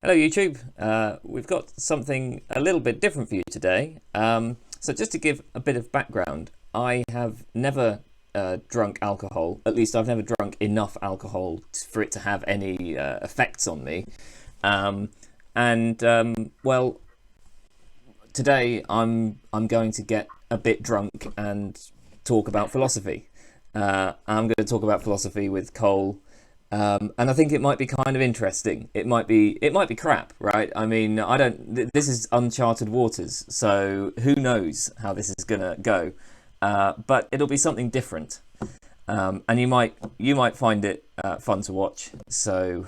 Hello, YouTube. We've got something a little bit different for you today. So just to give a bit of background, I have never drunk alcohol. At least I've never drunk enough alcohol for it to have any effects on me. Well, today I'm going to get a bit drunk and talk about philosophy. I'm going to talk about philosophy with Cole. And I think it might be kind of interesting. It might be crap, right? I mean, this is uncharted waters, so who knows how this is gonna go? But it'll be something different, and you might find it fun to watch. So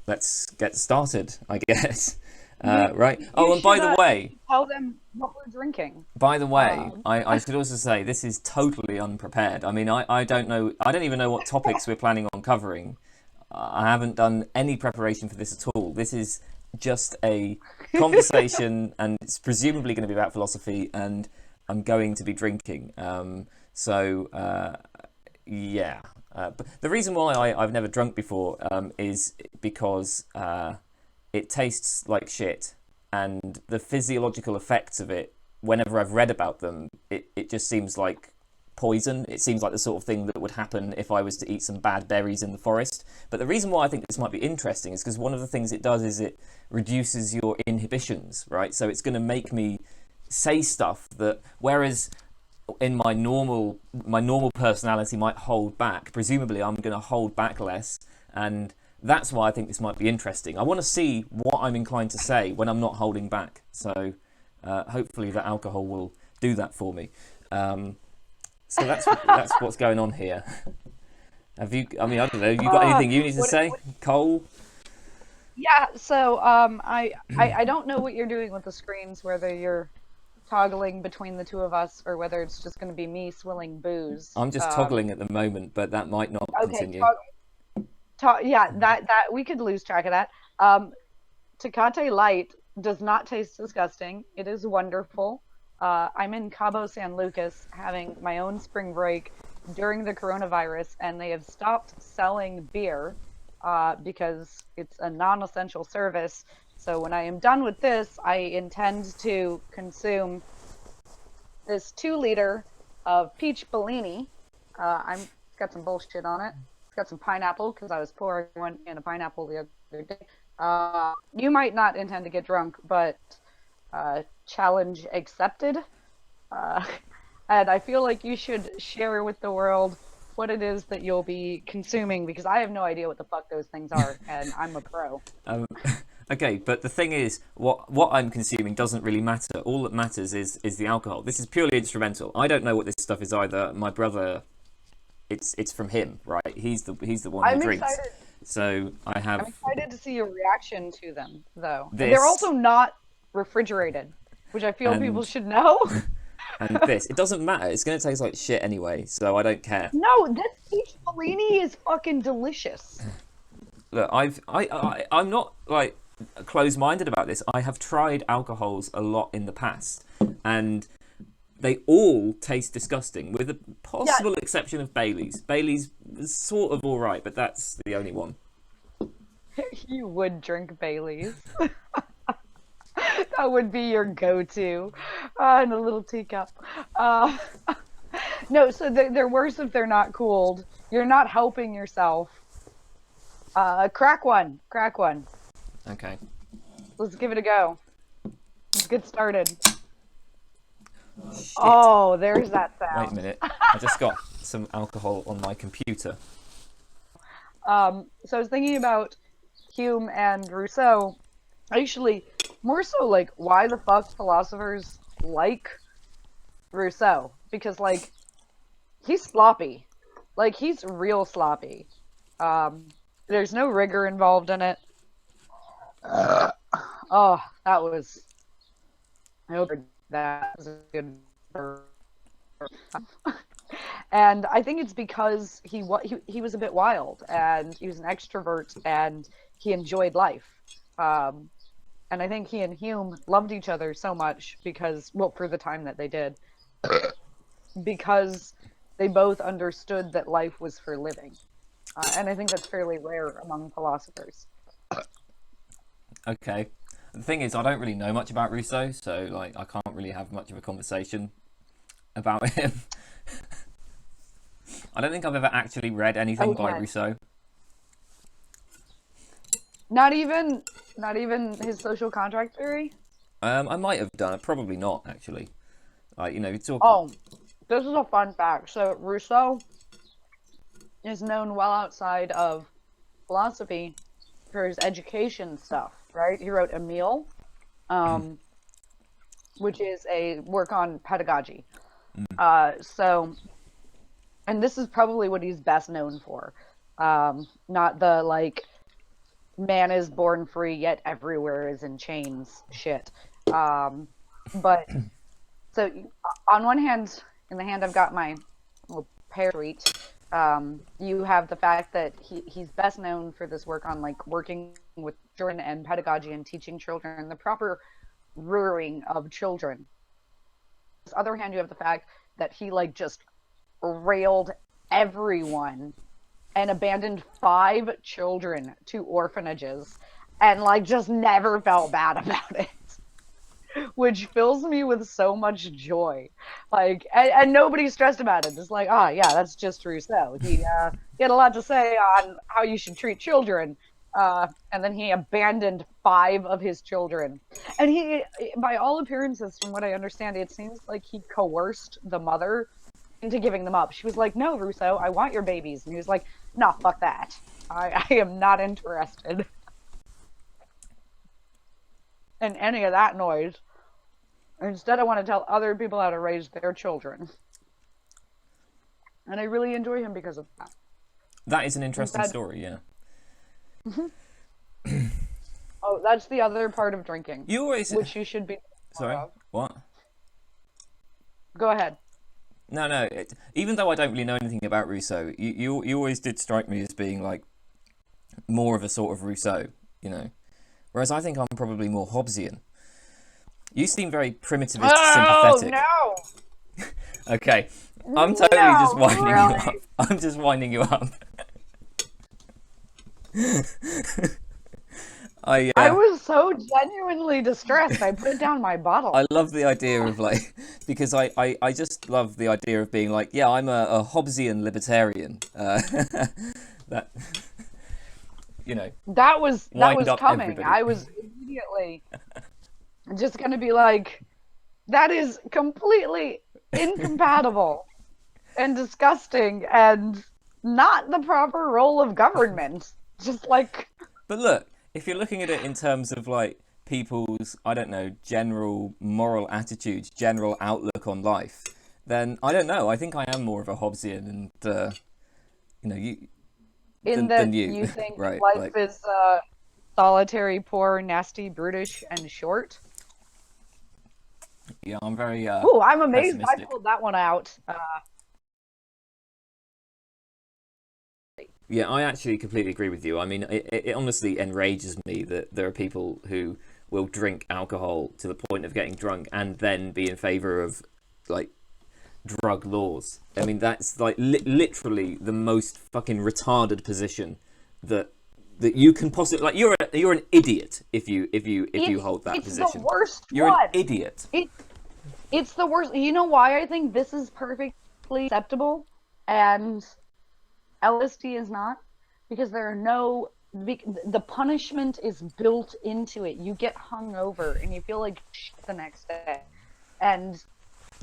let's get started, I guess. Right? Oh, and by the way, tell them what we're drinking. By the way, I should also say this is totally unprepared. I mean, I don't know. I don't even know what topics we're planning on covering. I haven't done any preparation for this at all. This is just a conversation, and it's presumably going to be about philosophy. And I'm going to be drinking. Yeah. But the reason why I've never drunk before is because it tastes like shit, and the physiological effects of it, whenever I've read about them, it just seems like poison. It seems like the sort of thing that would happen if I was to eat some bad berries in the forest. But the reason why I think this might be interesting is because one of the things it does is it reduces your inhibitions, right? So it's going to make me say stuff that, whereas in my normal personality might hold back, presumably I'm going to hold back less, and that's why I think this might be interesting. I want to see what I'm inclined to say when I'm not holding back. So hopefully the alcohol will do that for me. So that's what's going on here. Have you? I mean, I don't know. You got anything you need to say, Cole? Yeah. So I don't know what you're doing with the screens, whether you're toggling between the two of us or whether it's just going to be me swilling booze. I'm just toggling at the moment, but that might not continue. Yeah, that we could lose track of that. Tecate Light does not taste disgusting. It is wonderful. I'm in Cabo San Lucas having my own spring break during the coronavirus, and they have stopped selling beer because it's a non-essential service. So when I am done with this, I intend to consume this 2-liter of peach Bellini. It's got some bullshit on it. Got some pineapple because I was pouring one in a pineapple the other day. You might not intend to get drunk, but challenge accepted. And I feel like you should share with the world what it is that you'll be consuming, because I have no idea what the fuck those things are, and I'm a pro. Okay, but the thing is, what I'm consuming doesn't really matter. All that matters is the alcohol. This is purely instrumental. I don't know what this stuff is either. My brother, it's from him, right? He's the one who drinks. Excited. So I'm excited to see your reaction to them, though. They're also not refrigerated, which I feel people should know. And it doesn't matter. It's going to taste like shit anyway, so I don't care. No, this peach Bellini is fucking delicious. Look, I'm not like closed-minded about this. I have tried alcohols a lot in the past, and they all taste disgusting, with the possible exception of Bailey's. Bailey's is sort of all right, but that's the only one. You would drink Bailey's. That would be your go-to in a little teacup. No, so they're worse if they're not cooled. You're not helping yourself. Crack one. Okay. Let's give it a go. Let's get started. Shit. Oh, there's that sound. Wait a minute. I just got some alcohol on my computer. So I was thinking about Hume and Rousseau. Actually, more so like why the fuck philosophers like Rousseau. Because, like, he's sloppy. Like, he's real sloppy. There's no rigor involved in it. Oh, that was... I hope that was a good... And I think it's because he was a bit wild, and he was an extrovert, and he enjoyed life. And I think he and Hume loved each other so much because, well, for the time that they did, because they both understood that life was for living. And I think that's fairly rare among philosophers. Okay. The thing is, I don't really know much about Rousseau, so like I can't really have much of a conversation about him. I don't think I've ever actually read anything by Okay. Rousseau. Not even his social contract theory. I might have done it, probably not actually. Like you talk. Oh, this is a fun fact. So Rousseau is known well outside of philosophy for his education stuff, right? He wrote Emile, um, which is a work on pedagogy. So, and this is probably what he's best known for. Not the like man is born free yet everywhere is in chains shit. But so on one hand, in the hand I've got my little pear treat. You have the fact that he's best known for this work on like working with children and pedagogy and teaching children the proper rearing of children. On the other hand, you have the fact that he like just railed everyone and abandoned 5 children to orphanages and like just never felt bad about it, which fills me with so much joy. Like, and nobody stressed about it. It's like, ah, oh, yeah, that's just Rousseau. He had a lot to say on how you should treat children. And then he abandoned 5 of his children. And he, by all appearances, from what I understand, it seems like he coerced the mother into giving them up. She was like, no, Rousseau, I want your babies. And he was like, no, fuck that. I am not interested in any of that noise. Instead, I want to tell other people how to raise their children. And I really enjoy him because of that. That is an interesting story, yeah. Oh, that's the other part of drinking. You always... Which you should be... Sorry, what? Go ahead. No. Even though I don't really know anything about Rousseau, you always did strike me as being like more of a sort of Rousseau, you know. Whereas I think I'm probably more Hobbesian. You seem very primitivist, sympathetic. Oh, no! Okay, I'm totally just winding you up. I'm just winding you up. I was so genuinely distressed. I put down my bottle. I love the idea of like, because I just love the idea of being like, yeah, I'm a Hobbesian libertarian. That, you know. That was coming. Everybody. I was immediately just going to be like, that is completely incompatible and disgusting and not the proper role of government. Just like... But look, if you're looking at it in terms of like people's, I don't know, general moral attitudes, general outlook on life, then I don't know. I think I am more of a Hobbesian, and you know, than you. You think right, life is solitary, poor, nasty, brutish, and short. Yeah, I'm very. Oh, I'm amazed pessimistic. I pulled that one out. Yeah, I actually completely agree with you. I mean, it honestly enrages me that there are people who will drink alcohol to the point of getting drunk and then be in favour of, like, drug laws. I mean, that's, like, literally the most fucking retarded position that you can possibly... Like, you're an idiot if you hold that position. It's the worst You're one. an idiot. It's the worst. You know why I think this is perfectly acceptable and LSD is not? Because the punishment is built into it. You get hungover and you feel like shit the next day. And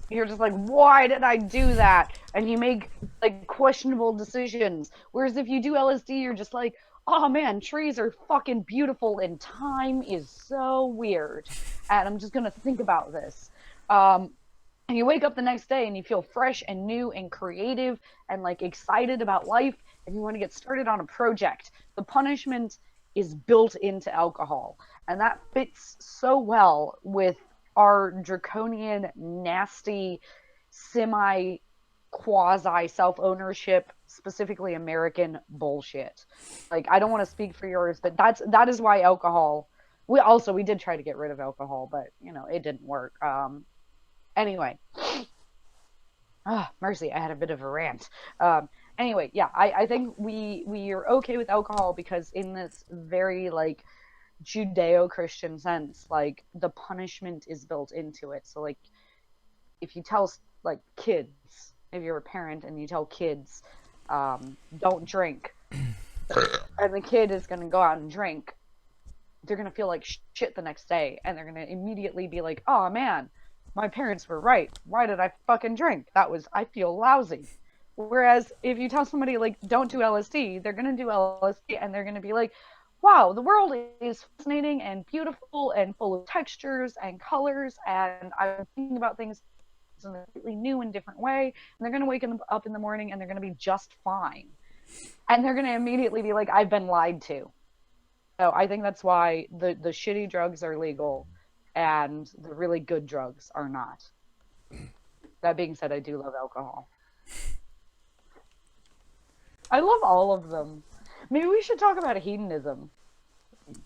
you're just like, why did I do that? And you make like questionable decisions. Whereas if you do LSD, you're just like, oh man, trees are fucking beautiful and time is so weird. And I'm just gonna think about this. And you wake up the next day and you feel fresh and new and creative and like excited about life and you want to get started on a project. The punishment is built into alcohol, and that fits so well with our draconian, nasty, quasi self-ownership, specifically American bullshit. Like, I don't want to speak for yours, but that is why alcohol... We did try to get rid of alcohol, but, you know, it didn't work. Anyway. Mercy, I had a bit of a rant. I think we are okay with alcohol because in this very, like, Judeo-Christian sense, like the punishment is built into it. So like if you tell like kids, if you're a parent and you tell kids, don't drink, and the kid is going to go out and drink, they're going to feel like shit the next day, and they're going to immediately be like, oh man, my parents were right. Why did I fucking drink? I feel lousy. Whereas if you tell somebody like don't do LSD, they're going to do LSD and they're going to be like, wow, the world is fascinating and beautiful and full of textures and colors, and I'm thinking about things in a completely new and different way. And they're going to wake up in the morning and they're going to be just fine. And they're going to immediately be like, I've been lied to. So I think that's why the shitty drugs are legal and the really good drugs are not. That being said, I do love alcohol. I love all of them. Maybe we should talk about hedonism.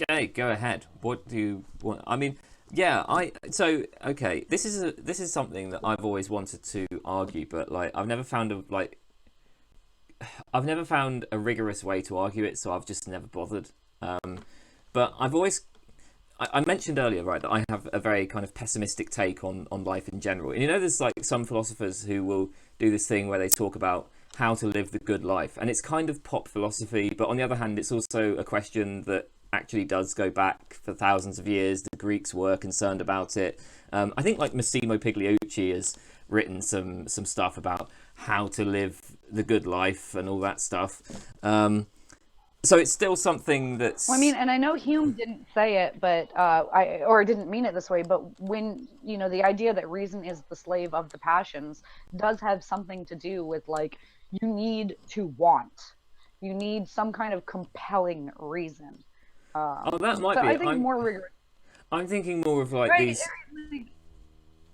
Okay, go ahead. What do you want? I mean, yeah, okay. This is something that I've always wanted to argue, but like I've never found a rigorous way to argue it, so I've just never bothered. But I mentioned earlier, right, that I have a very kind of pessimistic take on life in general. And there's like some philosophers who will do this thing where they talk about how to live the good life. And it's kind of pop philosophy, but on the other hand, it's also a question that actually does go back for thousands of years. The Greeks were concerned about it. I think like Massimo Pigliucci has written some stuff about how to live the good life and all that stuff. So it's still something that's... Well, I mean, and I know Hume didn't say it, but or didn't mean it this way, but when, the idea that reason is the slave of the passions does have something to do with, like, you need to want. You need some kind of compelling reason. That might so be... I think more rigorous. I'm thinking more of, like, these...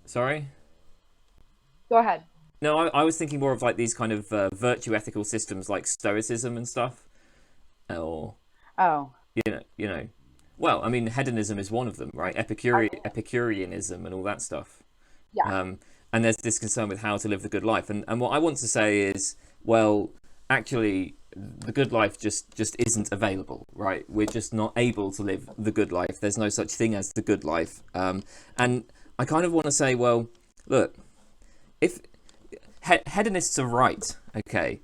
Sorry? Go ahead. No, I was thinking more of, like, these kind of virtue ethical systems like Stoicism and stuff. Or well, I mean, hedonism is one of them, right? Epicureanism and all that stuff. Yeah. And there's this concern with how to live the good life, and what I want to say is, well, actually, the good life just isn't available, right? We're just not able to live the good life. There's no such thing as the good life. And I kind of want to say, well, look, if hedonists are right, okay.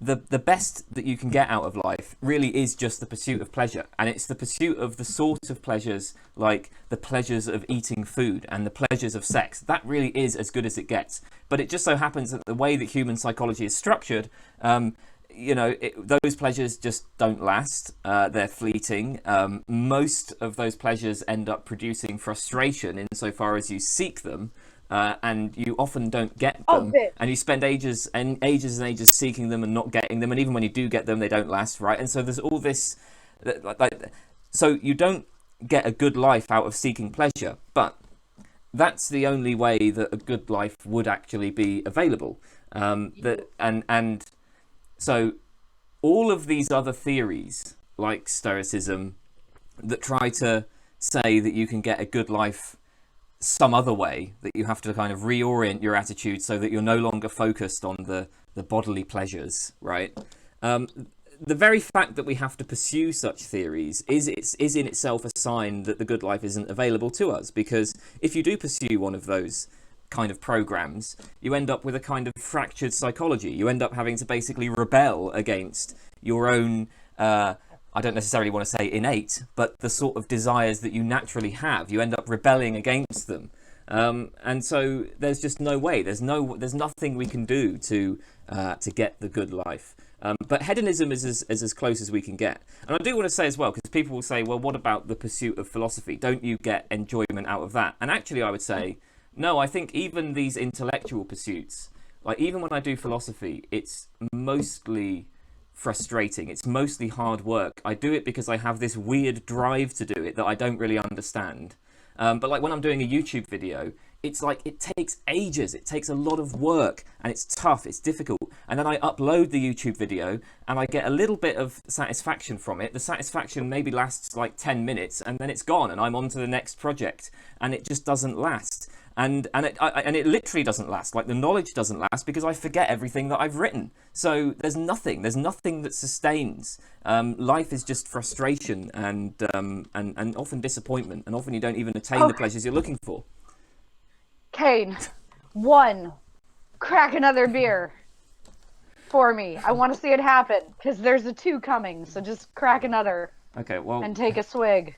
The best that you can get out of life really is just the pursuit of pleasure. And it's the pursuit of the sort of pleasures, like the pleasures of eating food and the pleasures of sex. That really is as good as it gets. But it just so happens that the way that human psychology is structured, those pleasures just don't last. They're fleeting. Most of those pleasures end up producing frustration insofar as you seek them. And you often don't get them, and you spend ages and ages seeking them and not getting them, and even when you do get them, they don't last, right? And so there's all this, so you don't get a good life out of seeking pleasure, but that's the only way that a good life would actually be available. And so all of these other theories, like Stoicism, that try to say that you can get a good life some other way, that you have to kind of reorient your attitude so that you're no longer focused on the bodily pleasures, right? The very fact that we have to pursue such theories is in itself a sign that the good life isn't available to us, because if you do pursue one of those kind of programs, you end up with a kind of fractured psychology. You end up having to basically rebel against your own I don't necessarily want to say innate, but the sort of desires that you naturally have. You end up rebelling against them. And so there's just no way. There's nothing we can do to get the good life. But hedonism is as close as we can get. And I do want to say as well, because people will say, well, what about the pursuit of philosophy? Don't you get enjoyment out of that? And actually, I would say, no, I think even these intellectual pursuits, like even when I do philosophy, it's mostly frustrating. It's mostly hard work. I do it because I have this weird drive to do it that I don't really understand. But like when I'm doing a YouTube video, it's like it takes ages. It takes a lot of work, and it's tough. It's difficult. and then I upload the YouTube video, and I get a little bit of satisfaction from it. The satisfaction maybe lasts like 10 minutes, and then it's gone, and I'm on to the next project, and it just doesn't last. And it literally doesn't last. Like, the knowledge doesn't last because I forget everything that I've written. So there's nothing that sustains. Life is just frustration and often disappointment, and often you don't even attain the pleasures you're looking for. Kane, one, crack another beer for me. I want to see it happen because there's a 2 coming. So just crack another. Okay, well. And take a swig.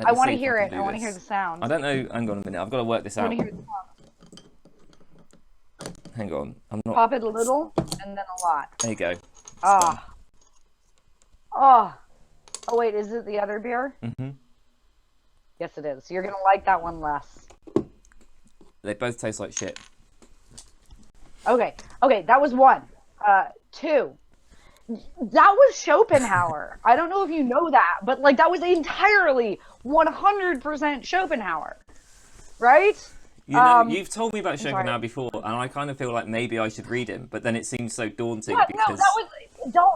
I want to hear it. I want to hear the sound. I don't know. Hang on a minute. I've got to work this out. I want to hear the sound. Hang on. I'm not. Pop it a little and then a lot. There you go. Oh, wait. Is it the other beer? Mm-hmm. Yes, it is. You're going to like that one less. They both taste like shit. Okay. That was 1. 2. That was Schopenhauer. I don't know if you know that, but like that was entirely 100% Schopenhauer, right? You know, you've told me about Schopenhauer before, and I kind of feel like maybe I should read him, but then it seems so daunting because.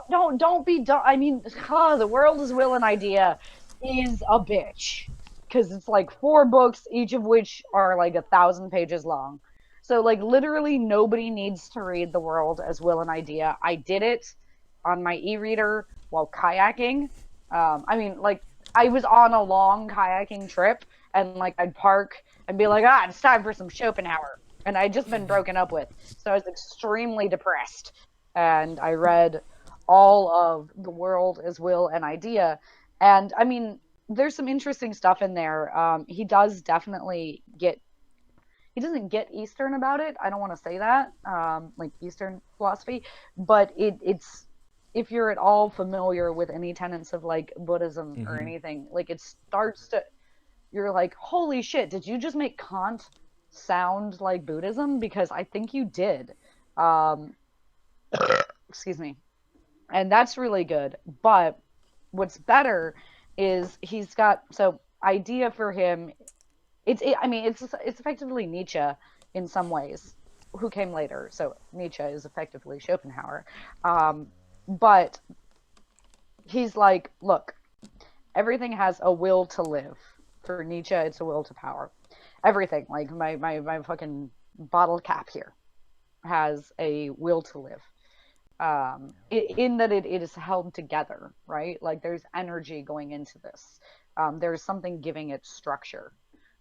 No, don't be dumb. I mean, The World is Will and Idea is a bitch because it's like 4 books, each of which are like 1,000 pages long. So like literally nobody needs to read The World as Will and Idea. I did it on my e-reader while kayaking. I mean, like, I was on a long kayaking trip, and like I'd park and be like, it's time for some Schopenhauer, and I'd just been broken up with, so I was extremely depressed, and I read all of The World as Will and Idea, and I mean, there's some interesting stuff in there. He doesn't get Eastern about it. I don't want to say that, like Eastern philosophy, but it's if you're at all familiar with any tenets of like Buddhism or anything, like it starts to, you're like, holy shit, did you just make Kant sound like Buddhism? Because I think you did. Excuse me. And that's really good. But what's better is he's got, so idea for him, it's effectively Nietzsche in some ways, who came later. So Nietzsche is effectively Schopenhauer. But he's like, look, everything has a will to live. For Nietzsche, it's a will to power. Everything, like my fucking bottle cap here, has a will to live. In that it is held together, right? Like there's energy going into this. There's something giving it structure.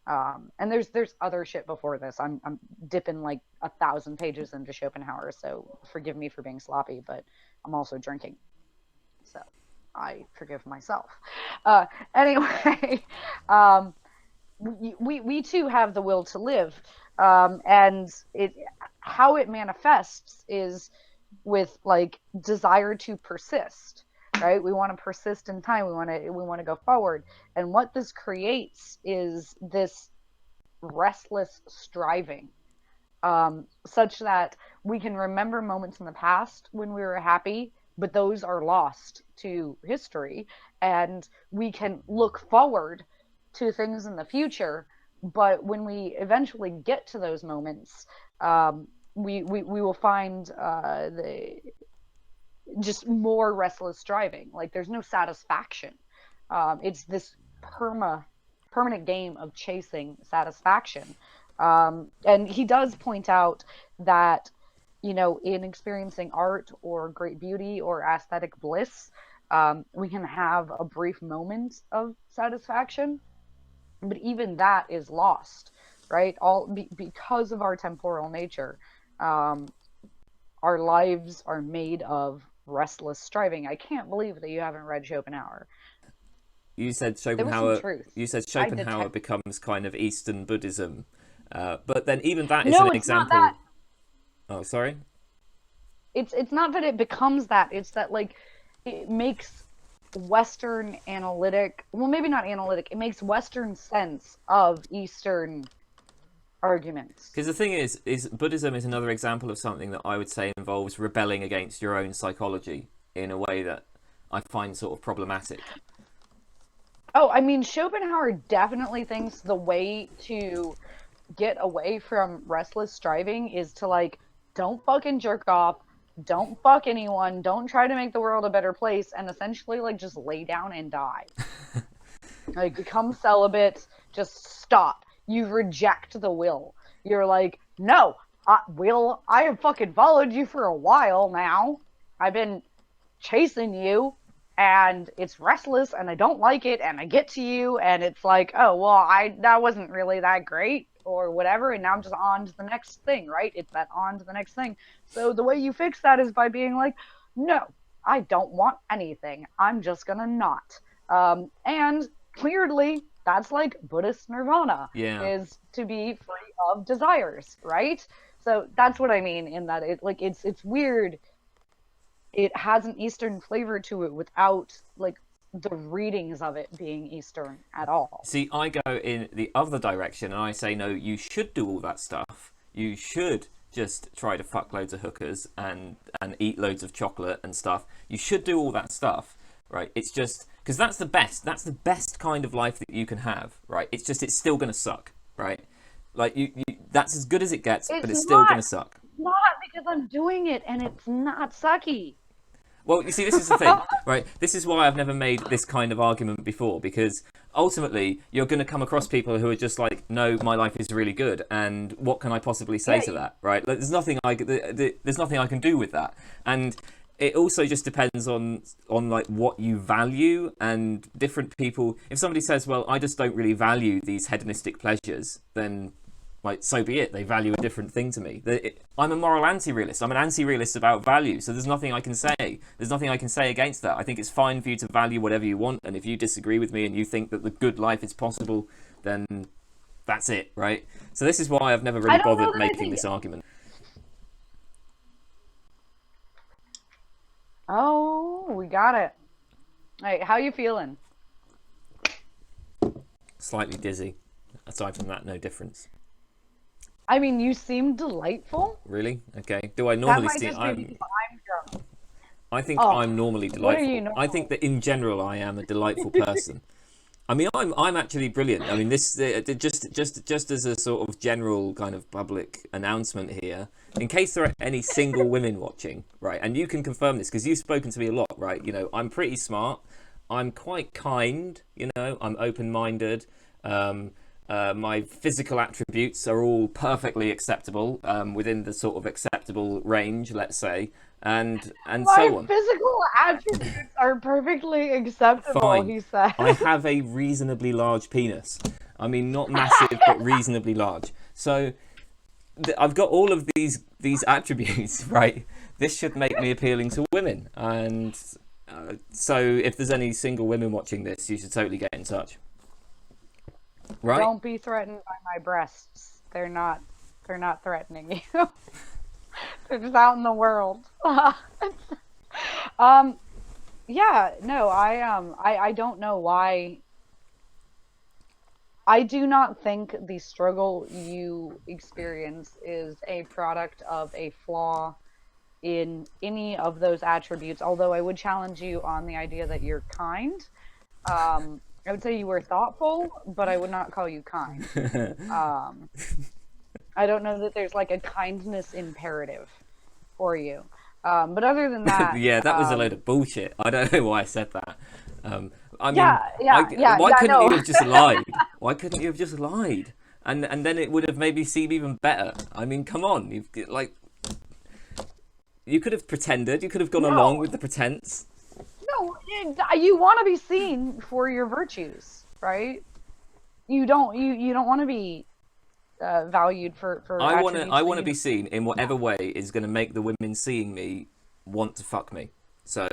And there's other shit before this. I'm dipping like 1,000 pages into Schopenhauer, so forgive me for being sloppy, but I'm also drinking, so I forgive myself. Anyway, we too have the will to live, and how it manifests is with like desire to persist. Right? We want to persist in time. We want to go forward. And what this creates is this restless striving, such that we can remember moments in the past when we were happy, but those are lost to history. And we can look forward to things in the future, but when we eventually get to those moments, we will find just more restless striving. Like there's no satisfaction. It's this permanent game of chasing satisfaction. And he does point out that, you know, in experiencing art or great beauty or aesthetic bliss, we can have a brief moment of satisfaction, but even that is lost, right? Because of our temporal nature. Our lives are made of restless striving. I can't believe that you haven't read Schopenhauer. You said Schopenhauer. You said Schopenhauer becomes kind of Eastern Buddhism, but then even that is an example. Not that. Oh, sorry. It's not that it becomes that. It's that like it makes Western analytic. Well, maybe not analytic. It makes Western sense of Eastern arguments. Because the thing is Buddhism is another example of something that I would say involves rebelling against your own psychology in a way that I find sort of problematic. Oh, I mean, Schopenhauer definitely thinks the way to get away from restless striving is to like, don't fucking jerk off, don't fuck anyone, don't try to make the world a better place, and essentially like just lay down and die. Like, become celibate, just stop. You reject the will. You're like, no, Will, I have fucking followed you for a while now. I've been chasing you, and it's restless, and I don't like it, and I get to you, and it's like, oh, well, that wasn't really that great, or whatever, and now I'm just on to the next thing, right? It's that on to the next thing. So the way you fix that is by being like, no, I don't want anything. I'm just gonna not. And clearly, that's like Buddhist nirvana, Yeah. is to be free of desires, right? So that's what I mean in that it's weird. It has an Eastern flavor to it without like the readings of it being Eastern at all. See, I go in the other direction and I say, no, you should do all that stuff. You should just try to fuck loads of hookers and eat loads of chocolate and stuff. You should do all that stuff, right? It's just because that's the best. That's the best kind of life that you can have, right? It's just it's still gonna suck, right? Like you that's as good as it gets, but it's still gonna suck. Not because I'm doing it and it's not sucky. Well, you see, this is the thing, right? This is why I've never made this kind of argument before, because ultimately you're going to come across people who are just like, no, my life is really good, and what can I possibly say to that, right? Like, there's nothing I can do with that, and it also just depends on like what you value, and different people. If somebody says, well, I just don't really value these hedonistic pleasures, then like, so be it. They value a different thing to me. I'm a moral anti-realist. I'm an anti-realist about value. So there's nothing I can say. There's nothing I can say against that. I think it's fine for you to value whatever you want. And if you disagree with me and you think that the good life is possible, then that's it, right? So this is why I've never really bothered making this argument. Oh, we got it. All right, how you feeling? Slightly dizzy. Aside from that, no difference. I mean, you seem delightful. Really? Okay. Do I normally see? I'm drunk. I think I'm normally delightful. What are you I think that in general I am a delightful person. I mean, I'm actually brilliant. I mean, this just as a sort of general kind of public announcement here, in case there are any single women watching, right? And you can confirm this because you've spoken to me a lot, right? You know, I'm pretty smart. I'm quite kind. You know, I'm open-minded. My physical attributes are all perfectly acceptable, within the sort of acceptable range, let's say, and so on. My physical attributes are perfectly acceptable, Fine. he said. I have a reasonably large penis. I mean, not massive, but reasonably large. So I've got all of these attributes, right? This should make me appealing to women, and so if there's any single women watching this, you should totally get in touch. Right? Don't be threatened by my breasts. They're not threatening you. They're just out in the world. Yeah, no, I don't know why. I do not think the struggle you experience is a product of a flaw in any of those attributes, although I would challenge you on the idea that you're kind. I would say you were thoughtful, but I would not call you kind. I don't know that there's like a kindness imperative for you. But other than that... yeah, that was a load of bullshit. I don't know why I said that. I mean, why couldn't you have just lied? Why couldn't you have just lied? And then it would have made me seem even better. I mean, come on. You could have pretended. You could have gone along with the pretense. No, you want to be seen for your virtues, right? You don't want to be valued for I want to be seen in whatever way is going to make the women seeing me want to fuck me. So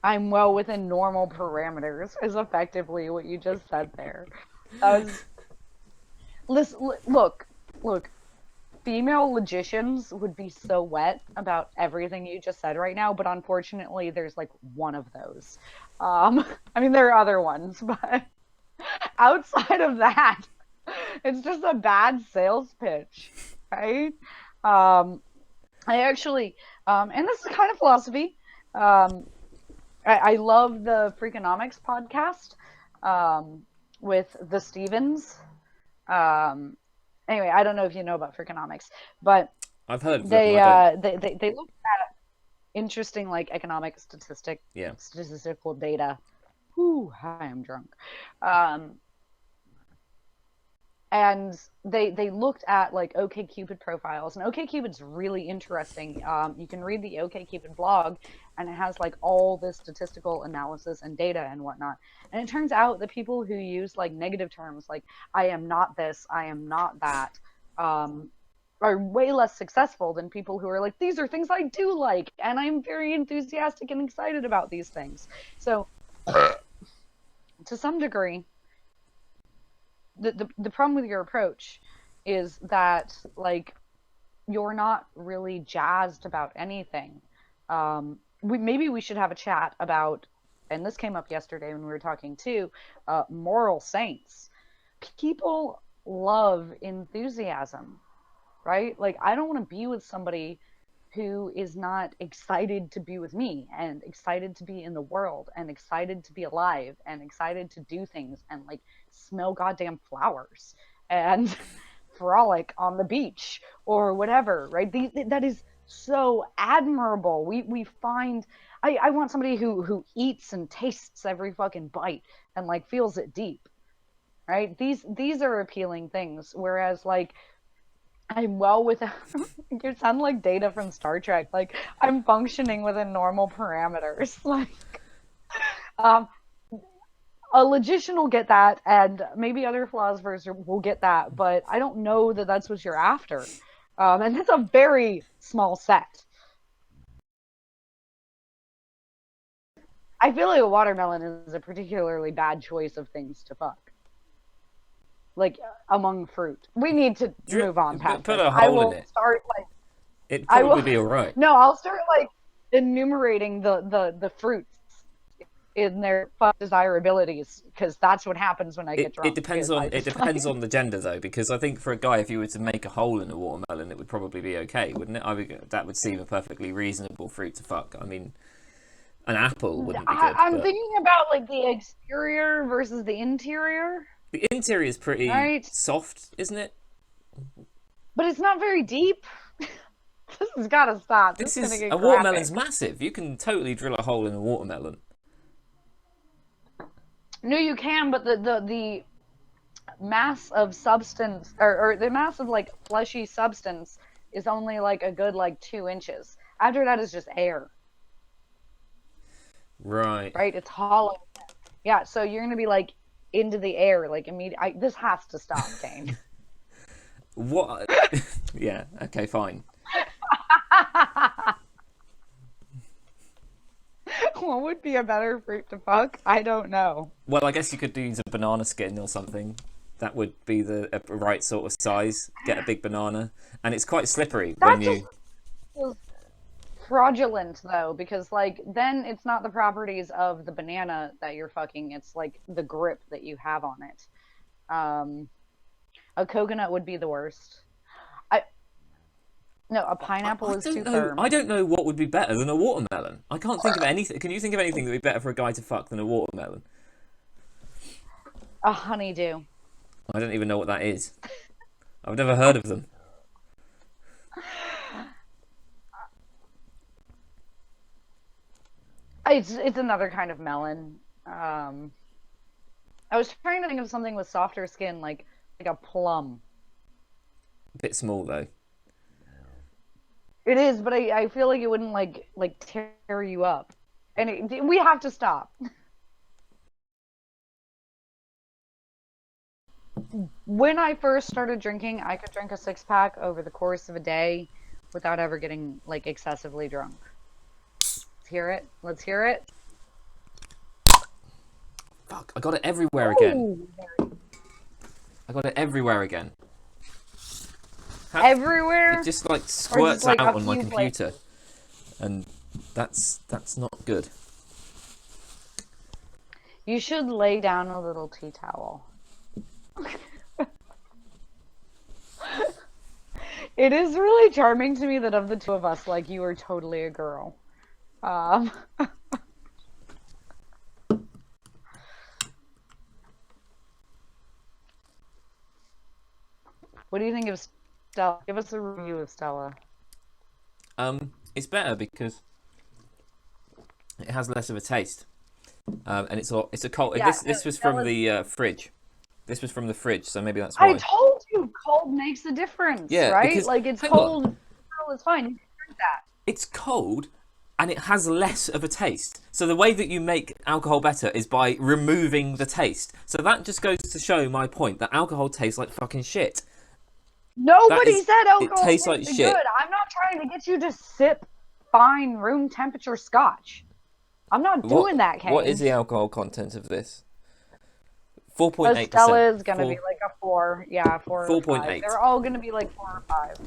I'm well within normal parameters is effectively what you just said there. Listen, look. Female logicians would be so wet about everything you just said right now, but unfortunately there's like one of those. I mean, there are other ones, but outside of that, it's just a bad sales pitch, right? I actually, and this is kind of philosophy, I love the Freakonomics podcast with the Stevens. Anyway, I don't know if you know about Freakonomics, but I've heard of them. I don't. They look at interesting like economic Yeah. statistical data. Whew, I am drunk. Um, and they looked at like OkCupid profiles, and OkCupid's really interesting. You can read the OkCupid blog, and it has like all this statistical analysis and data and whatnot. And it turns out the people who use like negative terms, like "I am not this," "I am not that," um, are way less successful than people who are like, "These are things I do like, and I'm very enthusiastic and excited about these things." So, to some degree, the problem with your approach is that like you're not really jazzed about anything. Maybe we should have a chat about, and this came up yesterday when we were talking too, moral saints. People love enthusiasm, right? Like I don't want to be with somebody who is not excited to be with me and excited to be in the world and excited to be alive and excited to do things and like smell goddamn flowers and frolic on the beach or whatever, right? That is so admirable. We find I want somebody who eats and tastes every fucking bite and like feels it deep, right? These are appealing things, whereas like I'm well with you sound like Data from Star Trek. Like I'm functioning within normal parameters. Like um a logician will get that, and maybe other philosophers will get that, but I don't know that that's what you're after. And that's a very small set. I feel like a watermelon is a particularly bad choice of things to fuck. Like among fruit, we need to move on past Put this. a I hole in will it. start like It'd I probably will. be all right. No, I'll start like enumerating the fruits in their desirabilities because that's what happens when I get It drunk. depends Is I on it just depends like on the gender though, because I think for a guy, if you were to make a hole in a watermelon, it would probably be okay, wouldn't it? That would seem a perfectly reasonable fruit to fuck. I mean, an apple wouldn't be good, I'm but thinking about like the exterior versus the interior, the interior is pretty right? soft, isn't it? But it's not very deep. This has got to stop. This This is gonna is get a watermelon's graphic. massive. You can totally drill a hole in a watermelon. No, you can, but the mass of substance or the mass of like fleshy substance is only like a good like 2 inches. After that is just air, Right. right? It's hollow. Yeah, so you're gonna be like into the air like immediately. This has to stop, Kane. What? Yeah. Okay. Fine. What would be a better fruit to fuck? I don't know. Well, I guess you could use a banana skin or something. That would be the right sort of size. Get a big banana, and it's quite slippery That when just you. feels fraudulent though, because like then it's not the properties of the banana that you're fucking, it's like the grip that you have on it. Um, a coconut would be the worst. I No, a pineapple I is don't too know. I firm. don't know what would be better than a watermelon. I can't think of anything. Can you think of anything that would be better for a guy to fuck than a watermelon? A honeydew. I don't even know what that is. I've never heard of them. It's another kind of melon. I was trying to think of something with softer skin, like a plum. A bit small though. It is, but I feel like it wouldn't like tear you up. And we have to stop. When I first started drinking, I could drink a 6 pack over the course of a day without ever getting like excessively drunk. Let's hear it. Let's hear it. Fuck! I got it everywhere again. Ooh. I got it everywhere again. It Everywhere, just like or just squirts like out a on my few computer, places. and that's not good. You should lay down a little tea towel. It is really charming to me that of the two of us, like you are totally a girl. Um, what do you think of Stella? Give us a review of Stella. It's better because it has less of a taste, and it's a cold. Yeah, This was from the fridge. This was from the fridge, so maybe that's I why. told you, cold makes a difference, Yeah, right? because Like it's hang on, cold, it's fine. You can drink that. it's cold and it has less of a taste. So the way that you make alcohol better is by removing the taste. So that just goes to show my point that alcohol tastes like fucking shit. Nobody said It alcohol tastes like tasted shit. good. I'm not trying to get you to sip fine room temperature scotch. I'm not doing that, Kane. What is the alcohol content of this? A 4.8%. Stella is going to be like a 4. Yeah, 4 or 5. 4.8. They're all going to be like 4 or 5.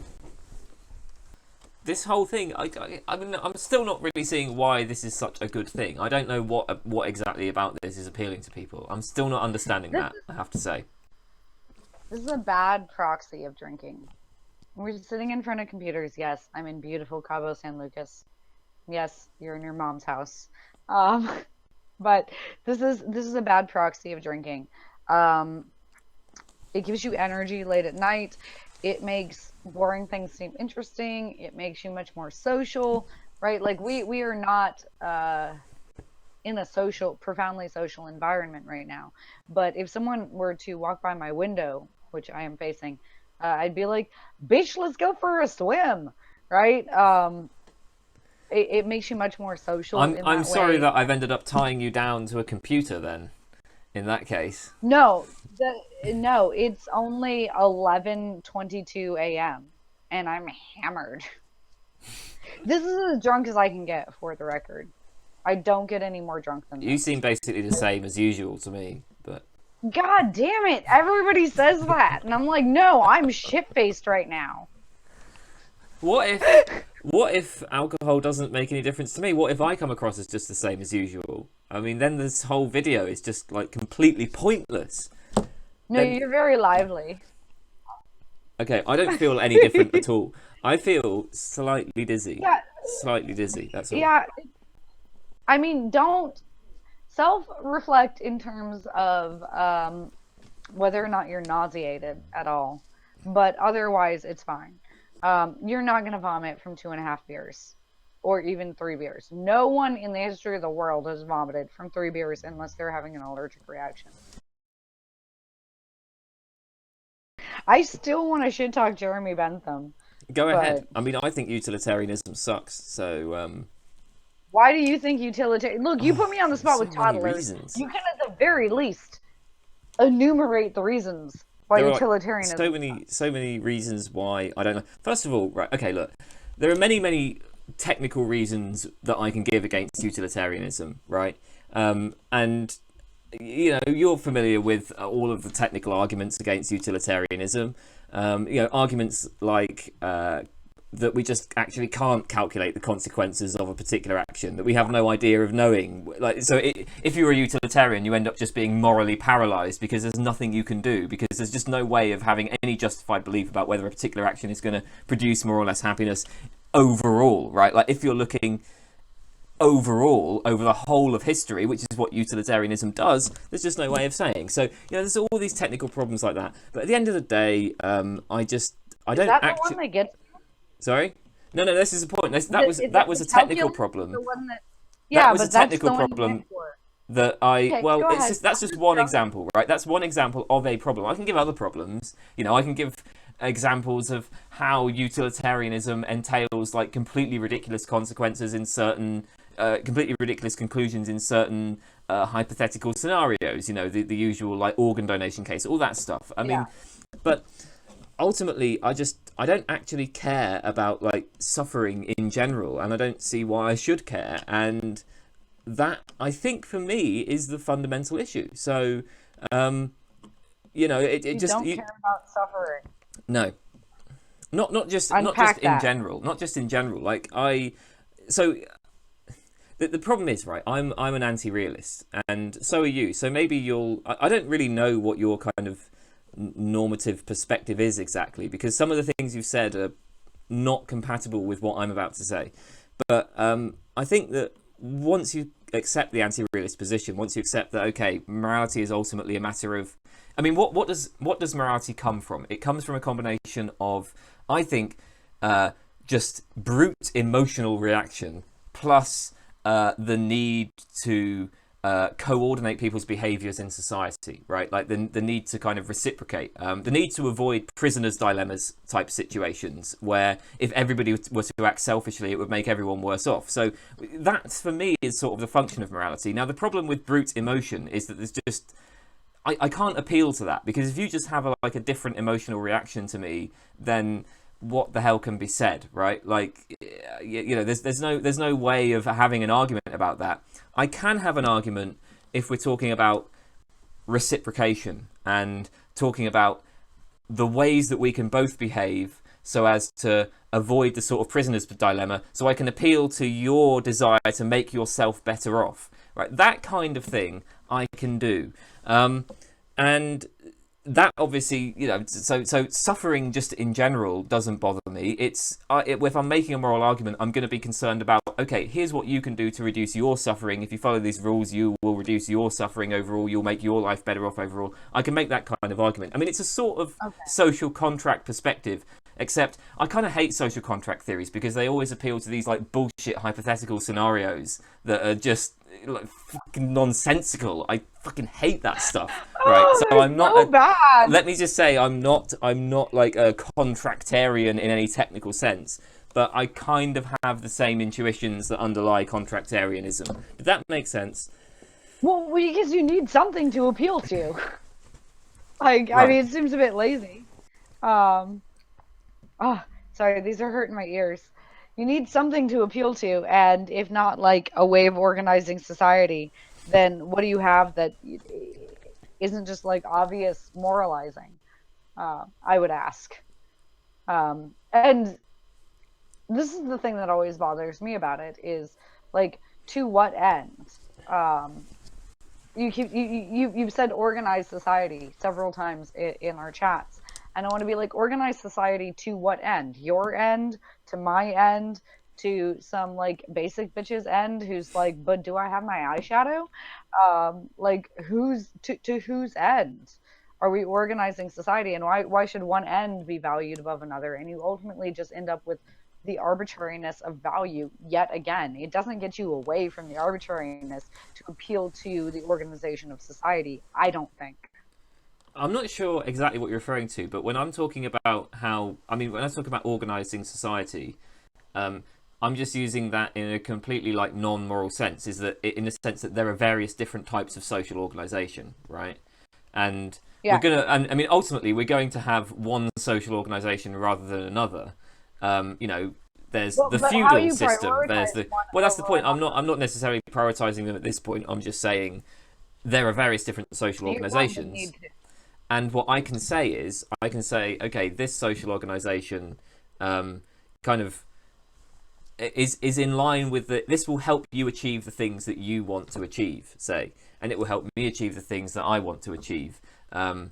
This whole thing, I mean, I'm still not really seeing why this is such a good thing. I don't know what exactly about this is appealing to people. I'm still not understanding that, I have to say. This is a bad proxy of drinking. We're sitting in front of computers. Yes, I'm in beautiful Cabo San Lucas. Yes, you're in your mom's house. But this is a bad proxy of drinking. It gives you energy late at night. It makes boring things seem interesting. It makes you much more social, right? Like we are not in a profoundly social environment right now. But if someone were to walk by my window, which I am facing, I'd be like, "Bitch, let's go for a swim," right? It makes you much more social. I'm sorry that I've ended up tying you down to a computer then, in that case. No, it's only 11:22 a.m. and I'm hammered. This is as drunk as I can get, for the record. I don't get any more drunk than this. You seem basically the same as usual to me, but... God damn it, everybody says that. And I'm like, no, I'm shit-faced right now. What if alcohol doesn't make any difference to me? What if I come across as just the same as usual? I mean, then this whole video is just like completely pointless. No, you're very lively. Okay, I don't feel any different at all. I feel slightly dizzy. Yeah. Slightly dizzy, that's all. Yeah. I mean, don't self-reflect in terms of whether or not you're nauseated at all. But otherwise, it's fine. You're not going to vomit from 2.5 beers or even 3 beers. No one in the history of the world has vomited from 3 beers unless they're having an allergic reaction. I still want to shit talk Jeremy Bentham. Go ahead. I mean, I think utilitarianism sucks, so... Why do you think utilitarian... Look, you put me on the spot with toddlers. Reasons. You can at the very least enumerate the reasons why utilitarianism... So many reasons why, I don't know. First of all, right, okay, look. There are many technical reasons that I can give against utilitarianism, right? And... You know, you're familiar with all of the technical arguments against utilitarianism. Arguments like that we just actually can't calculate the consequences of a particular action, that we have no idea of knowing. Like, so if you're a utilitarian, you end up just being morally paralyzed because there's nothing you can do, because there's just no way of having any justified belief about whether a particular action is going to produce more or less happiness overall, right? Like, if you're looking... overall over the whole of history, which is what utilitarianism does, there's just no way of saying. So, there's all these technical problems like that. But at the end of the day, I don't actually... Is that the one that gets... Sorry? No, this is the point. That was a technical problem. The one that... Yeah, but that's a technical problem that I... Well, that's just one example, right? That's one example of a problem. I can give other problems. I can give examples of how utilitarianism entails like completely ridiculous consequences in certain... completely ridiculous conclusions in certain hypothetical scenarios, the usual like organ donation case, all that stuff. I mean, but ultimately I don't actually care about like suffering in general, and I don't see why I should care, and that I think for me is the fundamental issue. So you don't care about suffering. No, not just in general, like The problem is, right, I'm an anti-realist, and so are you. So maybe I don't really know what your kind of normative perspective is exactly, because some of the things you've said are not compatible with what I'm about to say. But I think that once you accept the anti-realist position, once you accept that, okay, morality is ultimately a matter of... I mean, what does morality come from? It comes from a combination of, I think... just brute emotional reaction plus the need to coordinate people's behaviors in society, right? Like the need to kind of reciprocate, the need to avoid prisoners' dilemmas type situations where if everybody were to act selfishly, it would make everyone worse off. So that, for me, is sort of the function of morality. Now, the problem with brute emotion is that there's just... I can't appeal to that, because if you just have a different emotional reaction to me, then what the hell can be said, right? Like, there's no way of having an argument about that. I can have an argument if we're talking about reciprocation and talking about the ways that we can both behave so as to avoid the sort of prisoner's dilemma, so I can appeal to your desire to make yourself better off, right? That kind of thing I can do. And that obviously, so suffering just in general doesn't bother me. It's if I'm making a moral argument, I'm going to be concerned about, okay, here's what you can do to reduce your suffering. If you follow these rules, you will reduce your suffering overall. You'll make your life better off overall. I can make that kind of argument. I mean, it's a sort of social contract perspective, except I kind of hate social contract theories because they always appeal to these like bullshit hypothetical scenarios that are just like fucking nonsensical. I fucking hate that stuff. Right, so I'm not. Bad. Let me just say, I'm not like a contractarian in any technical sense, but I kind of have the same intuitions that underlie contractarianism. Did that make sense? Well, because you need something to appeal to. Like, Right. I mean, it seems a bit lazy. Sorry, these are hurting my ears. You need something to appeal to, and if not like a way of organizing society, then what do you have that isn't just like obvious moralizing? I would ask. And this is the thing that always bothers me about it is like, to what end? You've said organized society several times in our chats, and I want to be like, organized society to what end? Your end, to my end, to some like basic bitch's end who's like, but do I have my eyeshadow? Like, who's to whose end are we organizing society, and why should one end be valued above another? And you ultimately just end up with the arbitrariness of value yet again. It doesn't get you away from the arbitrariness to appeal to the organization of society, I don't think. I'm not sure exactly what you're referring to, but when I'm talking about when I talk about organising society, I'm just using that in a completely like non-moral sense, is that in the sense that there are various different types of social organisation, right? And Yeah. ultimately we're going to have one social organisation rather than another. There's the feudal system. There's the that's the point. I'm not necessarily prioritising them at this point. I'm just saying there are various different social organisations. And what I can say is, okay, this social organisation kind of is in line with this will help you achieve the things that you want to achieve, say, and it will help me achieve the things that I want to achieve. And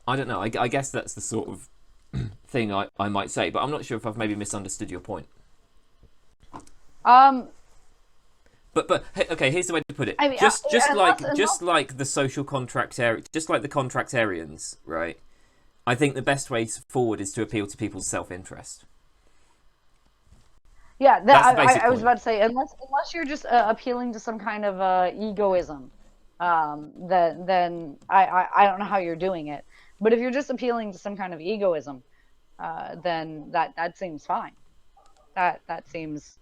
I don't know, I guess that's the sort of thing I might say, but I'm not sure if I've maybe misunderstood your point. But hey, okay, here's the way to put it. I mean, just like the social just like the contractarians, right? I think the best way forward is to appeal to people's self-interest. Yeah, I was about to say, unless you're just appealing to some kind of egoism, then I don't know how you're doing it. But if you're just appealing to some kind of egoism, then that seems fine. That seems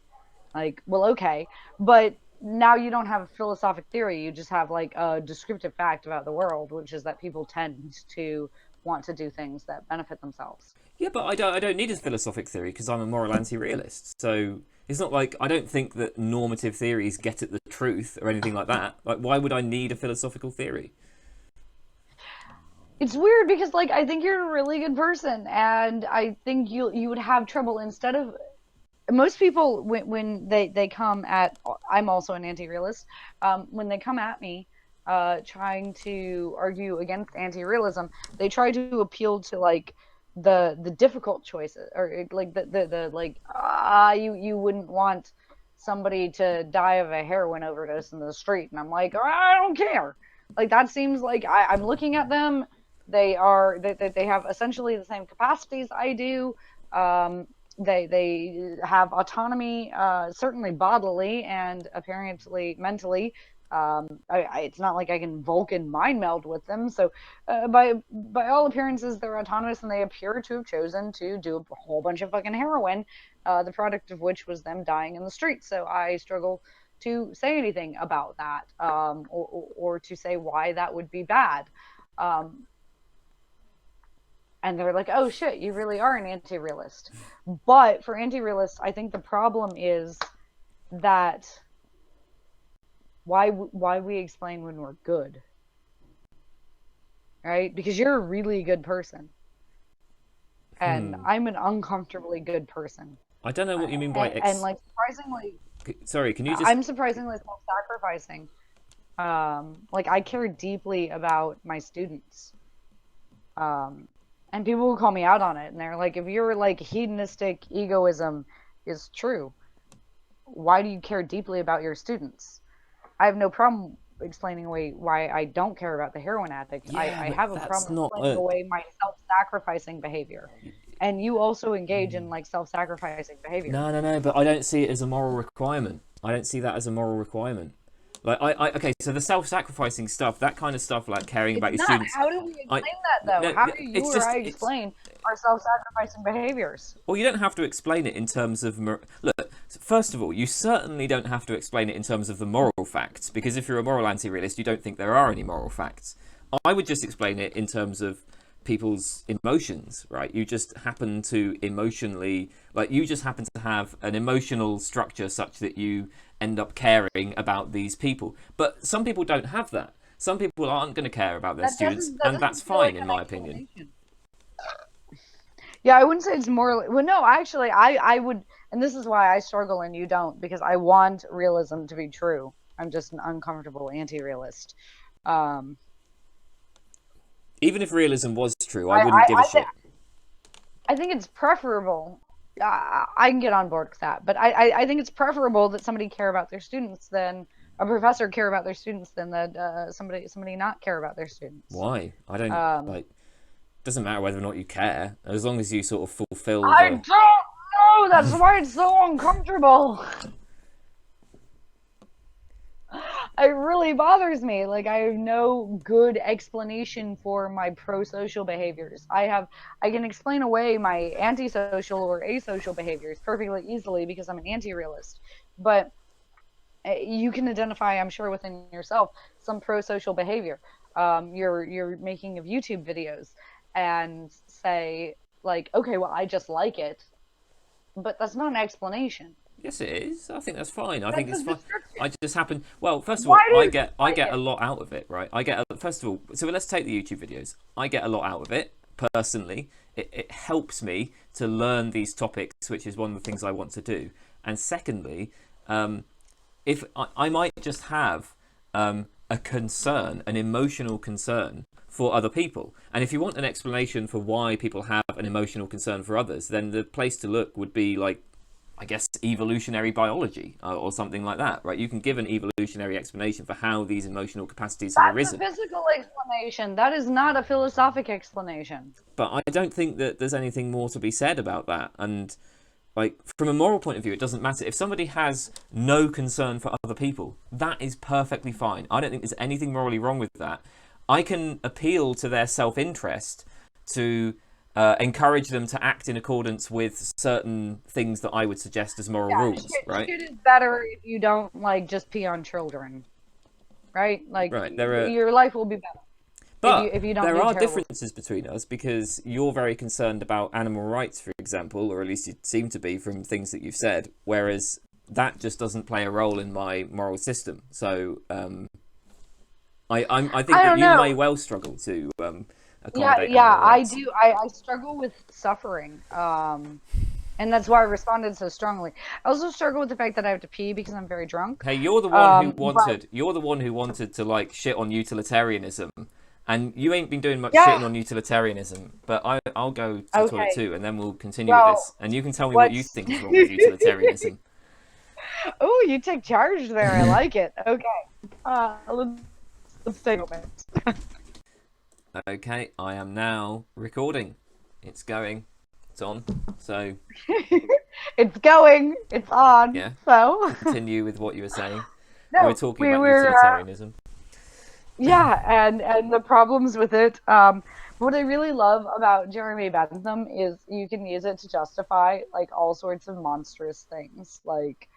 like, well, okay. But now you don't have a philosophic theory. You just have like a descriptive fact about the world, which is that people tend to want to do things that benefit themselves. Yeah, but I don't need a philosophic theory because I'm a moral anti-realist. So it's not like I don't think that normative theories get at the truth or anything like that. Like, why would I need a philosophical theory? It's weird because like I think you're a really good person, and I think you would have trouble instead of most people when they come at, I'm also an anti-realist, when they come at me trying to argue against anti-realism, they try to appeal to like the difficult choices, or like the like you wouldn't want somebody to die of a heroin overdose in the street, and I'm like, I don't care. Like, that seems like I'm looking at them. They have essentially the same capacities I do. They have autonomy, certainly bodily and apparently mentally. It's not like I can Vulcan mind meld with them. So, by all appearances, they're autonomous, and they appear to have chosen to do a whole bunch of fucking heroin, the product of which was them dying in the streets. So I struggle to say anything about that, or to say why that would be bad. Um, and they're like, "Oh shit, you really are an anti-realist." But for anti-realists, I think the problem is that why we explain when we're good, right? Because you're a really good person, and I'm an uncomfortably good person. I don't know what you mean by and like surprisingly, Sorry, can you just? I'm surprisingly self-sacrificing. Like I care deeply about my students. And people will call me out on it, and they're like, if your like hedonistic egoism is true, why do you care deeply about your students? I have no problem explaining away why I don't care about the heroin addict. Yeah, I have a problem not explaining away my self-sacrificing behavior. And you also engage in like self-sacrificing behavior. No, but I don't see it as a moral requirement. I don't see that as a moral requirement. Like okay, so the self-sacrificing stuff, that kind of stuff, like caring about your students. How do we explain that though? How do you or I explain our self-sacrificing behaviors? Well, you don't have to explain it in terms of look. First of all, you certainly don't have to explain it in terms of the moral facts, because if you're a moral anti-realist, you don't think there are any moral facts. I would just explain it in terms of people's emotions, right? You just happen to emotionally, like you just happen to have an emotional structure such that you end up caring about these people. But some people don't have that. Some people aren't going to care about their students, and that's fine, in my opinion. Yeah, I wouldn't say it's morally. Well, no, actually, I would, and this is why I struggle and you don't, because I want realism to be true. I'm just an uncomfortable anti-realist. Even if realism was true, I wouldn't give a shit. I think it's preferable. I can get on board with that, but I think it's preferable that somebody care about their students than a professor care about their students than that somebody not care about their students. Why? I don't like. Doesn't matter whether or not you care, as long as you sort of fulfill. I don't know. That's why it's so uncomfortable. It really bothers me. Like I have no good explanation for my pro-social behaviors. I can explain away my antisocial or asocial behaviors perfectly easily because I'm an anti-realist. But you can identify, I'm sure, within yourself some pro-social behavior. You're making of YouTube videos and say like, okay, well, I just like it, but that's not an explanation. Yes, it is. I think that's fine. I think it's fine. I just happen. Well, first of all, I get a lot out of it, right? First of all, so let's take the YouTube videos. I get a lot out of it personally. It helps me to learn these topics, which is one of the things I want to do. And secondly, if I might just have a concern, an emotional concern for other people, and if you want an explanation for why people have an emotional concern for others, then the place to look would be like, I guess, evolutionary biology or something like that, right? You can give an evolutionary explanation for how these emotional capacities have arisen. That's a physical explanation. That is not a philosophic explanation. But I don't think that there's anything more to be said about that. And like, from a moral point of view, it doesn't matter. If somebody has no concern for other people, that is perfectly fine. I don't think there's anything morally wrong with that. I can appeal to their self-interest to encourage them to act in accordance with certain things that I would suggest as moral rules, right? Shit is better if you don't like just pee on children, right? Like, right, your life will be better. But if you don't there are differences between us, because you're very concerned about animal rights, for example, or at least you seem to be from things that you've said, whereas that just doesn't play a role in my moral system. So I think that you may well struggle to accommodate. Yeah, I do. I struggle with suffering, and that's why I responded so strongly. I also struggle with the fact that I have to pee because I'm very drunk. Hey, you're the one who wanted. You're the one who wanted to like shit on utilitarianism, and you ain't been doing much shitting on utilitarianism. But I'll go to the toilet too, and then we'll continue with this, and you can tell me what you think is wrong with utilitarianism. Oh, you take charge there. I like it. Okay, let's take a moment. Okay, I am now recording. It's going. It's on. So It's going. It's on. yeah. So Continue with what you were saying. no, We were talking we about were utilitarianism. yeah, and the problems with it. What I really love about Jeremy Bentham is you can use it to justify like all sorts of monstrous things. Like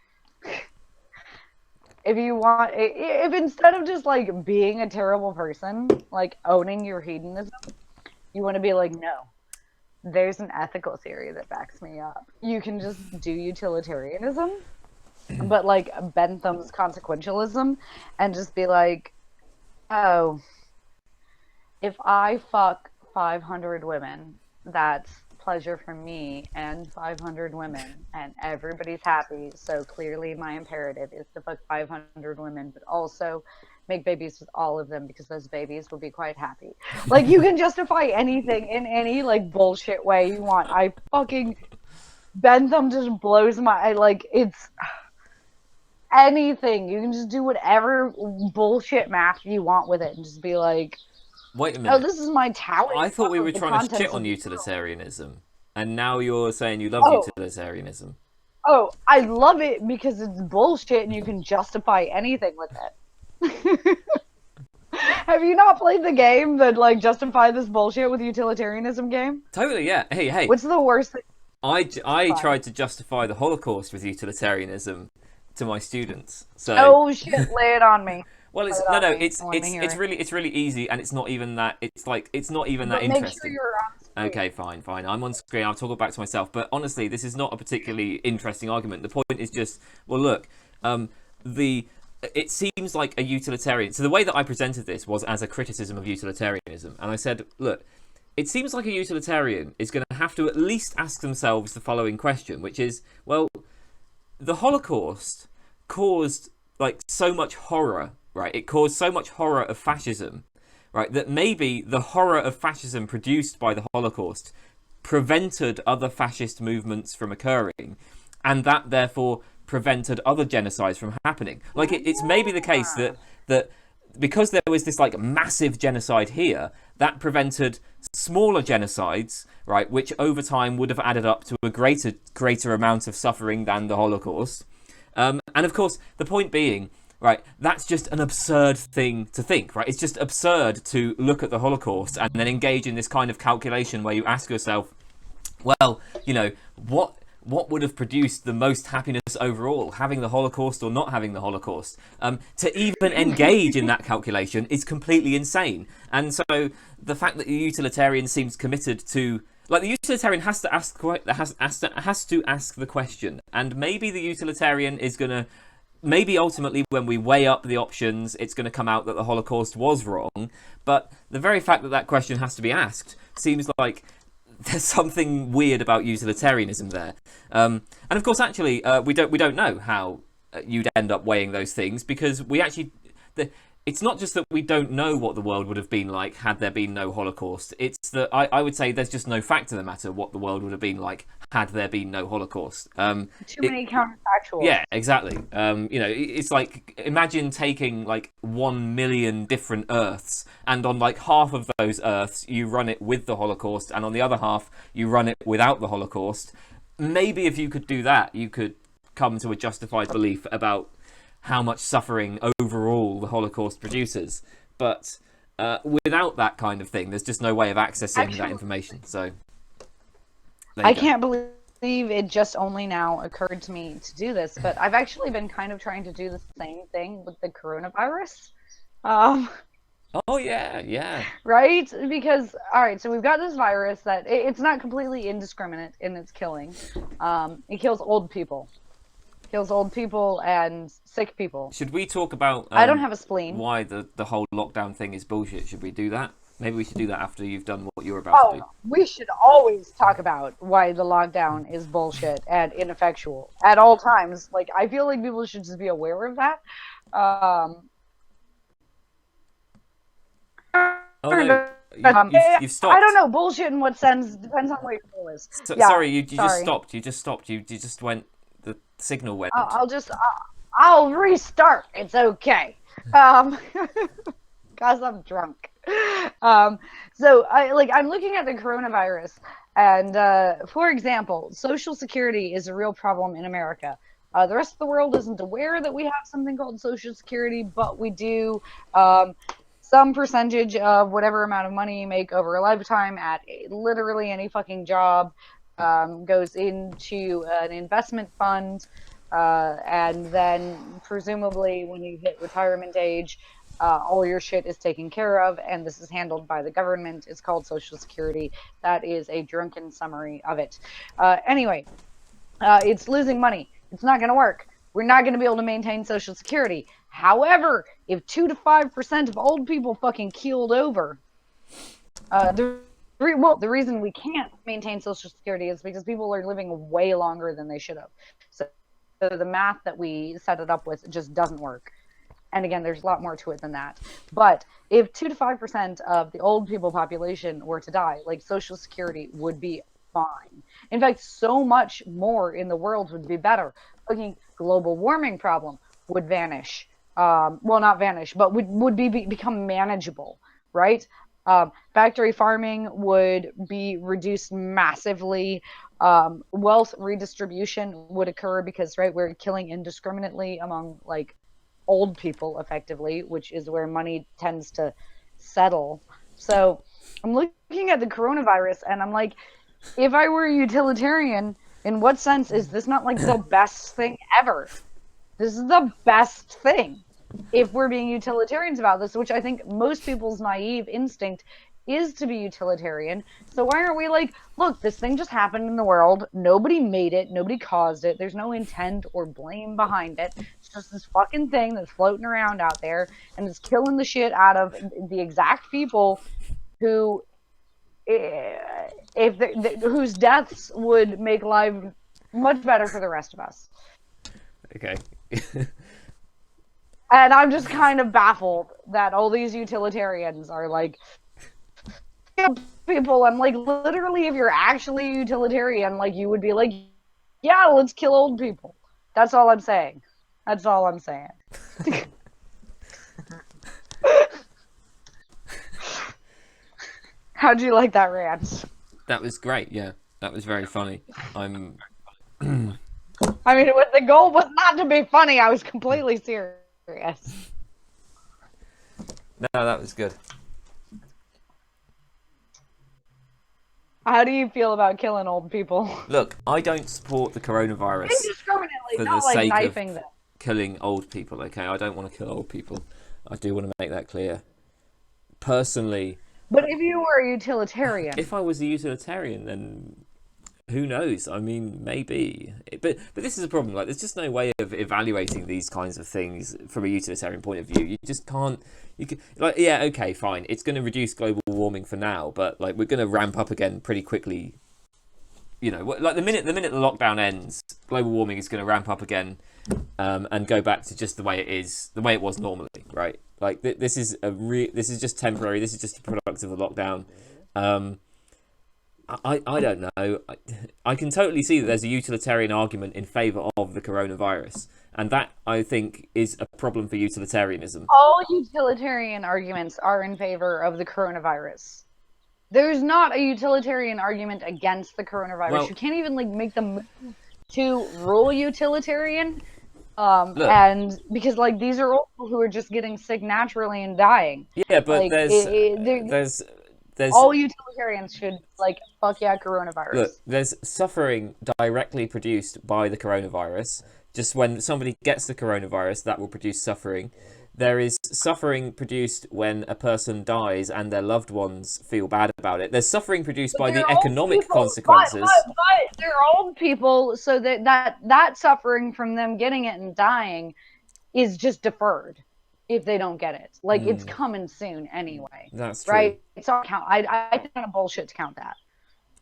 if you want, if instead of just like being a terrible person, like owning your hedonism, you want to be like, no, there's an ethical theory that backs me up. You can just do utilitarianism, but like Bentham's consequentialism, and just be like, oh, if I fuck 500 women, that's pleasure for me and 500 women, and everybody's happy. So clearly, my imperative is to fuck 500 women, but also make babies with all of them because those babies will be quite happy. Like, you can justify anything in any like bullshit way you want. I fucking Bentham just blows my like it's anything. You can just do whatever bullshit math you want with it and just be like, Wait a oh, minute. this is my talent. I thought we were The trying to contents shit of on the utilitarianism, and now you're saying you love Oh. utilitarianism. Oh, I love it because it's bullshit and you can justify anything with it. Have you not played the game that like justify this bullshit with utilitarianism game? Totally, yeah. Hey. What's the worst thing? I tried to justify the Holocaust with utilitarianism to my students. So Oh shit, lay it on me. well, it's Lay it no, on no, me. it's I wanna hear it. really easy, and it's not even that. It's like it's not even that But make interesting. sure you're on screen. Okay, fine. I'm on screen. I'll talk back to myself. But honestly, this is not a particularly interesting argument. The point is just, well, look, it seems like a utilitarian. So the way that I presented this was as a criticism of utilitarianism, and I said, look, it seems like a utilitarian is going to have to at least ask themselves the following question, which is, well, the Holocaust caused like so much horror, right? It caused so much horror of fascism, right? That maybe the horror of fascism produced by the Holocaust prevented other fascist movements from occurring, and that therefore prevented other genocides from happening. Like it's maybe the case that because there was this like massive genocide here, that prevented smaller genocides, right, which over time would have added up to a greater amount of suffering than the Holocaust. And of course, the point being, right, that's just an absurd thing to think, right? It's just absurd to look at the Holocaust and then engage in this kind of calculation where you ask yourself, well, you know, what would have produced the most happiness overall, having the Holocaust or not having the Holocaust? To even engage in that calculation is completely insane. And so the fact that the utilitarian seems committed to, like, the utilitarian has to ask the question, and maybe the utilitarian is going to, maybe ultimately when we weigh up the options, it's going to come out that the Holocaust was wrong. But the very fact that that question has to be asked seems like there's something weird about utilitarianism there. And of course, actually, we don't know how you'd end up weighing those things, because we actually, it's not just that we don't know what the world would have been like had there been no Holocaust. It's that I would say there's just no fact of the matter what the world would have been like had there been no Holocaust. Too many counterfactuals. Yeah, exactly. You know, it's like, imagine taking like 1 million different Earths, and on like half of those Earths you run it with the Holocaust, and on the other half you run it without the Holocaust. Maybe if you could do that, you could come to a justified belief about how much suffering overall the Holocaust produces. But without that kind of thing, there's just no way of accessing that information. So I can't believe it just only now occurred to me to do this, but I've actually been kind of trying to do the same thing with the coronavirus. Oh, yeah. Right? Because, all right, so we've got this virus that it's not completely indiscriminate in its killing. It kills old people. Kills old people and sick people. Should we talk about I don't have a spleen. Why the whole lockdown thing is bullshit? Should we do that? Maybe we should do that after you've done what you were about to do. We should always talk about why the lockdown is bullshit and ineffectual at all times. Like, I feel like people should just be aware of that. You've stopped. I don't know. Bullshit in what sense depends on what your goal is. Sorry, you just stopped. You just stopped. You just went. The signal went. I'll restart. It's okay. Cause I'm drunk. So I'm looking at the coronavirus, And for example, Social Security is a real problem in America. The rest of the world isn't aware that we have something called Social Security, but we do. Um, some percentage of whatever amount of money you make over a lifetime at literally any fucking job goes into an investment fund. And then, presumably, when you hit retirement age, all your shit is taken care of, and this is handled by the government. It's called Social Security. That is a drunken summary of it. Anyway, it's losing money. It's not going to work. We're not going to be able to maintain Social Security. However, if 2 to 5% of old people fucking keeled over, the reason we can't maintain Social Security is because people are living way longer than they should have. So the math that we set it up with just doesn't work. And again, there's a lot more to it than that. But if 2 to 5% of the old people population were to die, like Social Security would be fine. In fact, so much more in the world would be better. Fucking global warming problem would vanish. Well, not vanish, but would become manageable, right? Factory farming would be reduced massively. Wealth redistribution would occur because, right, we're killing indiscriminately among like old people effectively, which is where money tends to settle. So I'm looking at the coronavirus and I'm like, if I were a utilitarian, in what sense is this not like the best thing ever? This is the best thing. If we're being utilitarians about this, which I think most people's naive instinct is to be utilitarian. So why aren't we like, look, this thing just happened in the world. Nobody made it. Nobody caused it. There's no intent or blame behind it. It's just this fucking thing that's floating around out there and it's killing the shit out of the exact people who, whose deaths would make life much better for the rest of us. Okay. And I'm just kind of baffled that all these utilitarians are like, people. I'm like, literally, if you're actually utilitarian, like, you would be like, yeah, let's kill old people. That's all I'm saying. That's all I'm saying. How'd you like that rant? That was great. Yeah, that was very funny. I mean, the goal was not to be funny. I was completely serious. No, that was good. How do you feel about killing old people? Look, I don't support the coronavirus Indiscriminately, for not the like sake knifing of them. killing old people, okay? I don't want to kill old people. I do want to make that clear. Personally... But if you were a utilitarian... If I was a utilitarian, then who knows? I mean, maybe. But this is a problem. Like, there's just no way of evaluating these kinds of things from a utilitarian point of view. You just can't... You can, like, yeah, okay, fine. It's going to reduce global warming for now, but like we're going to ramp up again pretty quickly. You know, like the minute the lockdown ends, global warming is going to ramp up again, and go back to just the way it is, the way it was normally, right? Like this is just temporary. This is just a product of the lockdown. I don't know. I can totally see that there's a utilitarian argument in favour of the coronavirus. And that, I think, is a problem for utilitarianism. All utilitarian arguments are in favor of the coronavirus. There's not a utilitarian argument against the coronavirus. Well, you can't even like make the move to rule utilitarian. And because like these are all people who are just getting sick naturally and dying. Yeah, but like, there's all utilitarians should like fuck yeah coronavirus. Look, there's suffering directly produced by the coronavirus. Just when somebody gets the coronavirus, that will produce suffering. There is suffering produced when a person dies and their loved ones feel bad about it. There's suffering produced by the economic consequences. But they're old people, so that suffering from them getting it and dying is just deferred if they don't get it. Like, it's coming soon anyway. That's true. Right? It's all count. I think it's kind of bullshit to count that.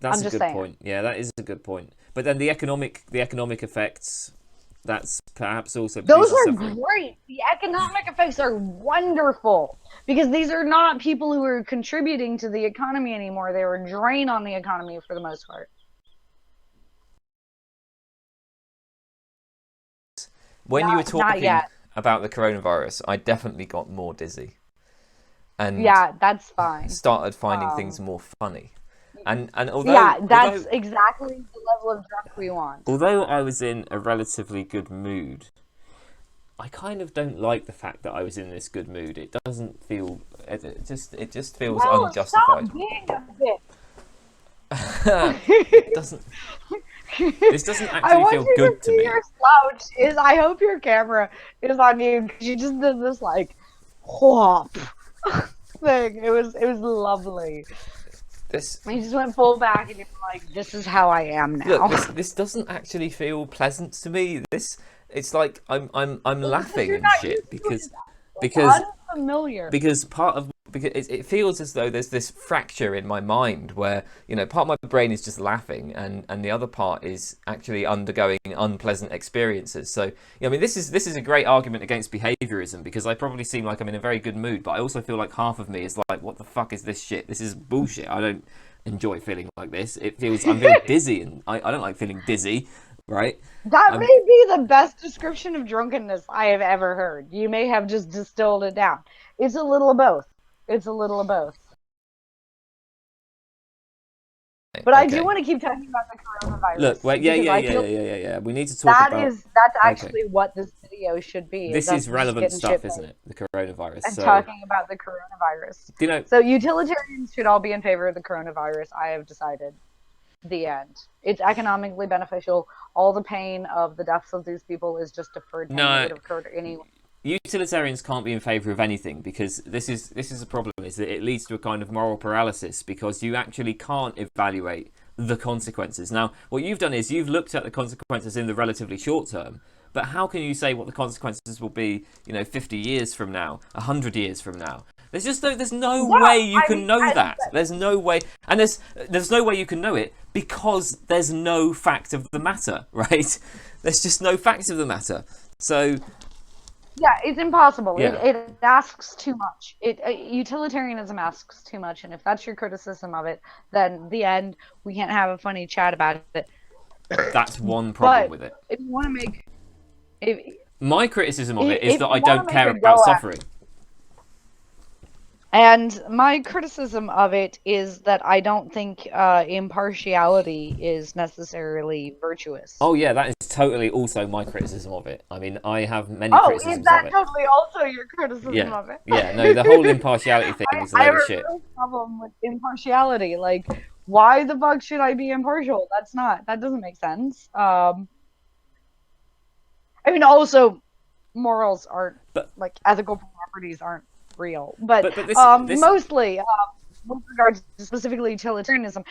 That's a good point. Yeah, that is a good point. But then the economic effects... That's perhaps also... Those are great. The economic effects are wonderful. Because these are not people who are contributing to the economy anymore. They were a drain on the economy for the most part. When you were talking about the coronavirus, I definitely got more dizzy. And yeah, that's fine. Started finding things more funny. And Yeah, although that's exactly the level of drunk we want. although I was in a relatively good mood, I kind of don't like the fact that I was in this good mood. It doesn't feel. It just feels Well, unjustified. stop being a It bitch. doesn't. This doesn't I actually want feel you to good to see me. your slouch. I hope your camera is on you because you just did this like whop thing. It was lovely. This And you just went full back and you're like, this is how I am Look. now. This doesn't actually feel pleasant to me. It's like I'm Well, because laughing you're and not shit used to it. because It's unfamiliar. because it feels as though there's this fracture in my mind where part of my brain is just laughing and the other part is actually undergoing unpleasant experiences. So I mean, this is a great argument against behaviorism because I probably seem like I'm in a very good mood, but I also feel like half of me is like, what the fuck is this shit? This is bullshit. I don't enjoy feeling like this. I'm feeling dizzy, and I don't like feeling dizzy, right? That I'm may be the best description of drunkenness I have ever heard. You may have just distilled it down. It's a little of both. It's a little of both. But I do okay. want to keep talking about the Look, wait, coronavirus yeah, because yeah, I yeah, feel yeah, yeah, yeah. We need to talk about. that's Okay, actually what this video should be. Is this us is just relevant getting stuff, shit isn't faced it? The coronavirus. and So, talking about the coronavirus. you know, So utilitarians should all be in favor of the coronavirus. I have decided. The end. It's economically beneficial. All the pain of the deaths of these people is just deferred pain that no, would have occurred anyway. utilitarians can't be in favour of anything because this is a problem. Is that it leads to a kind of moral paralysis because you actually can't evaluate the consequences. Now, what you've done is you've looked at the consequences in the relatively short term. But how can you say what the consequences will be, 50 years from now, 100 years from now? There's no Yeah, way you I can mean, know that. There's no way, and there's no way you can know it because there's no fact of the matter, right? There's just no fact of the matter. So yeah, it's impossible. yeah, It asks too much. Utilitarianism asks too much, and if that's your criticism of it, then the end. We can't have a funny chat about it. that's one problem But with it. if you want to make if My criticism of it is if that I you want don't to make care a about go at suffering. And my criticism of it is that I don't think impartiality is necessarily virtuous. Oh yeah, that is totally also my criticism of it. I mean, I have many Oh, is criticisms of that it. totally also your criticism Yeah, of it? yeah. No, the whole impartiality thing is a I have load a of shit. real problem with impartiality. Like, why the fuck should I be impartial? That doesn't make sense. I mean, also, morals aren't, But like, ethical properties aren't real. But but this mostly, with regards to specifically utilitarianism,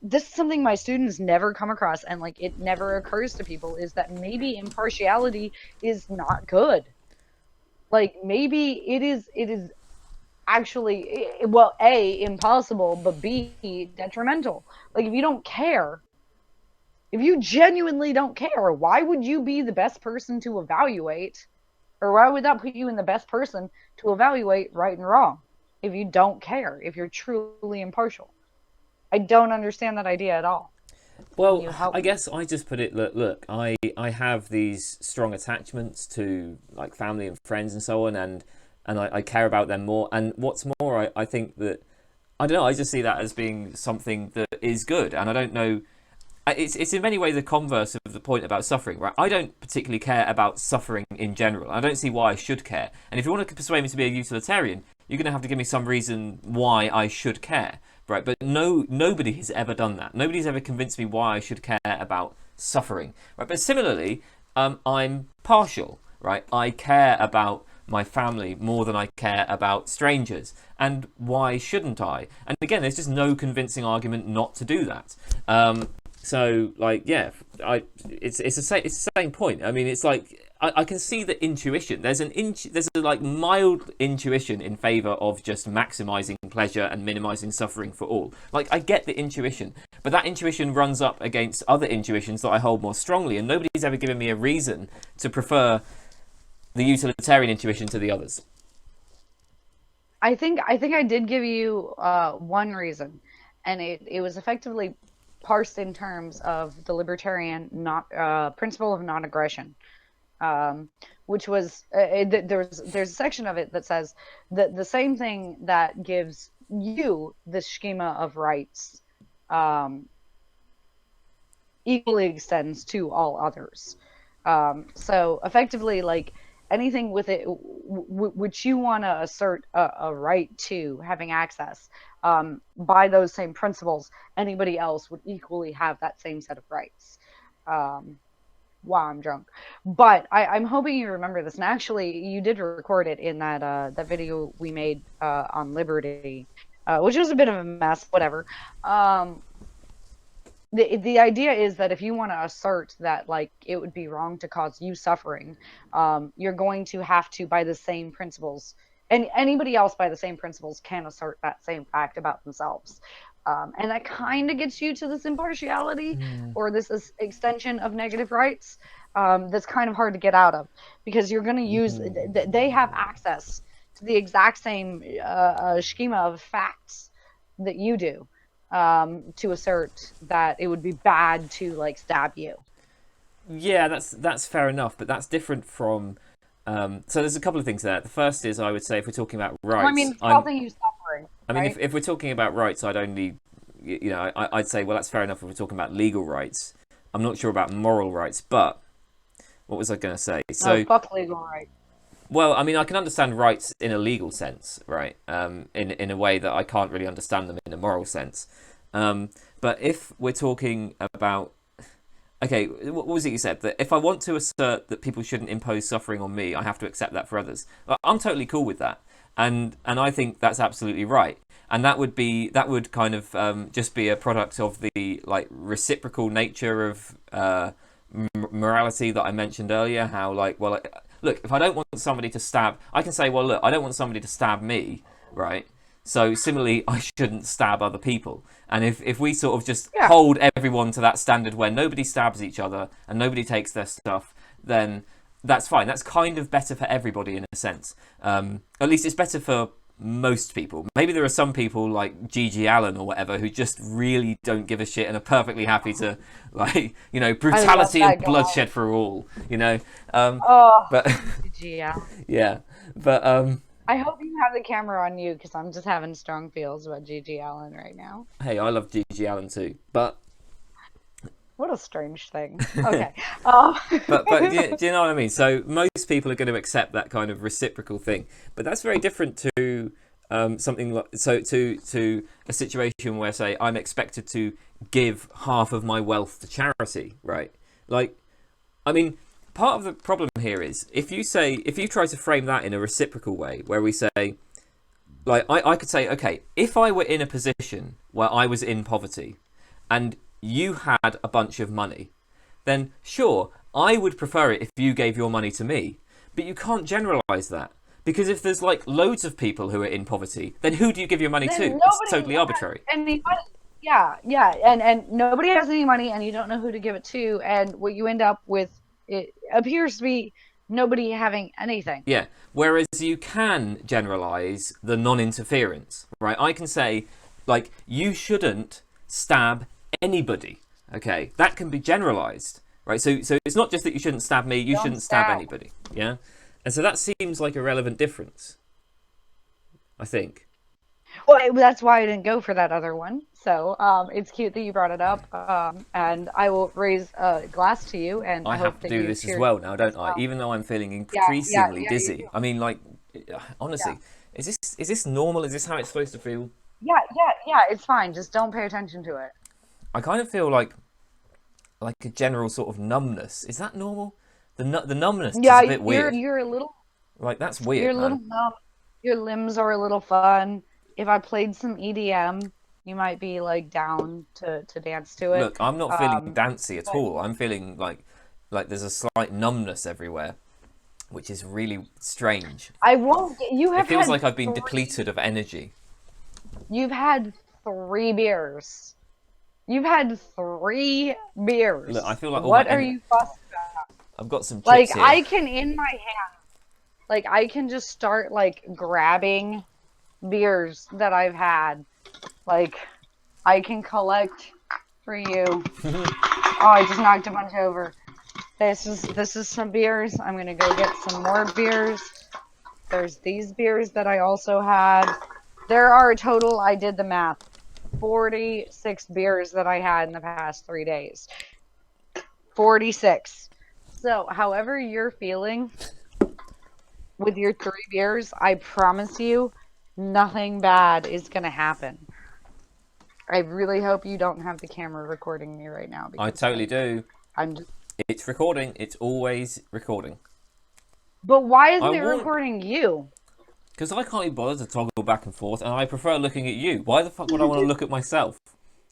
this is something my students never come across, and like it never occurs to people, is that maybe impartiality is not good. Like maybe it is actually well, A, impossible, but B, detrimental. Like if you don't care, if you genuinely don't care, why would you be the best person to evaluate, or why would that put you in the best person to evaluate right and wrong if you don't care, if you're truly impartial? I don't understand that idea at all. Can well, you help I me? guess I just put it. Look, I have these strong attachments to like family and friends and so on, and I care about them more. And what's more, I think that I don't know. I just see that as being something that is good, and I don't know. It's in many ways the converse of the point about suffering, right? I don't particularly care about suffering in general. I don't see why I should care. And if you want to persuade me to be a utilitarian, you're going to have to give me some reason why I should care, right? But nobody has ever done that. Nobody's ever convinced me why I should care about suffering, right? But similarly, I'm partial, right? I care about my family more than I care about strangers. And why shouldn't I? And again, there's just no convincing argument not to do that. So like yeah, it's the same point. I mean, it's like I can see the intuition. There's a like mild intuition in favor of just maximizing pleasure and minimizing suffering for all. Like I get the intuition, but that intuition runs up against other intuitions that I hold more strongly, and nobody's ever given me a reason to prefer the utilitarian intuition to the others. I think I did give you one reason, and it was effectively parsed in terms of the libertarian not principle of non-aggression, um, which was there's a section of it that says that the same thing that gives you the schema of rights um, equally extends to all others. So effectively, like anything with it, which you want to assert a right to having access, by those same principles, anybody else would equally have that same set of rights. Um, wow, I'm drunk. But I'm hoping you remember this. And actually, you did record it in that video we made on liberty, which was a bit of a mess. Whatever. The idea is that if you want to assert that like it would be wrong to cause you suffering, you're going to have to, by the same principles, and anybody else by the same principles can assert that same fact about themselves. And that kind of gets you to this impartiality or this extension of negative rights, that's kind of hard to get out of, because you're going to use, they have access to the exact same schema of facts that you do, to assert that it would be bad to like stab you. Yeah, that's fair enough, but that's different from. So there's a couple of things there. The first is, I would say, if we're talking about rights, I mean, causing you suffering. I mean, right? if we're talking about rights, I'd only, I'd say, well, that's fair enough if we're talking about legal rights. I'm not sure about moral rights, but what was I going to say? So, fuck legal rights. well, I mean, I can understand rights in a legal sense, right? In a way that I can't really understand them in a moral sense. But if we're talking about, okay, what was it you said? That if I want to assert that people shouldn't impose suffering on me, I have to accept that for others. I'm totally cool with that, and I think that's absolutely right. And that would kind of just be a product of the like reciprocal nature of morality that I mentioned earlier. How like, well, look, if I don't want somebody to stab, I can say, well, look, I don't want somebody to stab me, right? So similarly, I shouldn't stab other people. And if we sort of just hold everyone to that standard where nobody stabs each other and nobody takes their stuff, then that's fine. That's kind of better for everybody in a sense. At least it's better for most people. Maybe there are some people like Gigi Allen or whatever who just really don't give a shit and are perfectly happy to, like, brutality and bloodshed for all, but Gigi Allen. Yeah, but I hope you have the camera on you, because I'm just having strong feels about Gigi Allen right now. Hey, I love Gigi Allen too, but what a strange thing. Okay. but do you know what I mean? So most people are going to accept that kind of reciprocal thing, but that's very different to something like to a situation where, say, I'm expected to give half of my wealth to charity, right? Like, I mean, part of the problem here is if you try to frame that in a reciprocal way, where we say, like, I could say, okay, if I were in a position where I was in poverty and you had a bunch of money, then sure, I would prefer it if you gave your money to me. But you can't generalize that, because if there's like loads of people who are in poverty, then who do you give your money to? It's totally arbitrary. Yeah, and nobody has any money, and you don't know who to give it to, and what you end up with, it appears to be nobody having anything. Yeah, whereas you can generalize the non-interference, right? I can say, like, you shouldn't stab anybody, okay? That can be generalized, right? So it's not just that you shouldn't stab me, you shouldn't stab anybody, yeah? And so that seems like a relevant difference, I think. Well, that's why I didn't go for that other one. So it's cute that you brought it up, and I will raise a glass to you. And I have to do this as well now, don't I? Even though I'm feeling increasingly dizzy. I mean, like, honestly, is this normal? Is this how it's supposed to feel? Yeah. It's fine. Just don't pay attention to it. I kind of feel like a general sort of numbness. Is that normal? The numbness is a bit weird. You're a little. Like, that's weird. You're a little numb. Your limbs are a little fun. If I played some EDM, you might be like down to dance to it. Look, I'm not feeling dancey at all. I'm feeling like there's a slight numbness everywhere, which is really strange. I won't. It feels like I've been depleted of energy. You've had 3 beers. You've had 3 beers. Look, I feel like what are you fussed about? I've got some chips like here. I can in my hand, like I can just start like grabbing beers that I've had. Like I can collect for you. Oh, I just knocked a bunch over. This is some beers. I'm gonna go get some more beers. There's these beers that I also had. There are a total, I did the math, 46 beers that I had in the past 3 days. 46. So, however you're feeling with your 3 beers, I promise you, nothing bad is going to happen. I really hope you don't have the camera recording me right now. I totally do. I'm just... It's recording. It's always recording. But why isn't it recording you? Because I can't be bothered to toggle back and forth, and I prefer looking at you. Why the fuck would I want to look at myself?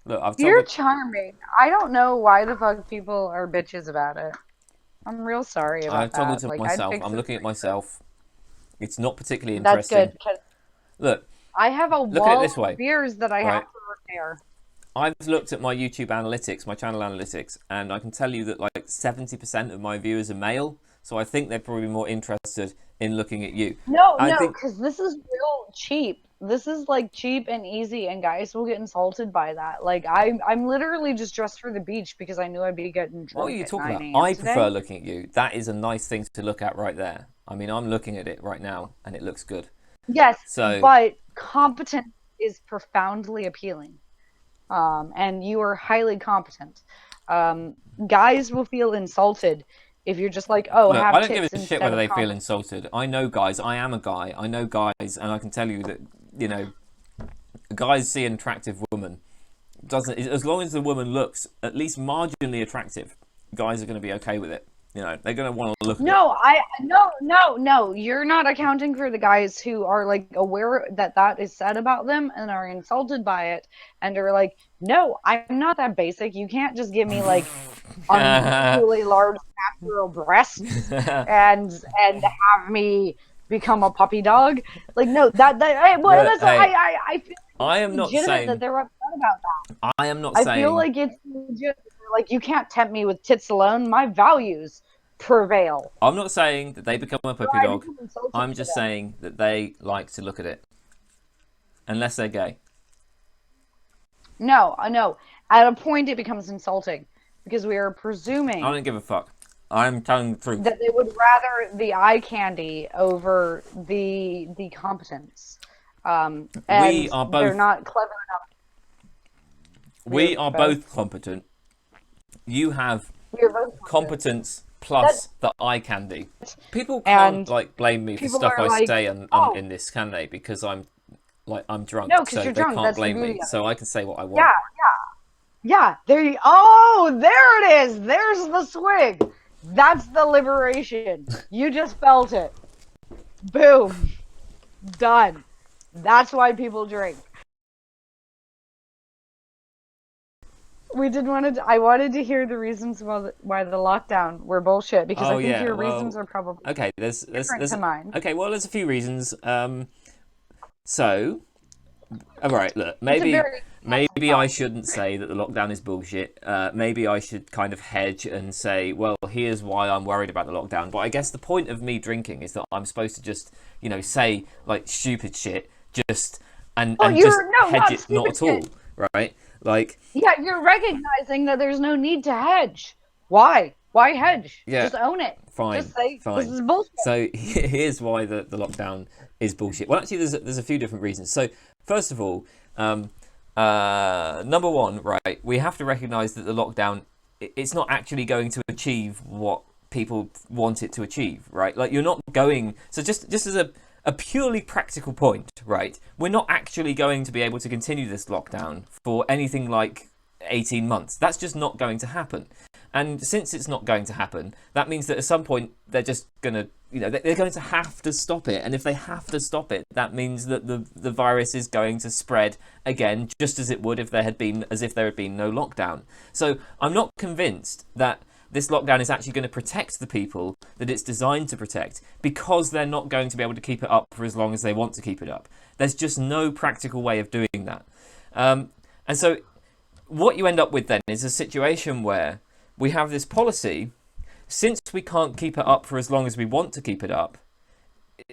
Look, You're charming. I don't know why the fuck people are bitches about it. I'm real sorry about I've toggled that. to myself. I'm looking at myself. It's not particularly interesting. That's good. Look, I have a look wall at it this way. of beers that I have to repair. I've looked at my YouTube analytics, my channel analytics, and I can tell you that like 70% of my viewers are male. So I think they're probably more interested in looking at you. No, because this is real cheap. This is like cheap and easy, and guys will get insulted by that. Like I'm literally just dressed for the beach because I knew I'd be getting drunk. What are you talking about? I prefer looking at you. That is a nice thing to look at right there. I mean, I'm looking at it right now, and it looks good. Yes, but competence is profoundly appealing, and you are highly competent. Guys will feel insulted if you're just like, oh, look, have I don't tits give a shit whether they feel insulted. I know guys. I am a guy. I know guys, and I can tell you that, you know, guys see an attractive woman. As long as the woman looks at least marginally attractive, guys are going to be okay with it. You know, they're going to want to look at it. No. You're not accounting for the guys who are like aware that that is said about them and are insulted by it and are like, no, I'm not that basic. You can't just give me like unusually large natural breasts and have me become a puppy dog. Like, no, I feel I am not saying that they're upset about that. I am not saying. I feel like it's legit. Like, you can't tempt me with tits alone. My values prevail. I'm not saying that they become a puppy dog. I'm just saying that they like to look at it. Unless they're gay. No. At a point, it becomes insulting. Because we are presuming... I don't give a fuck. I'm telling the truth. That they would rather the eye candy over the competence. And we are both... they're not clever enough. We are both competent. You have competence plus the eye candy. People can't like blame me for stuff I say in this, can they? Because I'm drunk, no, so you're they drunk. can't That's blame the me. So I can say what I want. Yeah. There it is. There's the swig. That's the liberation. You just felt it. Boom. Done. That's why people drink. I wanted to hear the reasons why the lockdown were bullshit, because I think your reasons are probably different to mine. Okay, well, there's a few reasons. So, all right, look, maybe I shouldn't say that the lockdown is bullshit. Maybe I should kind of hedge and say, well, here's why I'm worried about the lockdown. But I guess the point of me drinking is that I'm supposed to just, you know, say like stupid shit, and just hedge it not at all, right? Like, yeah, you're recognizing that there's no need to hedge. Why hedge? Yeah, just own it. Fine. Just say fine. This is bullshit. So here's why the lockdown is bullshit. Well, actually, there's a few different reasons. So first of all, number one, right? We have to recognize that the lockdown, it's not actually going to achieve what people want it to achieve, right? Like, you're not going. So just as a purely practical point, right? We're not actually going to be able to continue this lockdown for anything like 18 months. That's just not going to happen. And since it's not going to happen, that means that at some point they're just going to, you know, they're going to have to stop it. And if they have to stop it, that means that the virus is going to spread again, just as it would if there had been no lockdown. So I'm not convinced that this lockdown is actually going to protect the people that it's designed to protect, because they're not going to be able to keep it up for as long as they want to keep it up. There's just no practical way of doing that. And so what you end up with then is a situation where we have this policy, since we can't keep it up for as long as we want to keep it up,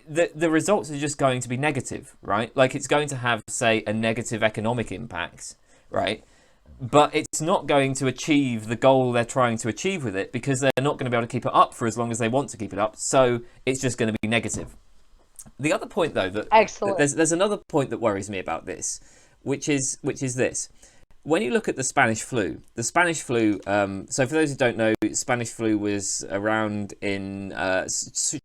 the results are just going to be negative, right? Like, it's going to have, say, a negative economic impact, right? But it's not going to achieve the goal they're trying to achieve with it, because they're not going to be able to keep it up for as long as they want to keep it up. So it's just going to be negative. The other point, though, that there's another point that worries me about this, which is this. When you look at the Spanish flu, so for those who don't know, Spanish flu was around in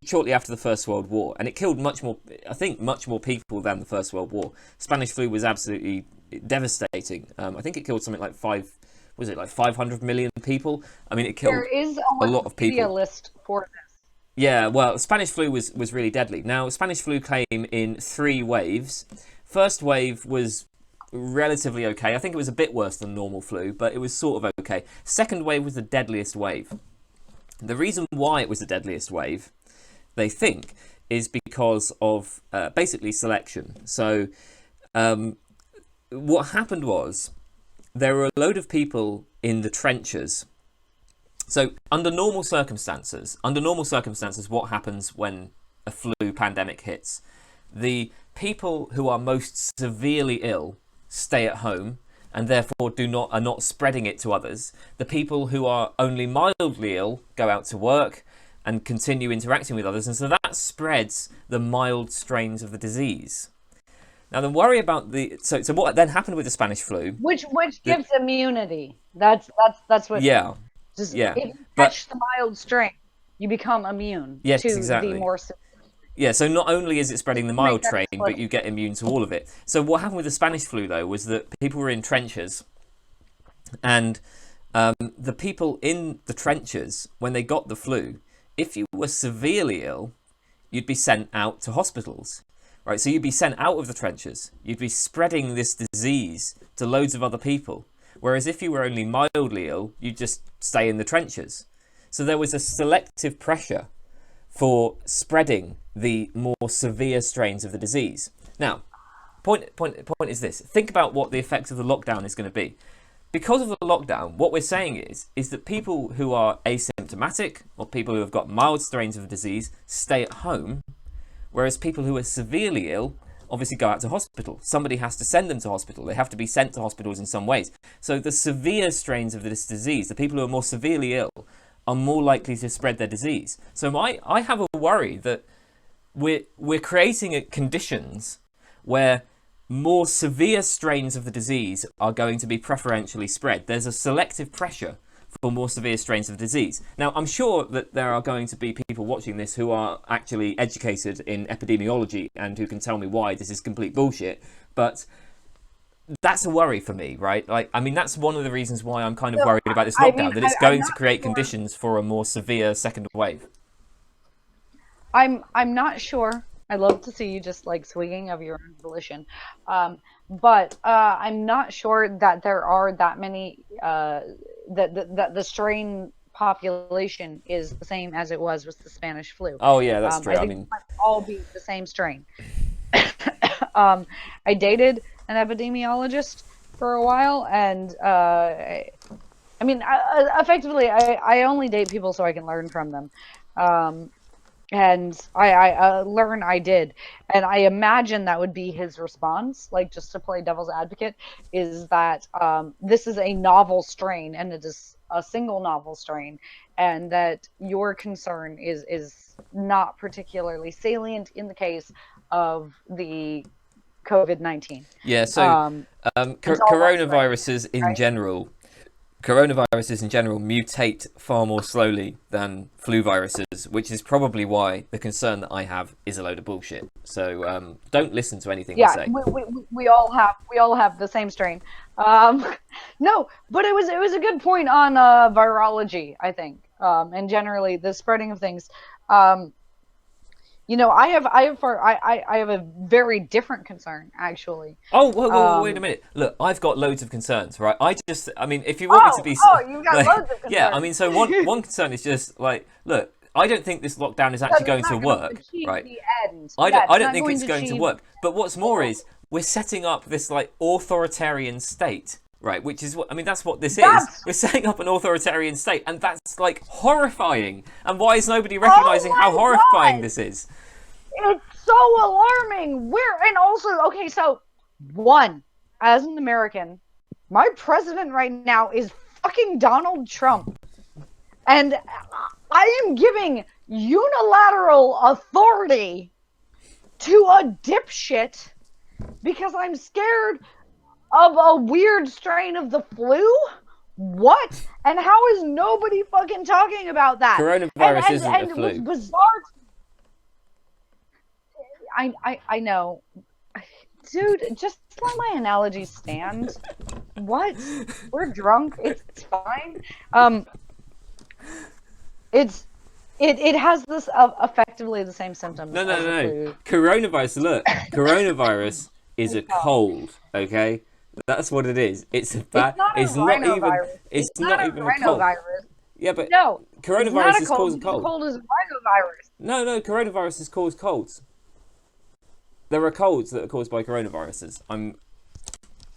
shortly after the First World War, and it killed much more people than the First World War. Spanish flu was absolutely devastating. I think it killed something like 500 million people? I mean, it killed a lot of people. There is a list for this. Yeah, well, Spanish flu was really deadly. Now, Spanish flu came in 3 waves. First wave was relatively okay. I think it was a bit worse than normal flu, but it was sort of okay. Second wave was the deadliest wave. The reason why it was the deadliest wave, they think, is because of basically selection. So what happened was there were a load of people in the trenches. So under normal circumstances, what happens when a flu pandemic hits? The people who are most severely ill stay at home and therefore are not spreading it to others. The people who are only mildly ill go out to work and continue interacting with others, and so that spreads the mild strains of the disease. Now the worry about so what then happened with the Spanish flu, which gives immunity. That's what. Yeah. If you catch the mild strain, you become immune to the more severe. Yeah, so not only is it spreading the mild strain, but you get immune to all of it. So what happened with the Spanish flu, though, was that people were in trenches, and the people in the trenches, when they got the flu, if you were severely ill, you'd be sent out to hospitals, right? So you'd be sent out of the trenches. You'd be spreading this disease to loads of other people. Whereas if you were only mildly ill, you'd just stay in the trenches. So there was a selective pressure for spreading the more severe strains of the disease. Now, point is this. Think about what the effects of the lockdown is going to be. Because of the lockdown, what we're saying is that people who are asymptomatic or people who have got mild strains of the disease stay at home, whereas people who are severely ill obviously go out to hospital. Somebody has to send them to hospital. They have to be sent to hospitals in some ways. So the severe strains of this disease, the people who are more severely ill, are more likely to spread their disease. So I have a worry that we're creating conditions where more severe strains of the disease are going to be preferentially spread. There's a selective pressure for more severe strains of disease. Now, I'm sure that there are going to be people watching this who are actually educated in epidemiology and who can tell me why this is complete bullshit, but that's a worry for me, right? Like, I mean, that's one of the reasons why I'm kind of worried about this lockdown, that it's going to create conditions for a more severe second wave. I'm not sure. I love to see you just like swinging of your own volition. But I'm not sure that there are that many, that the strain population is the same as it was with the Spanish flu. Oh yeah, that's true. I think it might all be the same strain. I dated an epidemiologist for a while, and effectively, I only date people so I can learn from them. And I did. And I imagine that would be his response, like, just to play devil's advocate, is that this is a novel strain, and it is a single novel strain, and that your concern is not particularly salient in the case of the COVID-19. Yeah, so coronaviruses in general mutate far more slowly than flu viruses, which is probably why the concern that I have is a load of bullshit. So don't listen to anything I say. we all have the same strain. No, but it was a good point on virology, I think, and generally the spreading of things. I have a very different concern, actually. Oh, whoa, wait a minute. Look, I've got loads of concerns, right? If you want me to be... you've got loads of concerns. Yeah, I mean, so one concern is just, like, look, I don't think this lockdown is actually going to work, right? I don't think it's going to work. But what's more is, we're setting up this, like, authoritarian state, right? Which is that's what this is. We're setting up an authoritarian state, and that's, like, horrifying. And why is nobody recognizing how horrifying this is? It's so alarming. So one, as an American, my president right now is fucking Donald Trump. And I am giving unilateral authority to a dipshit because I'm scared of a weird strain of the flu? What? And how is nobody fucking talking about that? Coronavirus isn't a And what's flu. bizarre, I know, dude. Just let my analogy stand. What? We're drunk. It's fine. Um, it's it has this effectively the same symptoms No, no, as the no, no. flu. Coronavirus. Look, coronavirus is a No, cold. Okay, that's what it is. It's a it's bad. not a It's not even. rhinovirus. It's It's not not a even a cold. rhinovirus. Yeah, but No, it's not coronavirus a is cold caused a because a cold. cold is a rhinovirus. No, no, coronavirus is caused colds. There are colds that are caused by coronaviruses. I'm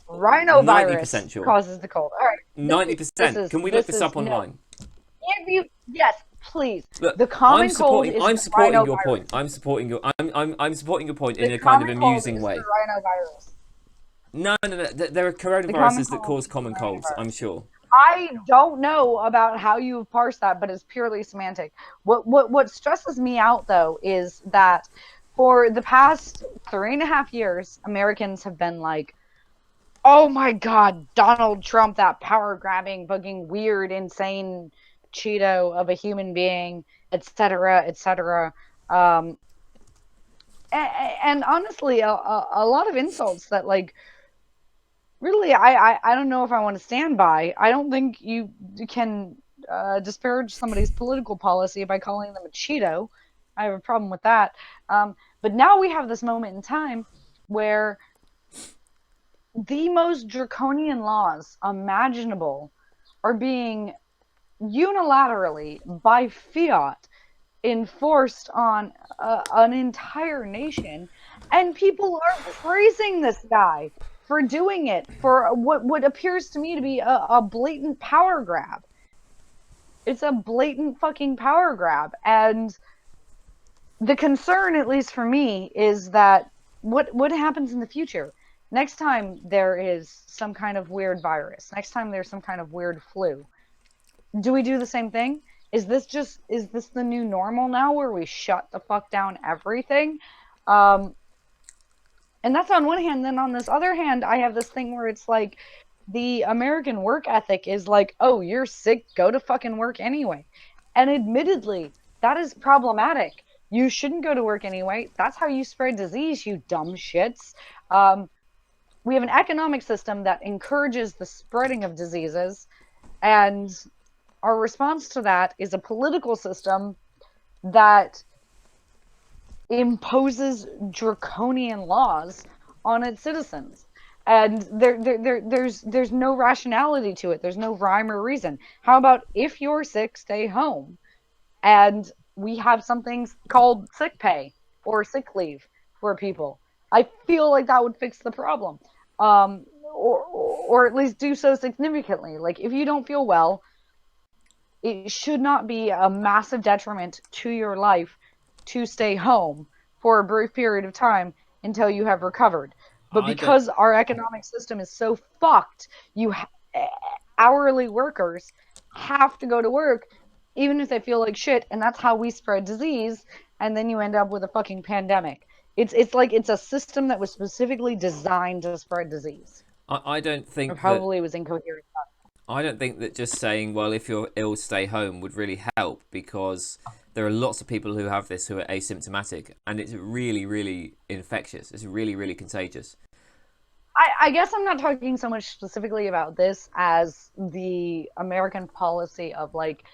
90% Rhinovirus sure. causes the cold. All right, Ninety this percent. is Can we look this this is up no. online? If you yes, please. Look, The common cold is I'm the supporting your point. rhinovirus. I'm supporting your point The in a kind of common cold amusing is the way. rhinovirus. No, no, no. There are The common coronaviruses that cold cause is the common colds. I'm rhinovirus. sure. I don't know about how you parse that, but it's purely semantic. What stresses me out though is that for the past 3.5 years, Americans have been like, "Oh my God, Donald Trump, that power grabbing, fucking weird, insane Cheeto of a human being, etc., etc." Um, and honestly, a lot of insults that like really, I don't know if I want to stand by. I don't think you can disparage somebody's political policy by calling them a Cheeto. I have a problem with that. But now we have this moment in time where the most draconian laws imaginable are being unilaterally, by fiat, enforced on an entire nation, and people are praising this guy for doing it for what appears to me to be a blatant power grab. It's a blatant fucking power grab, and the concern, at least for me, is that what happens in the future. Next time there is some kind of weird virus. Next time there's some kind of weird flu. Do we do the same thing? Is this the new normal now where we shut the fuck down everything? Um, and that's on one hand. Then on this other hand, I have this thing where it's like the American work ethic is like, oh, you're sick, go to fucking work anyway. And admittedly, that is problematic. You shouldn't go to work anyway. That's how you spread disease, you dumb shits. Um, we have an economic system that encourages the spreading of diseases, and our response to that is a political system that imposes draconian laws on its citizens. And there's no rationality to it. There's no rhyme or reason. How about if you're sick, stay home? And we have something called sick pay or sick leave for people. I feel like that would fix the problem, or at least do so significantly. Like if you don't feel well, it should not be a massive detriment to your life to stay home for a brief period of time until you have recovered. But I don't. because our economic system is so fucked, hourly workers have to go to work even if they feel like shit, and that's how we spread disease, and then you end up with a fucking pandemic. It's like it's a system that was specifically designed to spread disease. I don't Or think that. probably was incoherent. I don't think that just saying, well, if you're ill, stay home would really help, because there are lots of people who have this who are asymptomatic, and it's really, really infectious. It's really, really contagious. I guess I'm not talking so much specifically about this as the American policy of like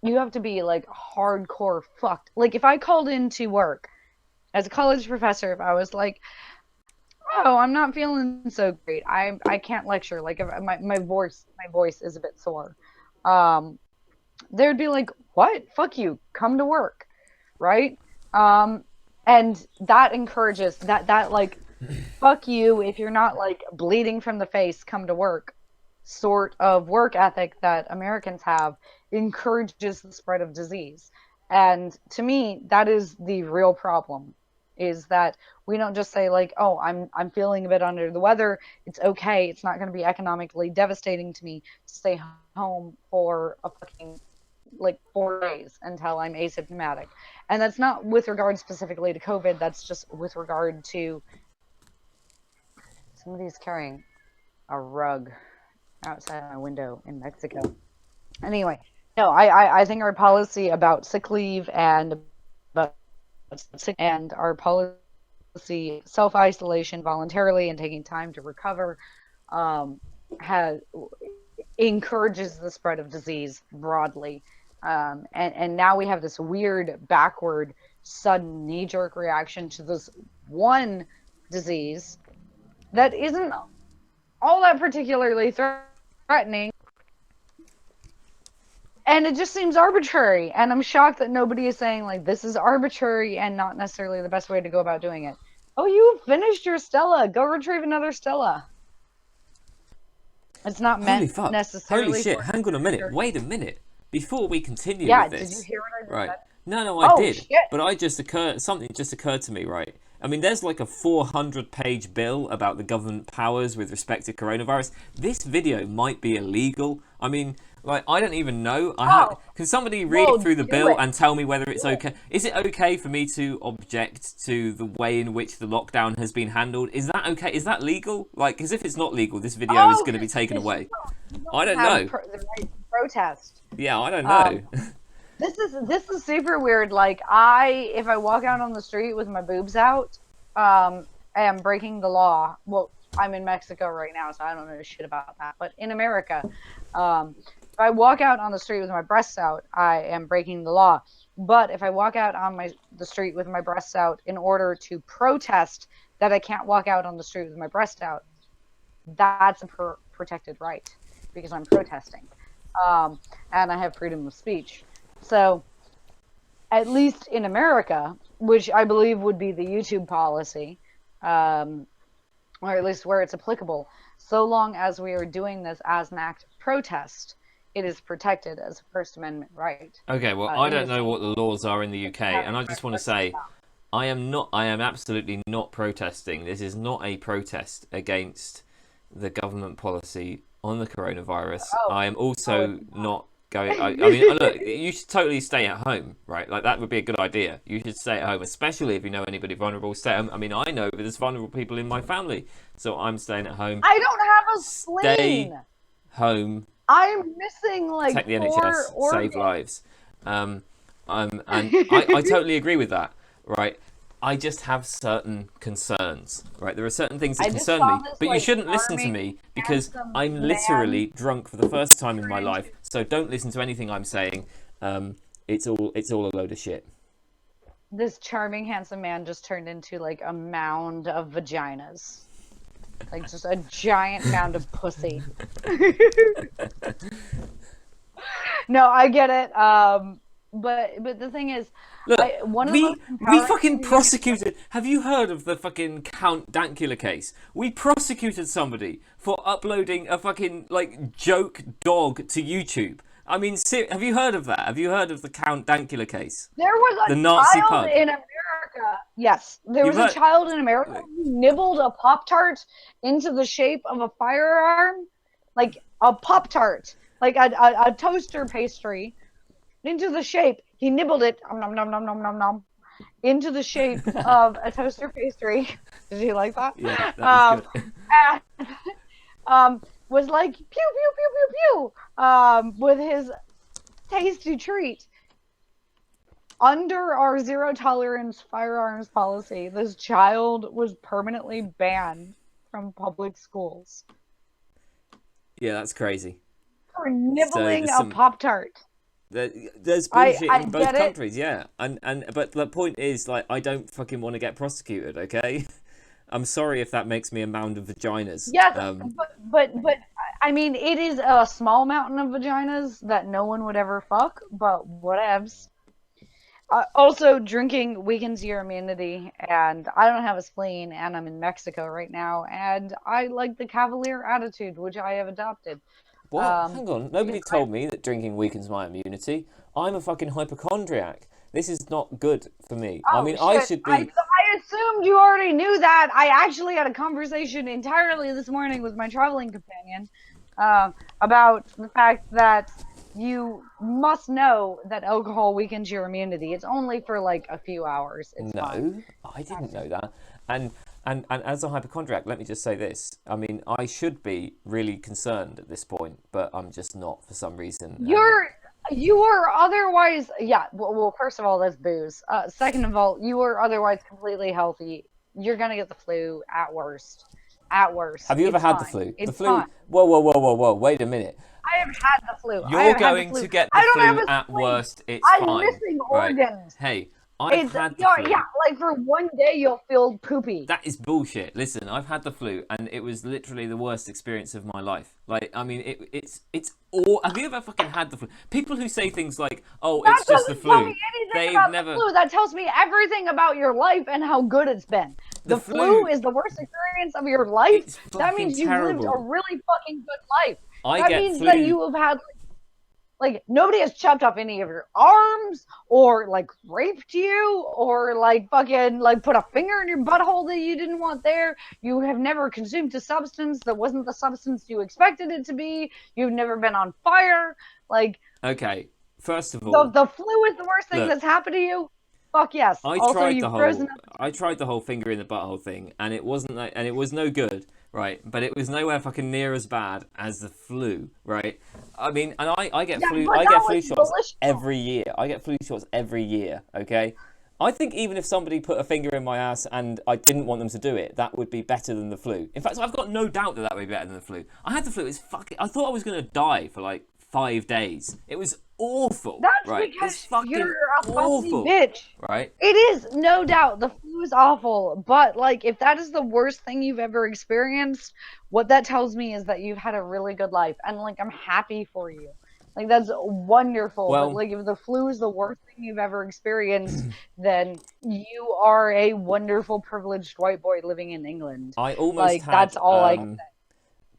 you have to be like hardcore fucked. Like if I called into work as a college professor, if I was like, "Oh, I'm not feeling so great. I can't lecture. Like if my voice is a bit sore." Um, they'd be like, "What? Fuck you. Come to work." Right? Um, and that encourages that like fuck you if you're not like bleeding from the face, come to work sort of work ethic that Americans have encourages the spread of disease. And to me, that is the real problem is that we don't just say like, "Oh, I'm feeling a bit under the weather. It's okay. It's not going to be economically devastating to me to stay home for a fucking like 4 days until I'm asymptomatic." And that's not with regard specifically to COVID. That's just with regard to somebody's carrying. a rug outside my window in Mexico. Anyway, no, I think our policy about sick leave and about and our policy self-isolation voluntarily and taking time to recover has encourages the spread of disease broadly. And now we have this weird backward sudden knee-jerk reaction to this one disease that isn't all that particularly threatening, and it just seems arbitrary, and I'm shocked that nobody is saying like this is arbitrary and not necessarily the best way to go about doing it. Oh, you finished your Stella, go retrieve another Stella. It's not meant necessarily. Holy shit, hang on a minute, wait a minute. Before we continue with this. Did you hear what I just right. said? No, I did. Shit. But something just occurred to me, right? I mean, there's like a 400-page bill about the government powers with respect to coronavirus. This video might be illegal. I mean, like, I don't even know. Can somebody read through the bill and tell me whether it's okay? Is it okay for me to object to the way in which the lockdown has been handled? Is that okay? Is that legal? Like, because if it's not legal, this video is going to be taken away. I don't know. The right to protest. Yeah, I don't know. This is super weird. Like, if I walk out on the street with my boobs out, I am breaking the law. Well, I'm in Mexico right now, so I don't know shit about that. But in America, if I walk out on the street with my breasts out, I am breaking the law. But if I walk out on the street with my breasts out in order to protest that I can't walk out on the street with my breast out, that's a protected right because I'm protesting, and I have freedom of speech. So, at least in America, which I believe would be the YouTube policy, or at least where it's applicable, so long as we are doing this as an act of protest, it is protected as a First Amendment right. Okay, well, I don't know what the laws are in the UK, and I just want to say, I am absolutely not protesting. This is not a protest against the government policy on the coronavirus. I am also not going. I mean, look, you should totally stay at home, right? Like, that would be a good idea. You should stay at home, especially if you know anybody vulnerable. Stay at home. I mean, I know there's vulnerable people in my family, so I'm staying at home. I don't have a spleen. Stay home. I'm missing like protect the 4 NHS, organs. save lives. And I totally agree with that, right? I just have certain concerns, right? There are certain things that concern me, but you shouldn't listen to me because I'm literally drunk for the first time in my life. So don't listen to anything I'm saying. It's all a load of shit. This charming, handsome man just turned into like a mound of vaginas. Like just a giant mound of pussy. No, I get it. But the thing is, look, we fucking prosecuted. Have you heard of the fucking Count Dankula case? We prosecuted somebody for uploading a fucking like joke dog to YouTube. I mean, have you heard of that? Have you heard of the Count Dankula case? There was the Nazi child pub in America. Yes, there was a child in America who nibbled a Pop-Tart into the shape of a firearm, like a Pop-Tart, like a toaster pastry. Into the shape, he nibbled it, nom nom nom nom nom nom, into the shape of a toaster pastry. Did you like that? Yeah, that was good. And, was like pew pew pew pew pew, with his tasty treat. Under our zero tolerance firearms policy, this child was permanently banned from public schools. Yeah, that's crazy. For nibbling a Pop-Tart. There's bullshit in both countries, yeah. But the point is, like, I don't fucking want to get prosecuted, okay? I'm sorry if that makes me a mound of vaginas. Yes, but I mean, it is a small mountain of vaginas that no one would ever fuck, but whatevs. Also, drinking weakens your immunity, and I don't have a spleen, and I'm in Mexico right now, and I like the cavalier attitude, which I have adopted. What? Hang on. Nobody told me that drinking weakens my immunity. I'm a fucking hypochondriac. This is not good for me. Oh, I mean, shit. I should be... I assumed you already knew that. I actually had a conversation entirely this morning with my traveling companion about the fact that you must know that alcohol weakens your immunity. It's only for like a few hours. It's fine. I didn't know that. And And as a hypochondriac, let me just say this. I mean, I should be really concerned at this point, but I'm just not for some reason. You are otherwise, yeah. Well, first of all, that's booze. Second of all, you are otherwise completely healthy. You're gonna get the flu at worst. At worst, Have you ever it's had the fine. flu? The It's flu? fine. Whoa, whoa, whoa, whoa, whoa! Wait a minute. I have had the flu. I You're have had the going flu. to get the I don't flu have a at spleen. worst. It's I'm fine, missing right? organs. Hey, I've had the Yeah, flu. yeah. Like for one day, you'll feel poopy. That is bullshit. Listen, I've had the flu, and it was literally the worst experience of my life. Like, I mean, it's all. Have you ever fucking had the flu? People who say things like, "Oh, That it's just the doesn't tell flu," me anything they've about the never. flu. That tells me everything about your life and how good it's been. The The flu flu. is the worst experience of your life. It's That fucking means you've lived a terrible. really fucking good life. I That get means that flu. you have had like nobody has chopped off any of your arms or like raped you or like fucking like put a finger in your butthole that you didn't want there. You have never consumed a substance that wasn't the substance you expected it to be. You've never been on fire. Like Okay, first of the all, the flu is the worst thing look. that's happened to you. Fuck yes. I Also, tried the you've frozen whole up. I tried the whole finger in the butthole thing, and it wasn't like, and it was no good, right? But it was nowhere fucking near as bad as the flu, right? I mean, and I get Yeah, flu but I that get flu was shots delicioso. every year. I get flu shots every year, okay? I think even if somebody put a finger in my ass and I didn't want them to do it, that would be better than the flu. In fact, I've got no doubt that that would be better than the flu. I had the flu. It's fucking. I thought I was gonna die for like 5 days. It was awful, That's right? It's because fucking you're a fussy awful, bitch. right? It is, no doubt. The flu is awful. But, like, if that is the worst thing you've ever experienced, what that tells me is that you've had a really good life. And, like, I'm happy for you. Like, that's wonderful. But, Well, like, if the flu is the worst thing you've ever experienced, then you are a wonderful, privileged white boy living in England. I almost Like, that's had all I can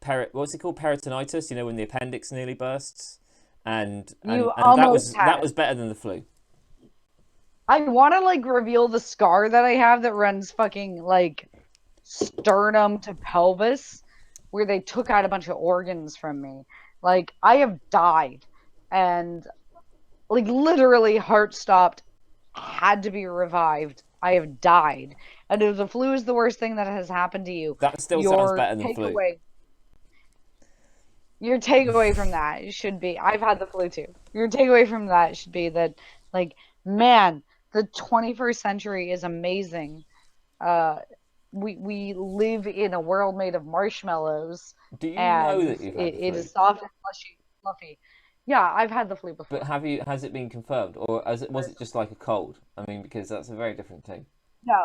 say. what's it called, peritonitis? You know, when the appendix nearly bursts, and You that almost had that it. was better than the flu. I want to, like, reveal the scar that I have that runs fucking, like, sternum to pelvis, where they took out a bunch of organs from me. Like, I have died, and like literally heart stopped, had to be revived. I have died. And if the flu is the worst thing that has happened to you, That still sounds your better than flu. takeaway your takeaway from that should be, I've had the flu too. Your takeaway from that should be that, like, man, the 21st century is amazing. uh we live in a world made of marshmallows, Do you know and that you've had the it flu? is soft and slushy, fluffy. Yeah, I've had the flu But before. have you? Has it been confirmed, or was it just like a cold? I mean, because that's a very different thing. No,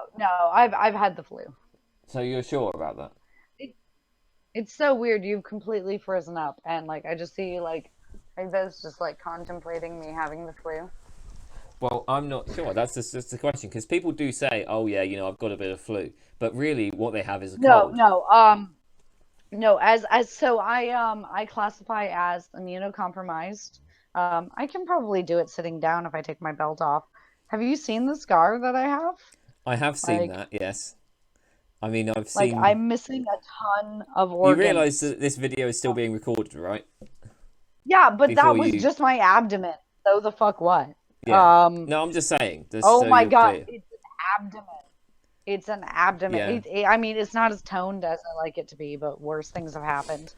I've had the flu. So you're sure about that? It, it's so weird. You've completely frozen up, and like I just see you like this, just like contemplating me having the flu. Well, I'm not sure. That's just the question, because people do say, "Oh yeah, you know, I've got a bit of flu," but really, what they have is a No, cold. no, no. As so I classify as immunocompromised. I can probably do it sitting down if I take my belt off. Have you seen the scar that I have? I have seen Like, that. Yes. I mean, I've like seen. I'm missing a ton of You realise organs. that this video is still being recorded, right? Yeah, but Before that was you. just my abdomen. So the fuck what? Yeah. Um, No, I'm just saying, just oh so my you're God, clear. it's an abdomen. It's an abdomen. Yeah. I mean, it's not as toned as I like it to be, but worse things have happened.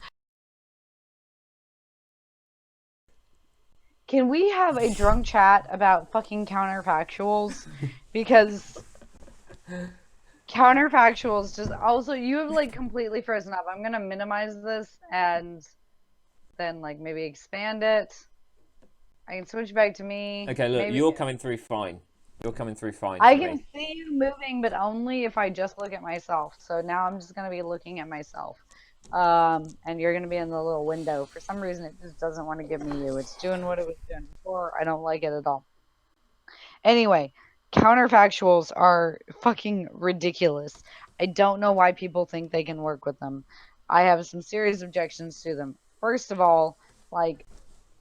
Can we have a drunk chat about fucking counterfactuals? Because counterfactuals just also, you have like completely frozen up. I'm gonna minimize this and then like maybe expand it. I can switch back to me. Okay, look, Maybe you're coming through fine. You're coming through fine I for can me. see you moving, but only if I just look at myself. So now I'm just gonna be looking at myself. And you're gonna be in the little window. For some reason, it just doesn't want to give me you. It's doing what it was doing before. I don't like it at all. Anyway, counterfactuals are fucking ridiculous. I don't know why people think they can work with them. I have some serious objections to them. First of all, like,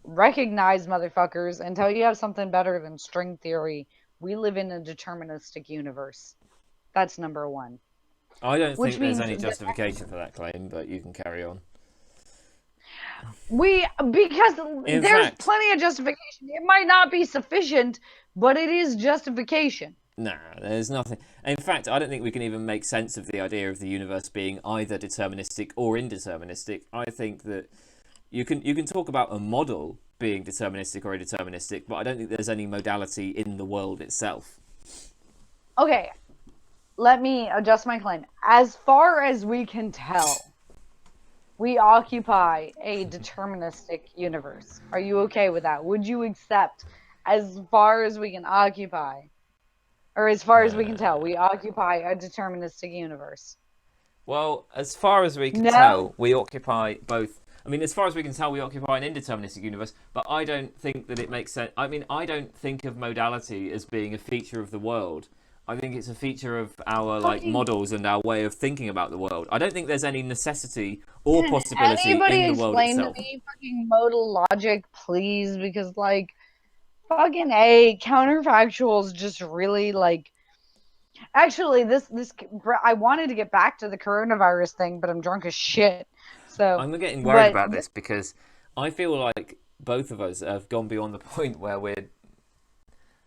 recognize, motherfuckers, until you have something better than string theory, we live in a deterministic universe. That's number one. I don't Which think there's means any that justification for that claim, but you can carry on. because In there's fact, plenty of justification. It might not be sufficient, but it is justification. Nah, there's nothing. In fact, I don't think we can even make sense of the idea of the universe being either deterministic or indeterministic. I think that you can talk about a model being deterministic or indeterministic, but I don't think there's any modality in the world itself. Okay, let me adjust my claim. As far as we can tell, we occupy a deterministic universe. Are you okay with that? Would you accept, as far as we can occupy, or as far as we can tell, we occupy a deterministic universe? Well, as far as we can No? tell, we occupy both. I mean, as far as we can tell, we occupy an indeterministic universe, but I don't think that it makes sense. I mean, I don't think of modality as being a feature of the world. I think it's a feature of our models and our way of thinking about the world. I don't think there's any necessity or Can possibility anybody in the world explain to itself. me fucking modal logic, please? Because, like, fucking A, counterfactuals just really, like... Actually, I wanted to get back to the coronavirus thing, but I'm drunk as shit. So, I'm getting worried but about this because I feel like both of us have gone beyond the point where we're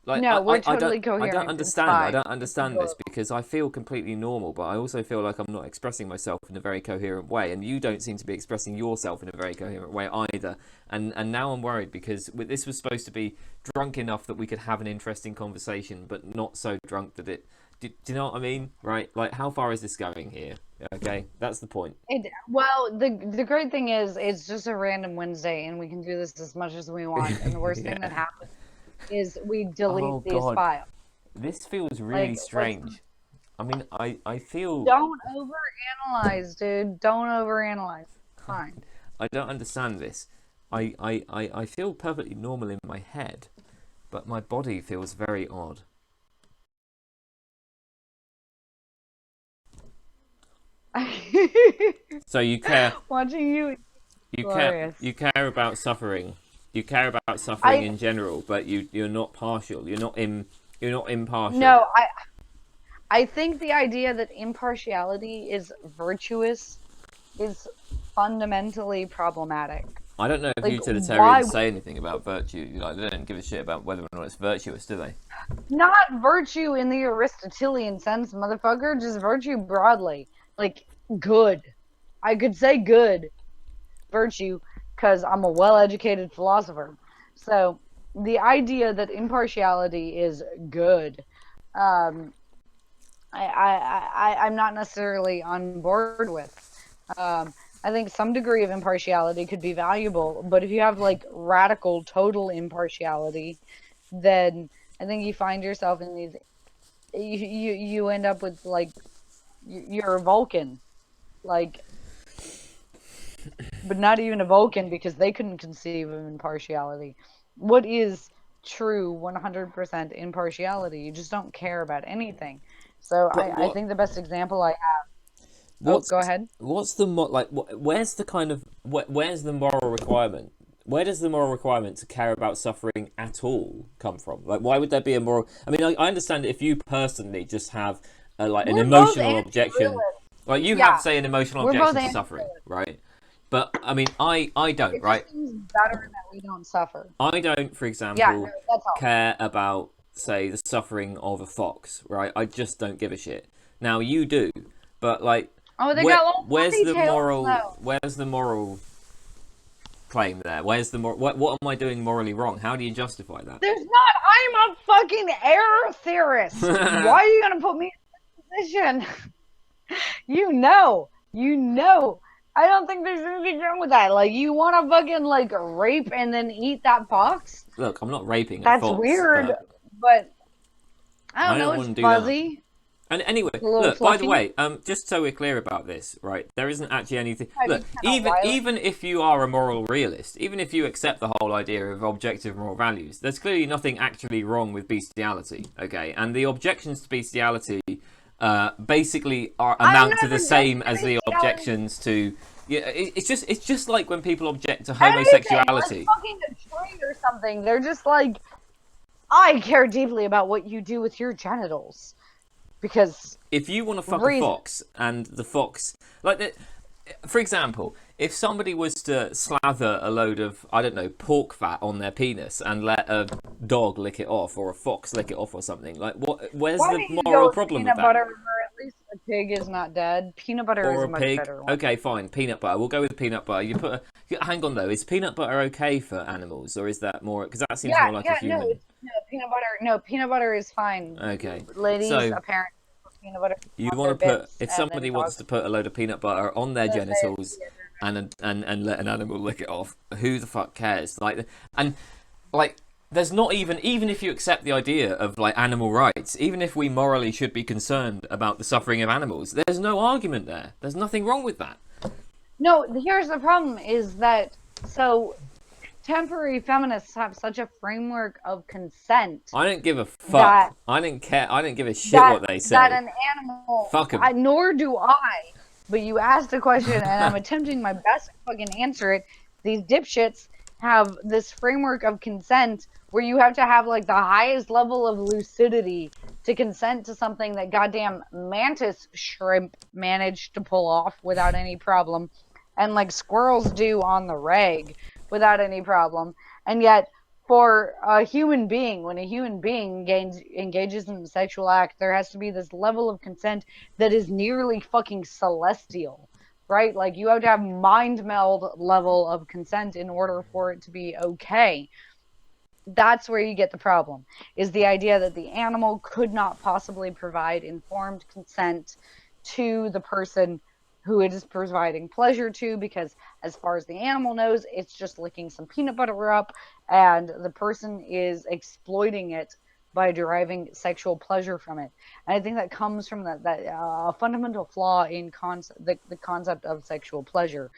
like no, we're I totally don't coherent. understand. I Fine. don't understand this because I feel completely normal, but I also feel like I'm not expressing myself in a very coherent way, and you don't seem to be expressing yourself in a very coherent way either. And now I'm worried because this was supposed to be drunk enough that we could have an interesting conversation, but not so drunk that it. Do you know what I mean? Right? Like, how far is this going here? Okay, that's the point. Well, the great thing is, it's just a random Wednesday, and we can do this as much as we want. And the worst thing that Yeah. happens is we delete Oh these God, files. this feels really Like, strange. I mean, I feel don't overanalyze, dude. Don't overanalyze. Fine. I don't understand this. I feel perfectly normal in my head, but my body feels very odd. So you care Watching you is glorious. you care about suffering. You care about suffering I in general, but you're not partial. You're not impartial. no, I think the idea that impartiality is virtuous is fundamentally problematic. I don't know if Like, why? utilitarians say anything about virtue. Like, they don't give a shit about whether or not it's virtuous, do they? Not virtue in the Aristotelian sense, motherfucker, just virtue broadly. Like, good. I could say good virtue because I'm a well-educated philosopher. So, the idea that impartiality is good, um, I'm not necessarily on board with. I think some degree of impartiality could be valuable, but if you have like radical, total impartiality, then I think you find yourself in these. You end up with like you're a Vulcan, like, but not even a Vulcan because they couldn't conceive of impartiality. What is true 100% impartiality? You just don't care about anything. So I think the best example I have. Go ahead. What's the where's the kind of where's the moral requirement? Where does the moral requirement to care about suffering at all come from? Like, why would there be a moral? I mean, I understand if you personally just have an emotional objection, like you have, say, an emotional objection to suffering, right? But I mean, I don't, it right? It seems better that we don't suffer. I don't, for example, care about, say, the suffering of a fox, right? I just don't give a shit. Now you do, but like. Oh, they got little where's the moral? though. Where's the moral claim there? Where's the what am I doing morally wrong? How do you justify that? There's not. I'm a fucking error theorist. Why are you gonna put me in this position? You know. I don't think there's anything wrong with that. Like, you want to fucking like rape and then eat that fox? Look, I'm not raping. That's a fox, weird, but I don't know. It's fuzzy. That. And anyway, look, by the way, just so we're clear about this, right, there isn't actually anything... Look, even if you are a moral realist, even if you accept the whole idea of objective moral values, there's clearly nothing actually wrong with bestiality, okay? And the objections to bestiality basically amount to the same as the objections to... Yeah, it's just like when people object to homosexuality. Like fucking a tree or something. They're just like, I care deeply about what you do with your genitals. Because if you want to fuck a fox and the fox, like, for example, if somebody was to slather a load of, I don't know, pork fat on their penis and let a dog lick it off or a fox lick it off or something, like where's Why the don't you go moral with problem with peanut that? butter, where at least the pig is not dead? Peanut butter is Or a a much pig? better one. Okay, fine, peanut butter. We'll go with peanut butter. Hang on though, is peanut butter okay for animals, or is that more, because that seems Yeah, more like a yeah, no, human. no, peanut butter. No, peanut butter is fine. Okay, Ladies so apparently put peanut butter you on want their to put, bits, if and then somebody wants dogs to put a load of peanut butter on their gonna say genitals and let an animal lick it off, who the fuck cares? And like there's not even if you accept the idea of like animal rights, even if we morally should be concerned about the suffering of animals, there's no argument there. There's nothing wrong with that. No, here's the problem is that so contemporary feminists have such a framework of consent I don't give a that fuck. I don't care. I don't give a shit that what they that say. an animal, Fuck them. nor do I, but you asked a question and I'm attempting my best to fucking answer it. These dipshits have this framework of consent where you have to have like the highest level of lucidity to consent to something that goddamn mantis shrimp managed to pull off without any problem, and like squirrels do on the reg without any problem. And yet for a human being, when a human being engages in a sexual act, there has to be this level of consent that is nearly fucking celestial, right? Like you have to have mind meld level of consent in order for it to be okay. That's where you get the problem, is the idea that the animal could not possibly provide informed consent to the person who it is providing pleasure to, because as far as the animal knows, it's just licking some peanut butter up, and the person is exploiting it by deriving sexual pleasure from it. And I think that comes from that fundamental flaw in the concept of sexual pleasure,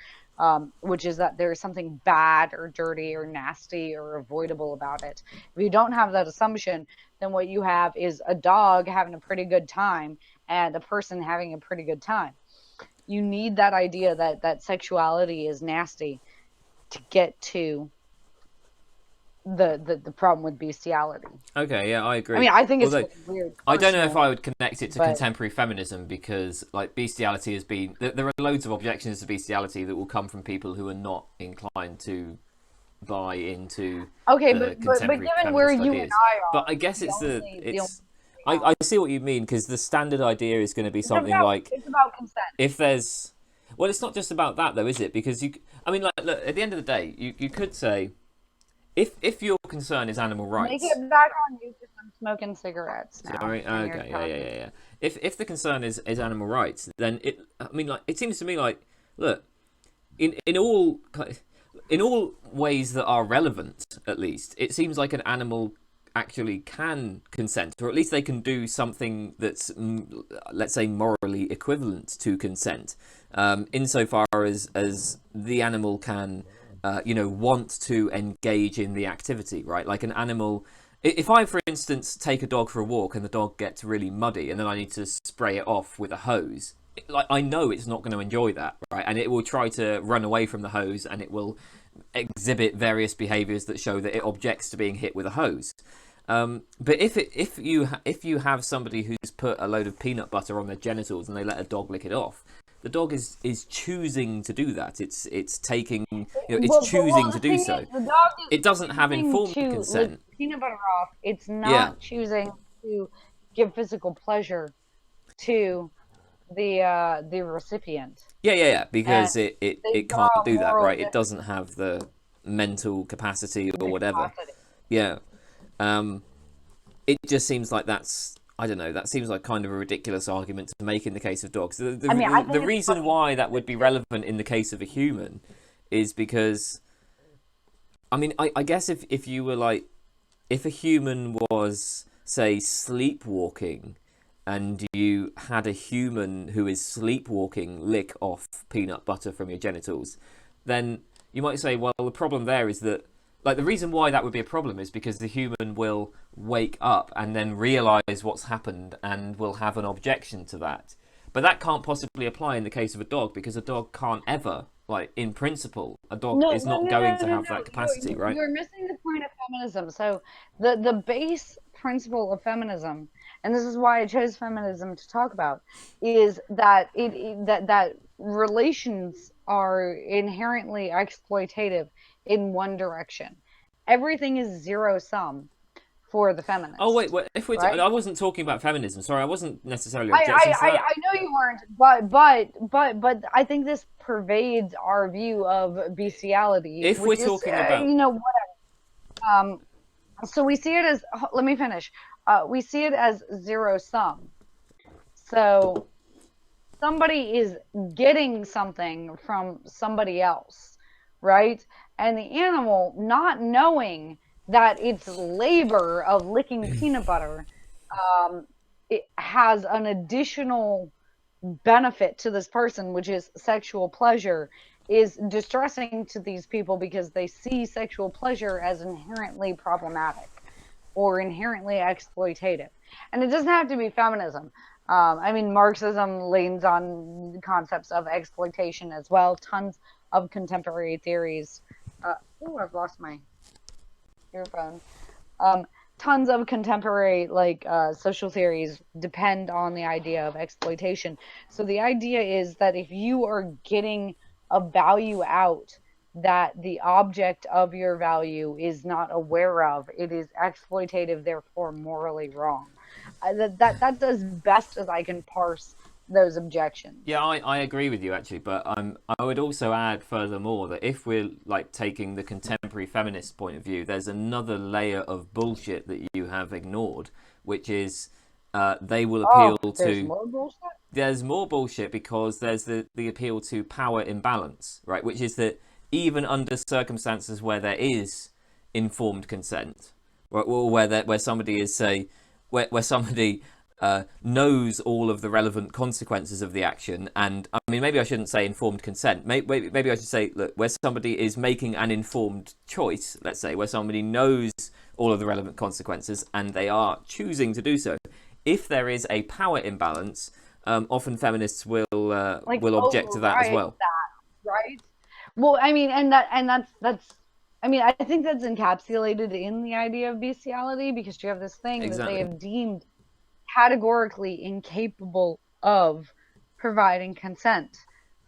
which is that there is something bad or dirty or nasty or avoidable about it. If you don't have that assumption, then what you have is a dog having a pretty good time and a person having a pretty good time. You need that idea that sexuality is nasty to get to the problem with bestiality. Okay, yeah, I I agree. mean, I think it's Although weird I don't know if personally, I would connect it to but contemporary feminism, because like bestiality has been, there are loads of objections to bestiality that will come from people who are not inclined to buy into okay, the but contemporary given where feminist you and ideas. I But are, I guess the only it's I see what you mean, because the standard idea is going to be something like, it's about consent. if there's, well, it's not just about that though, is it? Because I mean, like, look, at the end of the day, you could say, if your concern is animal Make rights. it back on you because I'm smoking cigarettes now, Sorry. and you're Okay. Yeah. Yeah. talking. Yeah. Yeah. If the concern is animal rights, then it. I mean, like, it seems to me like, look, in all ways that are relevant, at least it seems like an animal actually can consent, or at least they can do something that's, let's say, morally equivalent to consent, insofar as the animal can, want to engage in the activity, right? Like an animal. If I, for instance, take a dog for a walk and the dog gets really muddy, and then I need to spray it off with a hose, like, I know it's not going to enjoy that, right? And it will try to run away from the hose, and it will exhibit various behaviours that show that it objects to being hit with a hose. But if you have somebody who's put a load of peanut butter on their genitals and they let a dog lick it off, the dog is choosing to do that. It's taking, it's choosing Well, to the do thing so. is, the dog is It doesn't have choosing informed to lick consent. peanut butter off. It's Yeah, not choosing to give physical pleasure to the recipient, yeah, and because they it can't draw do that, moral right? It doesn't have the mental capacity or whatever. capacity. Yeah. Um, it just seems like that's, I don't know, that seems like kind of a ridiculous argument to make in the case of dogs. I mean, I The think it's reason fucking why that would be stupid. relevant in the case of a human is because, I mean, I guess if you were like, if a human was, say, sleepwalking, and you had a human who is sleepwalking lick off peanut butter from your genitals, then you might say, well, the problem there is that, like, the reason why that would be a problem is because the human will wake up and then realize what's happened and will have an objection to that. But that can't possibly apply in the case of a dog, because a dog can't ever, like, in principle, a dog No, is no, not no, going no, to no, have no. that capacity, right? You're missing the point of feminism. So the base principle of feminism, and this is why I chose feminism to talk about, is that that relations are inherently exploitative in one direction. Everything is zero sum for the Oh wait, feminist, if we, right? I wasn't talking about feminism. Sorry, I wasn't necessarily objecting to that. I know you weren't, but I think this pervades our view of bestiality, If we're which is, talking about, um, so we see it as, let me finish. We see it as zero sum. So somebody is getting something from somebody else, right? And the animal, not knowing that its labor of licking peanut butter, it has an additional benefit to this person, which is sexual pleasure, is distressing to these people because they see sexual pleasure as inherently problematic or inherently exploitative. And it doesn't have to be feminism. I mean, Marxism leans on concepts of exploitation as well. Tons of contemporary theories. Oh, I've lost my earphone. Um, Tons of contemporary social theories depend on the idea of exploitation. So the idea is that if you are getting a value out that the object of your value is not aware of, it is exploitative, therefore morally wrong. That's as best as I can parse those yeah, objections. I agree with you actually, but I would also add furthermore that if we're like taking the contemporary feminist point of view, there's another layer of bullshit that you have ignored, which is they will appeal Oh, there's to. more bullshit. There's more bullshit because there's the appeal to power imbalance, right? Which is that even under circumstances where there is informed consent, or where somebody is say where somebody knows all of the relevant consequences of the action, and I mean maybe I shouldn't say informed consent. Maybe I should say look where somebody is making an informed choice. Let's say where somebody knows all of the relevant consequences and they are choosing to do so. If there is a power imbalance, often feminists Like will object to that as override well. that, right? Well, I mean, that's I mean, I think that's encapsulated in the idea of bestiality because you have this thing that they Exactly. have deemed categorically incapable of providing consent,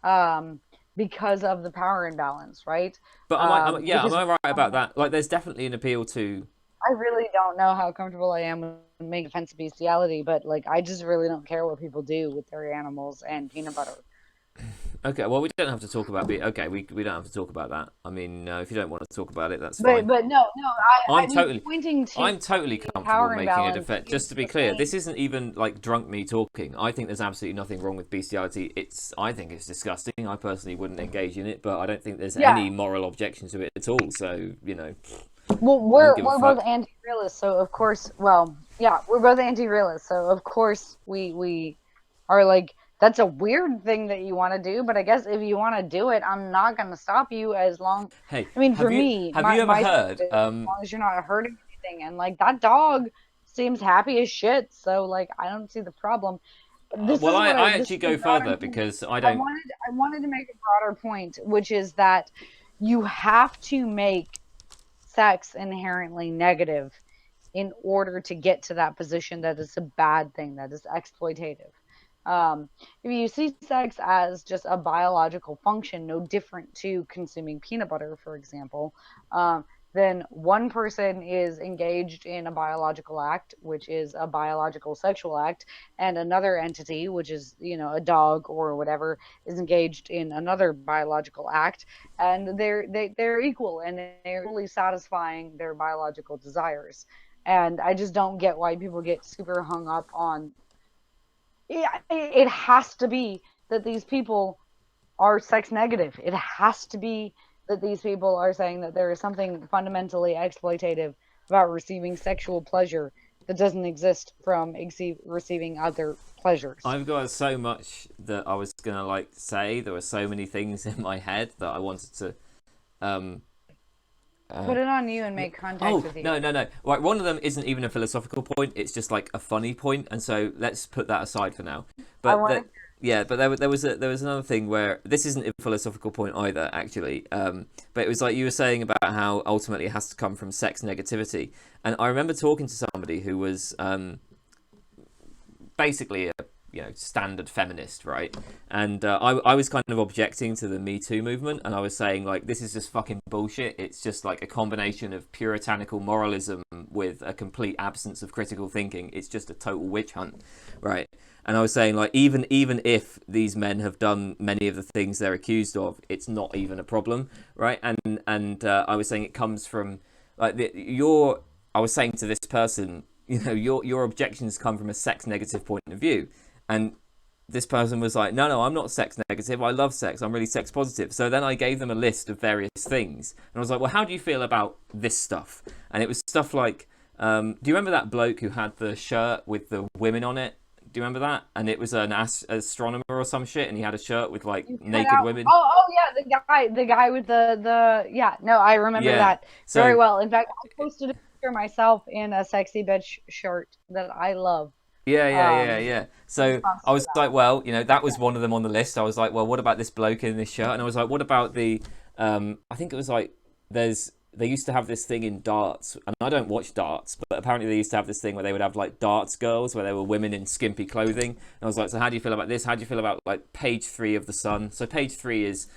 um, because of the power imbalance, right? But yeah, am Because I right about that? Like, there's definitely an appeal to. I really don't know how comfortable I am with making offense of bestiality, but like I just really don't care what people do with their animals and peanut butter. Okay, well, we don't have to talk about. Okay, we don't have to talk about that. I mean, if you don't want to talk about it, that's fine. But no, I'm I mean totally, pointing to I'm totally the comfortable power making a imbalance defense. is Just to be the clear, thing. this isn't even like drunk me talking. I think there's absolutely nothing wrong with bestiality. I think it's disgusting. I personally wouldn't engage in it, but I don't think there's Yeah. any moral objection to it at all. So Well, I don't give a we're both fuck. anti-realists, so of course, well, yeah, we're both anti-realists, so of course we are like that's a weird thing that you want to do, but I guess if you want to do it, I'm not going to stop you as long. Hey, I mean, for me, have you ever my heard? as long as you're not hurting anything, and like that dog seems happy as shit, so like I don't see the problem. Well, I This actually is the go broader further point. because I don't. I wanted to make a broader point, which is that you have to make sex inherently negative in order to get to that position that is a bad thing, that is exploitative. If you see sex as just a biological function, no different to consuming peanut butter, for example, then one person is engaged in a biological act, which is a biological sexual act, and another entity, which is, a dog or whatever, is engaged in another biological act, and they're equal and they're equally satisfying their biological desires. And I just don't get why people get super hung up on. Yeah, it has to be that these people are sex negative. It has to be that these people are saying that there is something fundamentally exploitative about receiving sexual pleasure that doesn't exist from receiving other pleasures. I've got so much that I was gonna like say. There were so many things in my head that I wanted to. Um, Put it on you and make contact oh with you. no! Right, one of them isn't even a philosophical point. It's just like a funny point, and so let's put that aside for now. I But want to. that, yeah, but there was another thing where this isn't a philosophical point either, actually. But it was like you were saying about how ultimately it has to come from sex negativity, and I remember talking to somebody who was basically standard feminist, right? And I was kind of objecting to the Me Too movement, and I was saying, like, this is just fucking bullshit. It's just like a combination of puritanical moralism with a complete absence of critical thinking. It's just a total witch hunt, right? And I was saying, like, even if these men have done many of the things they're accused of, it's not even a problem, right? And I was saying it comes from, like, I was saying to this person, your objections come from a sex negative point of view. And this person was like, no, I'm not sex negative. I love sex. I'm really sex positive. So then I gave them a list of various things. And I was like, well, how do you feel about this stuff? And it was stuff like, do you remember that bloke who had the shirt with the women on it? Do you remember that? And it was an astronomer or some shit, and he had a shirt with like naked women. Oh yeah, the guy with the yeah. No, I remember that very well. In fact, I posted a picture myself in a sexy bitch shirt that I love. Yeah. So I was like, well, that was one of them on the list. I was like, well, what about this bloke in this shirt? And I was like, what about the? I think it was like they used to have this thing in darts, and I don't watch darts, but apparently they used to have this thing where they would have like darts girls, where they were women in skimpy clothing. And I was like, so how do you feel about this? How do you feel about like page 3 of the Sun? So page 3 is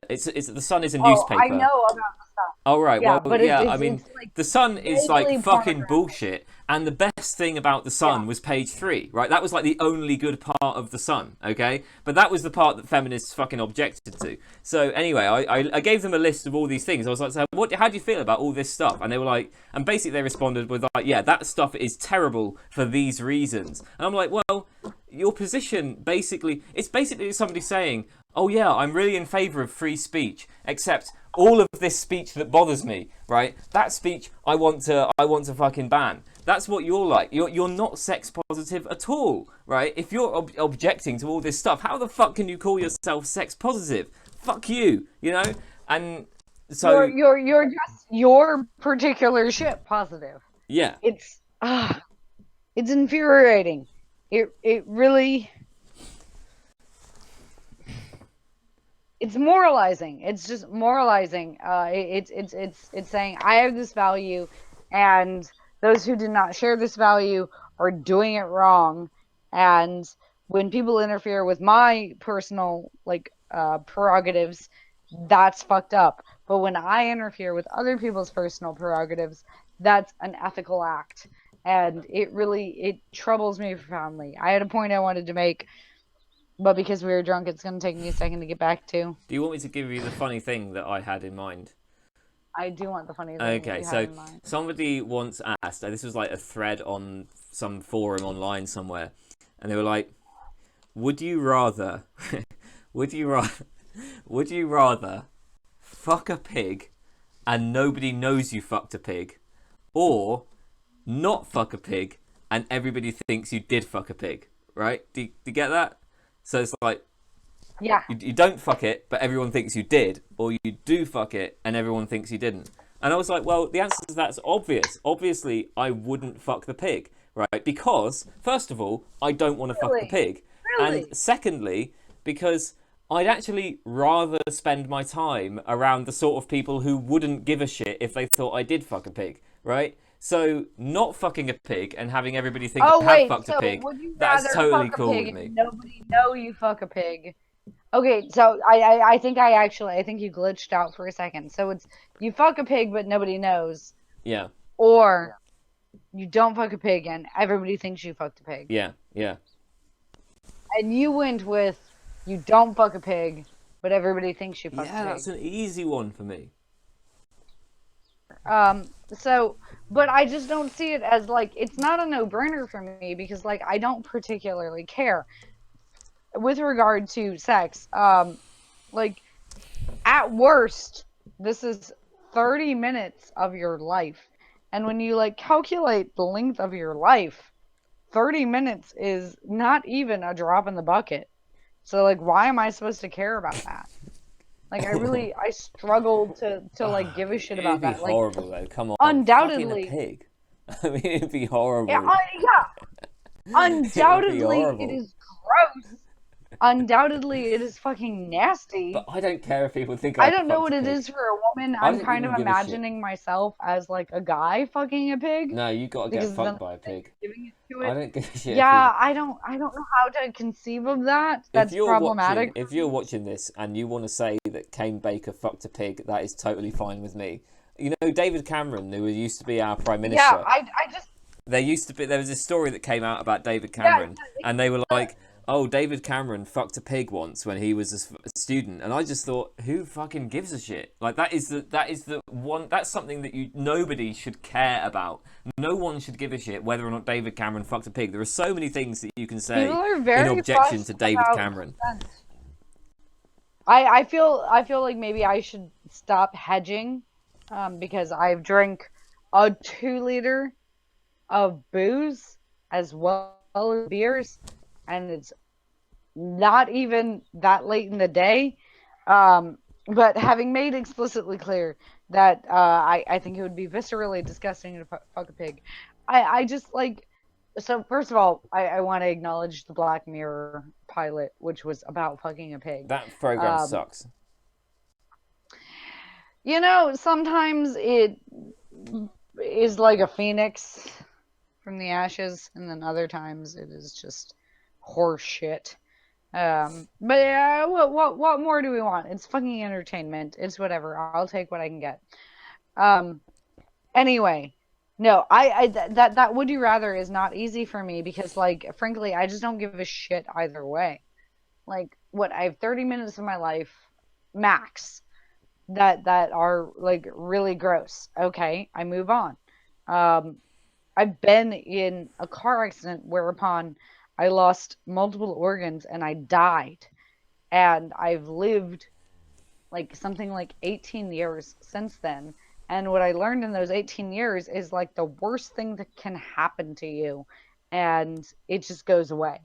it's the Sun is a newspaper. I know about the Sun. Oh right, yeah, well but yeah, it's I mean like the Sun is like fucking bullshit. And the best thing about the Sun was page 3, right? That was like the only good part of the Sun, okay? But that was the part that feminists fucking objected to. So anyway, I gave them a list of all these things. I was like, so how do you feel about all this stuff? And they were like, and basically they responded with like, yeah, that stuff is terrible for these reasons. And I'm like, well, your position it's basically somebody saying, oh yeah, I'm really in favour of free speech, except all of this speech that bothers me, right? That speech I want to fucking ban. That's what you're like. You're not sex positive at all, right? If you're objecting to all this stuff, how the fuck can you call yourself sex positive? Fuck you, And so you're just your particular shit positive. Yeah. It's infuriating. It really. It's moralizing. It's just moralizing. It's saying I have this value, and those who do not share this value are doing it wrong. And when people interfere with my personal prerogatives, that's fucked up. But when I interfere with other people's personal prerogatives, that's an ethical act. And it troubles me profoundly. I had a point I wanted to make, but because we were drunk, it's going to take me a second to get back to. Do you want me to give you the funny thing that I had in mind? I do want the funny thing. Okay, so somebody once asked, this was like a thread on some forum online somewhere, and they were like, would you rather fuck a pig and nobody knows you fucked a pig, or not fuck a pig and everybody thinks you did fuck a pig, right? Do you get that? So it's like, yeah, you don't fuck it, but everyone thinks you did, or you do fuck it and everyone thinks you didn't. And I was like, well, the answer to that's obvious. Obviously, I wouldn't fuck the pig, right? Because, first of all, I don't want to fuck the pig. Really? And secondly, because I'd actually rather spend my time around the sort of people who wouldn't give a shit if they thought I did fuck a pig, right? So not fucking a pig and having everybody think I have fucked a pig, that's totally cool with me. Nobody know you fuck a pig. Okay, so I think you glitched out for a second. So it's you fuck a pig but nobody knows. Yeah. Or you don't fuck a pig and everybody thinks you fucked a pig. Yeah. And you went with you don't fuck a pig but everybody thinks you fucked a pig. Yeah, that's an easy one for me. But I just don't see it as it's not a no-brainer for me because I don't particularly care with regard to sex. At worst, this is 30 minutes of your life. And when you calculate the length of your life, 30 minutes is not even a drop in the bucket. So why am I supposed to care about that? I struggle to give a shit about that. It'd be horrible though. Come on. Undoubtedly. Fucking a pig. I mean, it'd be horrible. Yeah. Undoubtedly, it is gross. Undoubtedly, it is fucking But nasty. I don't care if people think I I don't know fucked a what it pig. is for a woman. I I'm don't kind even of give a shit. imagining myself as like a guy fucking a pig No, you gotta get because then fucked by a I'm pig. giving it to I it. don't give a shit if you. Yeah, I don't know how to conceive of that. If That's you're problematic watching, for if you're me. watching this and you want to say that Kane Baker fucked a pig, that is totally fine with me. You know, David Cameron, who used to be our prime Yeah, minister, I just there was a story that came out about David yeah, Cameron, and they were like, "Oh, David Cameron fucked a pig once when he was a student," and I just thought, who fucking gives a shit? Like that is the one. That's something that nobody should care about. No one should give a shit whether or not David Cameron fucked a pig. There are so many things that you can people say are in very objection to fussed David about Cameron. consent. I feel like maybe I should stop hedging, because I've drank a 2 liter of booze as well as beers, and it's not even that late in the day. But having made explicitly clear that I think it would be viscerally disgusting to fuck a pig, I just like. So first of all, I want to acknowledge the Black Mirror pilot, which was about fucking a pig. That program Um, sucks. sometimes it is like a phoenix from the ashes, and then other times it is just horse shit. But yeah, what more do we want? It's fucking entertainment. It's whatever. I'll take what I can get. Um, anyway, no, that would you rather is not easy for me because, like, frankly, I just don't give a shit either way. Like, what I have 30 minutes of my life max that are like really gross. Okay, I move on. Um, I've been in a car accident whereupon I lost multiple organs and I died. And I've lived like something like 18 years since then. And what I learned in those 18 years is like the worst thing that can happen to you. And it just goes away.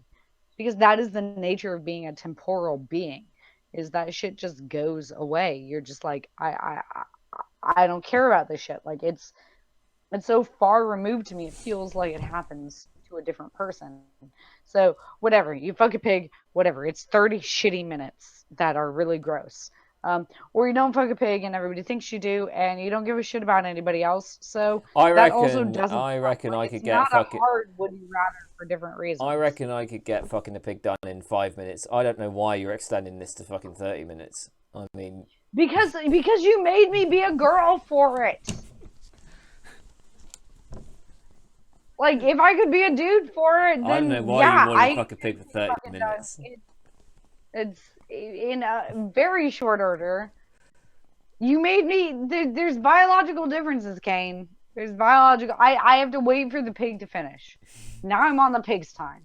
Because that is the nature of being a temporal being, is that shit just goes away. You're just like, I don't care about this shit. Like it's so far removed to me, it feels like it happens to a different person. So whatever, you fuck a pig, whatever. It's 30 shitty minutes that are really gross. Or you don't fuck a pig and everybody thinks you do, and you don't give a shit about anybody else. So I that also reckon. doesn't I count. reckon Like I it's could get not a fucking. hard would you rather for different I reasons. reckon I could get fucking a pig done in 5 minutes. I don't know why you're extending this to fucking 30 minutes. I mean, Because you made me be a girl for it. Like if I could be a dude for it, I don't know then why you yeah, want to I fuck a pig for 30 fucking done. minutes. It's in a very short order. You made me. There's biological differences, Kane. There's biological. I have to wait for the pig to finish. Now I'm on the pig's time.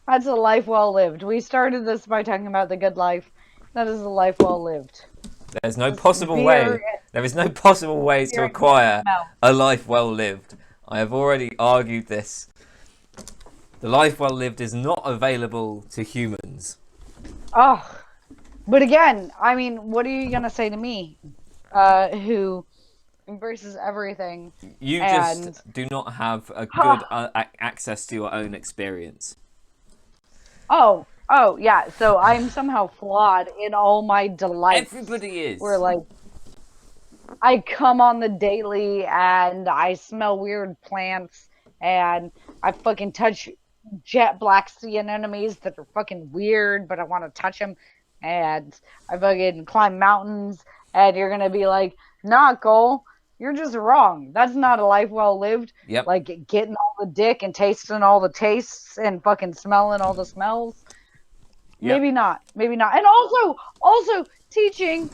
That's a life well lived. We started this by talking about the good life. That is a life well lived. There's no Just possible beer, way. There is no possible way to beer and acquire milk. a life well lived. I have already argued this. The life well lived is not available to humans. Oh, but again, I mean, what are you gonna say to me, who embraces everything You and just do not have a good huh, access to your own experience. oh yeah, so I'm somehow flawed in all my delights. Everybody Where is. like I come on the daily and I smell weird plants and I fucking touch jet black sea anemones that are fucking weird, but I want to touch them. And I fucking climb mountains, and you're gonna be like, "Nah, Cole, you're just wrong. That's not a life well lived. Yep. Like getting all the dick and tasting all the tastes and fucking smelling all the smells. Yep. Maybe not. Maybe not. And also teaching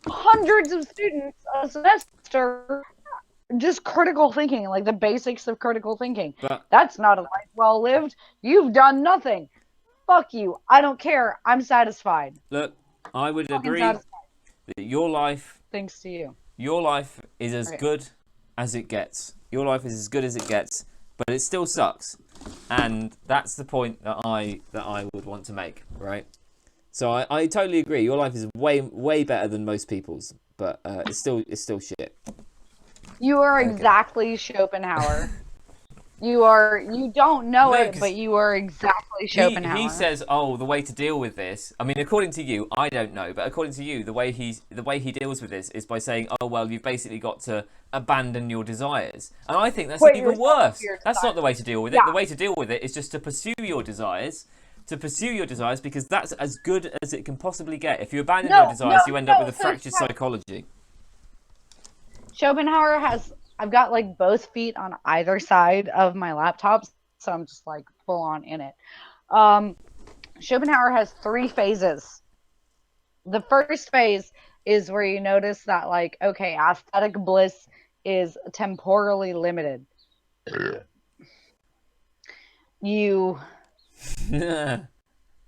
hundreds of students a semester just critical thinking, like the basics of critical thinking. But That's not a life well lived. You've done nothing. Fuck you. I don't care. I'm satisfied. look, I would Fucking agree satisfied. that your life Thanks to you. is as Okay. good as it gets. Your life is as good as it gets, but it still sucks. And that's the point that I would want to make, right? So I totally agree. Your life is way better than most people's, but it's still shit. You are Okay. exactly Schopenhauer. You don't know No, it, because but you are exactly he Schopenhauer. says, oh, the way to deal with this. I mean, according to you, I don't know, but according to you, the way he deals with this is by saying, oh well, you've basically got to abandon your desires, and I think that's Quit even yourself of worse. your That's not the desires. way to deal with it. Yeah. The way to deal with it is just to pursue your desires. To pursue your desires, because that's as good as it can possibly get. If you abandon your No, no, desires, you end up with no. a So fractured psychology. Schopenhauer has. I've got like both feet on either side of my laptop, so I'm just like full on in it. Um, Schopenhauer has three phases. The first phase is where you notice that, like, okay, aesthetic bliss is temporally limited. You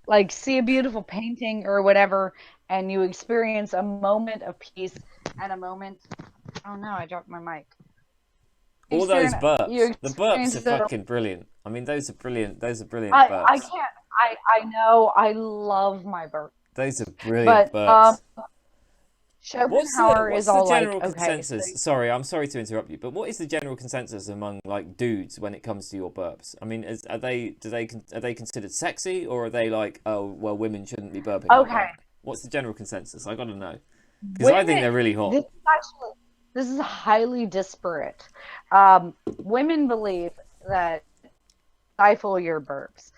like see a beautiful painting or whatever, and you experience a moment of peace and a moment. Oh no, I dropped my mic. All those You burps. The burps experience are the. fucking brilliant. I mean, those are brilliant. Those are brilliant I burps. can't. I know. I love my burp, Those are brilliant but burps. Schopenhauer is What's the all like, general okay, so consensus? Sorry, I'm sorry to interrupt you, but what is the general consensus among like dudes when it comes to your burps? I mean, are they considered sexy, or are they like, oh well, women shouldn't be burping like okay, that? What's the general consensus? I got to know, because I think women. they're really hot. This is actually this is highly disparate. Women believe that stifle your burps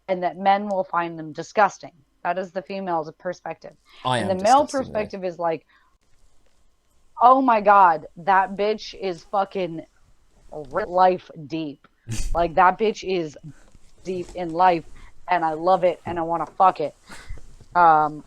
and that men will find them disgusting. That is the female's perspective. I And the am male disgusting though. perspective is like, oh my God, that bitch is fucking life deep. Like, that bitch is deep in life, and I love it, and I want to fuck it. Um,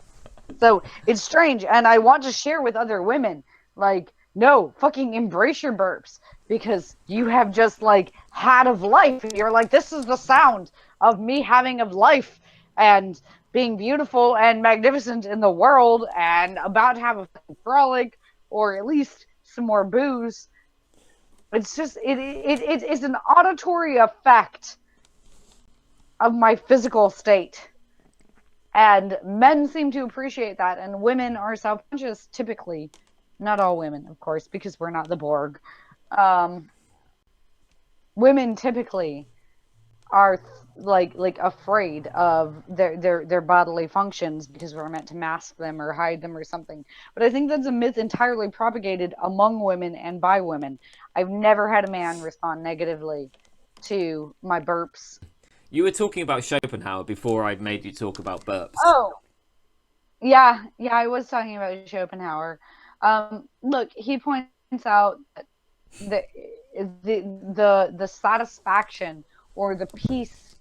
so it's strange, and I want to share with other women, like, no, fucking embrace your burps because you have just like had of life. You're like, this is the sound of me having of life and being beautiful and magnificent in the world and about to have a frolic or at least some more booze. It's just it's an auditory effect of my physical state. And men seem to appreciate that, and women are self-conscious typically. Not all women, of course, because we're not the Borg. Um, Women typically are like afraid of their bodily functions because we're meant to mask them or hide them or something. But I think that's a myth entirely propagated among women and by women. I've never had a man respond negatively to my burps. You were talking about Schopenhauer before I made you talk about burps. Oh, yeah, yeah, I was talking about Schopenhauer. Look, he points out the the satisfaction or the peace,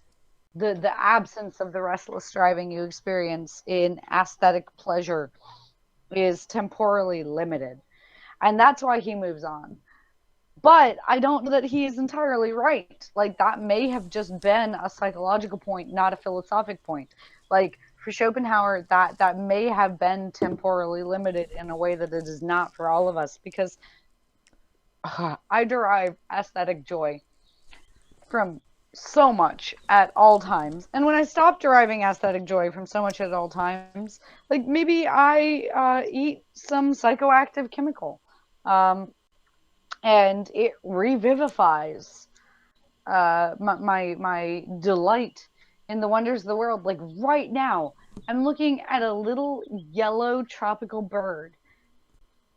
the absence of the restless striving you experience in aesthetic pleasure is temporally limited, and that's why he moves on. But I don't know that he is entirely right. Like, that may have just been a psychological point, not a philosophic point. Like, for Schopenhauer, that may have been temporally limited in a way that it is not for all of us, because I derive aesthetic joy from so much at all times. And when I stop deriving aesthetic joy from so much at all times, like, maybe I eat some psychoactive chemical. Um, and it revivifies my delight in the wonders of the world. Like, right now, I'm looking at a little yellow tropical bird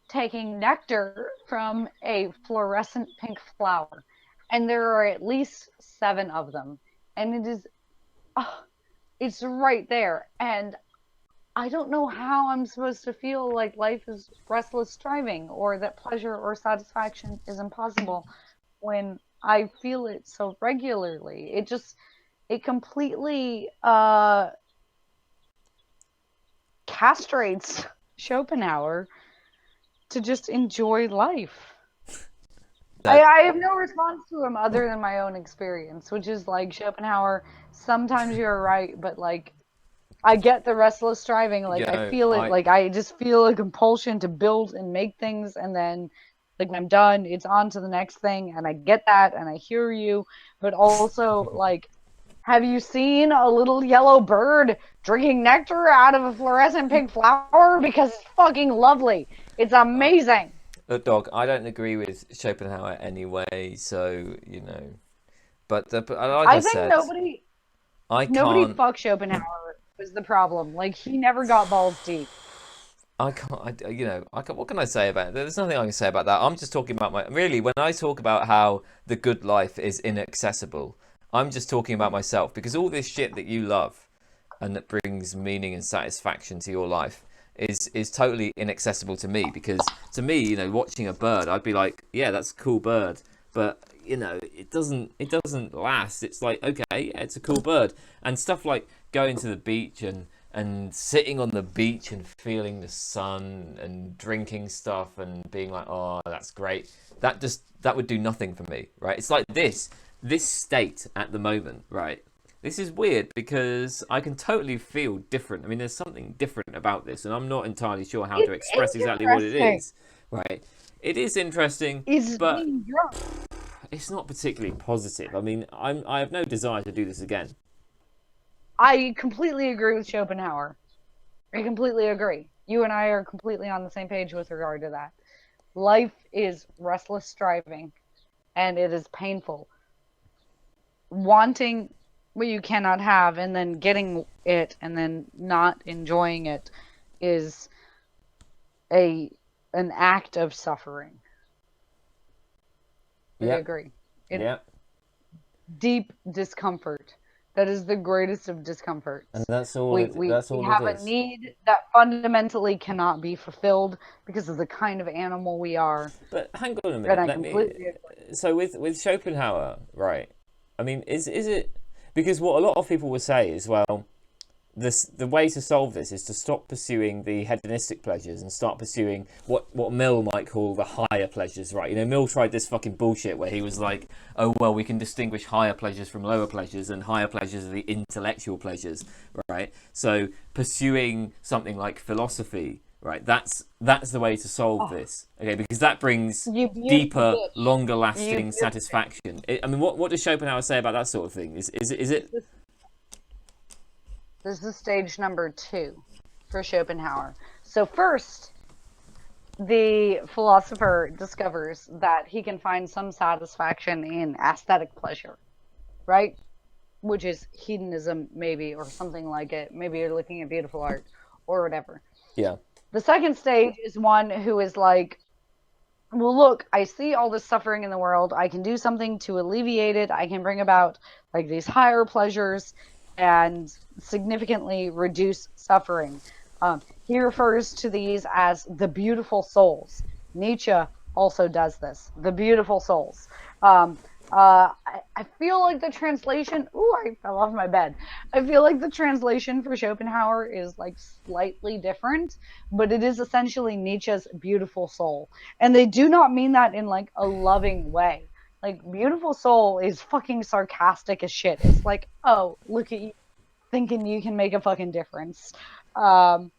taking nectar from a fluorescent pink flower, and there are at least 7 of them, and oh, it's right there, and I don't know how I'm supposed to feel like life is restless striving or that pleasure or satisfaction is impossible when I feel it so regularly. It completely castrates Schopenhauer to just enjoy life. I have no response to him other than my own experience, which is like, Schopenhauer, sometimes you're right, but like, I get the restless striving. Like, I Yo, feel it. I Like, I just feel a compulsion to build and make things, and then, like, when I'm done, it's on to the next thing, and I get that, and I hear you. But also, like, have you seen a little yellow bird drinking nectar out of a fluorescent pink flower? Because it's fucking lovely. It's amazing. look, dog. I don't agree with Schopenhauer anyway, so you know. But like I I think said, I nobody can't. fucked Schopenhauer was the problem. Like he never got balls deep. I can't, what can I say about it? There's nothing I can say about that. I'm just talking about really, when I talk about how the good life is inaccessible, I'm just talking about myself because all this shit that you love and that brings meaning and satisfaction to your life is totally inaccessible to me because to me, watching a bird, I'd be like, yeah, that's a cool bird, but it doesn't last. It's like, okay, yeah, it's a cool bird, and stuff like going to the beach and sitting on the beach and feeling the sun and drinking stuff and being like, oh, that's great. That would do nothing for me, right? It's like this state at the moment, right? This is weird because I can totally feel different. I mean, there's something different about this, and I'm not entirely sure how to It's express exactly what it interesting. is, right? It is interesting, Is but being drunk. it's not particularly positive. I mean, I have no desire to do this again. I completely agree with Schopenhauer. I completely agree. You and I are completely on the same page with regard to that. Life is restless striving, and it is painful. Wanting what you cannot have and then getting it and then not enjoying it is a an act of suffering. I Yep, agree. It yep. deep discomfort. That is the greatest of And discomforts. that's all We, it. we, That's we all it have a is. need that fundamentally cannot be fulfilled because of the kind of animal we are. But hang on a And minute. I Let me. completely agree. So with Schopenhauer, right? I mean, is it because what a lot of people will say is, well, the way to solve this is to stop pursuing the hedonistic pleasures and start pursuing what Mill might call the higher pleasures, right? Mill tried this fucking bullshit where he was like, oh well, we can distinguish higher pleasures from lower pleasures, and higher pleasures are the intellectual pleasures, right? So pursuing something like philosophy, right? That's the way to solve Oh, this, okay? Because that brings you beautiful deeper, bitch. longer You lasting beautiful bitch. satisfaction. I mean, what does Schopenhauer say about that sort of thing? Is it This is stage number 2 for Schopenhauer. So first, the philosopher discovers that he can find some satisfaction in aesthetic pleasure, right? Which is hedonism, maybe, or something like it. Maybe you're looking at beautiful art or whatever. yeah. The second stage is one who is like, well, look, I see all this suffering in the world. I can do something to alleviate it. I can bring about like these higher pleasures and significantly reduce suffering. He refers to these as the beautiful souls. Nietzsche also does this, the beautiful souls. Um, I feel like the translation, ooh, I fell off my bed. I feel like the translation for Schopenhauer is like slightly different, but it is essentially Nietzsche's beautiful soul. And they do not mean that in like a loving way. Like, beautiful soul is fucking sarcastic as shit. It's like, oh, look at you thinking you can make a fucking difference. Um,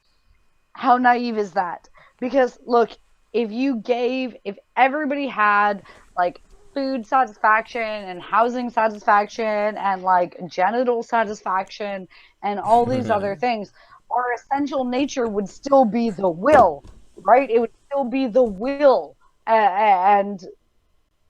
how naive is that? Because look, if everybody had like food satisfaction and housing satisfaction and like genital satisfaction and all these other things, our essential nature would still be the will, right? It would still be the will. And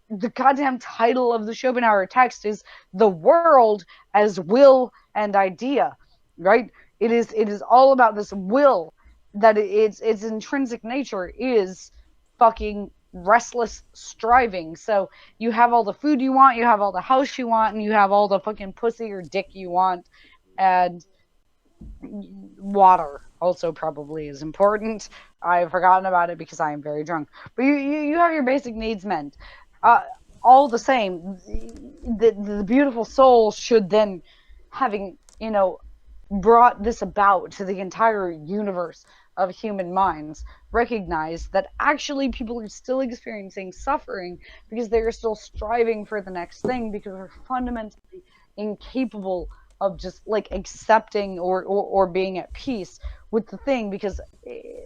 the goddamn title of the Schopenhauer text is "The World as Will and Idea," right? It is all about this will that its intrinsic nature is fucking restless striving. So you have all the food you want, you have all the house you want, and you have all the fucking pussy or dick you want, and water also probably is important. I've forgotten about it because I am very drunk. But you have your basic needs met. Uh, all the same, the beautiful soul should then, having brought this about to the entire universe of human minds, recognize that actually people are still experiencing suffering because they are still striving for the next thing because we're fundamentally incapable of just like accepting or being at peace with the thing because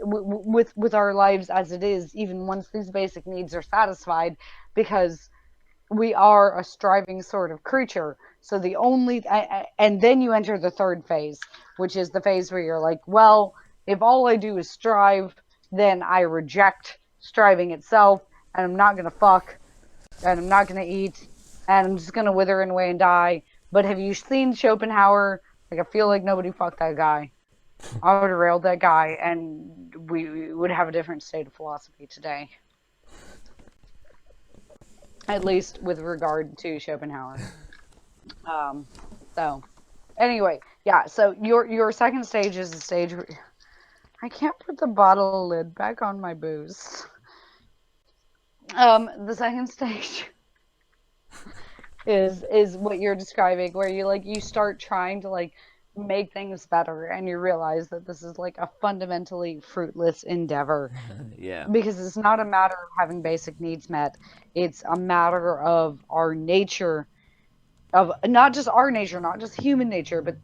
with our lives as it is, even once these basic needs are satisfied, because we are a striving sort of creature. So the only and then you enter the third phase, which is the phase where you're like, well, if all I do is strive, then I reject striving itself, and I'm not gonna fuck, and I'm not gonna eat, and I'm just gonna wither away and die. But have you seen Schopenhauer? Like, I feel like nobody fucked that guy. I would have railed that guy, and we would have a different state of philosophy today. At least with regard to Schopenhauer. Um, so anyway, yeah. So your second stage is the stage where I can't put the bottle lid back on my booze. The second stage is what you're describing, where you start trying to like make things better, and you realize that this is like a fundamentally fruitless endeavor Yeah. because it's not a matter of having basic needs met. It's a matter of our nature, of not just our nature, not just human nature, but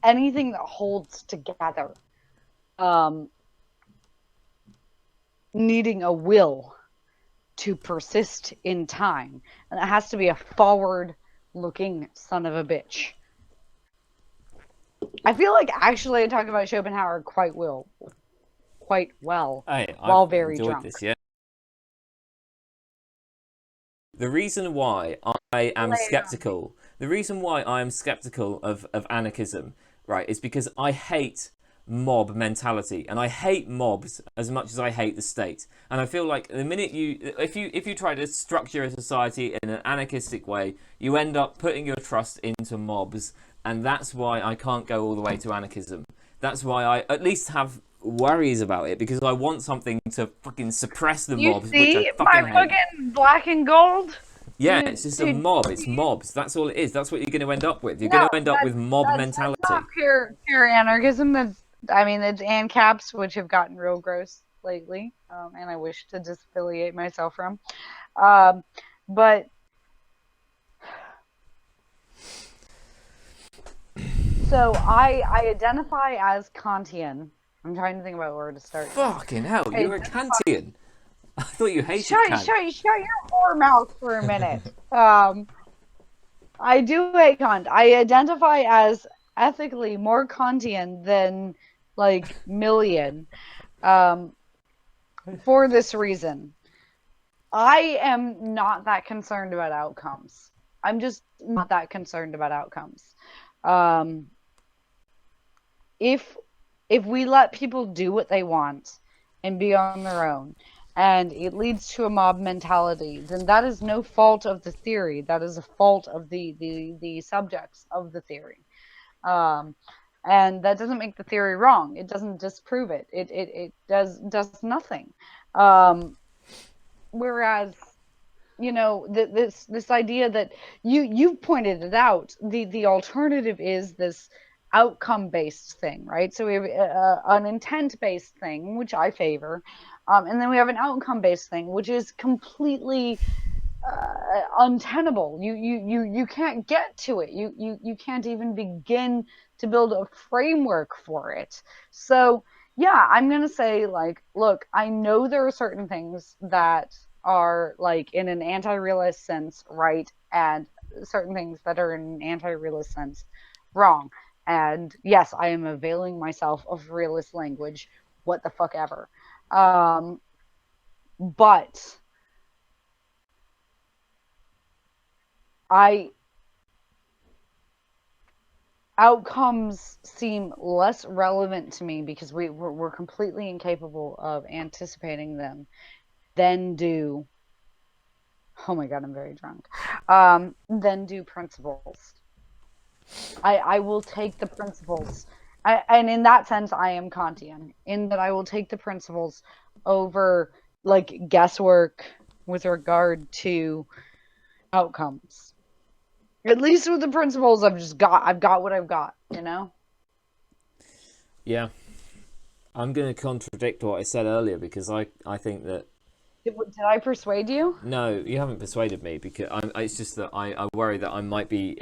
anything that holds together, um, needing a will to persist in time. And it has to be a forward looking son of a bitch. I feel like actually I talk about Schopenhauer quite well Hey, I've while very enjoyed drunk. this, yeah. The reason why I am skeptical, the reason why I am skeptical of anarchism, right, is because I hate mob mentality, and I hate mobs as much as I hate the state. And I feel like the minute if you try to structure a society in an anarchistic way, you end up putting your trust into mobs, and that's why I can't go all the way to anarchism. That's why I at least have worries about it, because I want something to fucking suppress the You mobs, which I see my fucking hate. fucking black and gold? Yeah, it's just a mob. It's mobs. That's all it is. That's what you're going to end up with. You're going No, to end up with mob that's not mentality. pure anarchism. I mean, it's ANCAPs, which have gotten real gross lately, and I wish to disaffiliate myself from. Um, but so I identify as Kantian. I'm trying to think about where to start here. Fucking hell, I you're a Kantian. I thought you hated Kant. shut your whore mouth for a minute. I do hate Kant. I identify as ethically more Kantian than like Million. Um, for this reason, I am not that concerned about outcomes. I'm just not that concerned about outcomes. Um, if if we let people do what they want and be on their own, and it leads to a mob mentality, then that is no fault of the theory. That is a fault of the subjects of the theory. Um, and that doesn't make the theory wrong. It doesn't disprove it. It does nothing. Um, whereas this idea that you've pointed it out, the alternative is this outcome based thing, right? So we have an intent based thing, which I favor, and then we have an outcome based thing, which is completely untenable. You can't get to it. You can't even begin to build a framework for it. So yeah, I'm gonna say, like, look, I know there are certain things that are like in an anti-realist sense right, and certain things that are in an anti-realist sense wrong. And yes, I am availing myself of realist language. What the fuck ever. But I outcomes seem less relevant to me because we're completely incapable of anticipating them than do, oh my god, I'm very drunk, than do principles. I will take the principles. And in that sense, I am Kantian, in that I will take the principles over like guesswork with regard to outcomes. At least with the principles, I've got what I've got, you know? Yeah. I'm going to contradict what I said earlier, because I think that... Did I persuade you? No, you haven't persuaded me, because it's just that I worry that I might be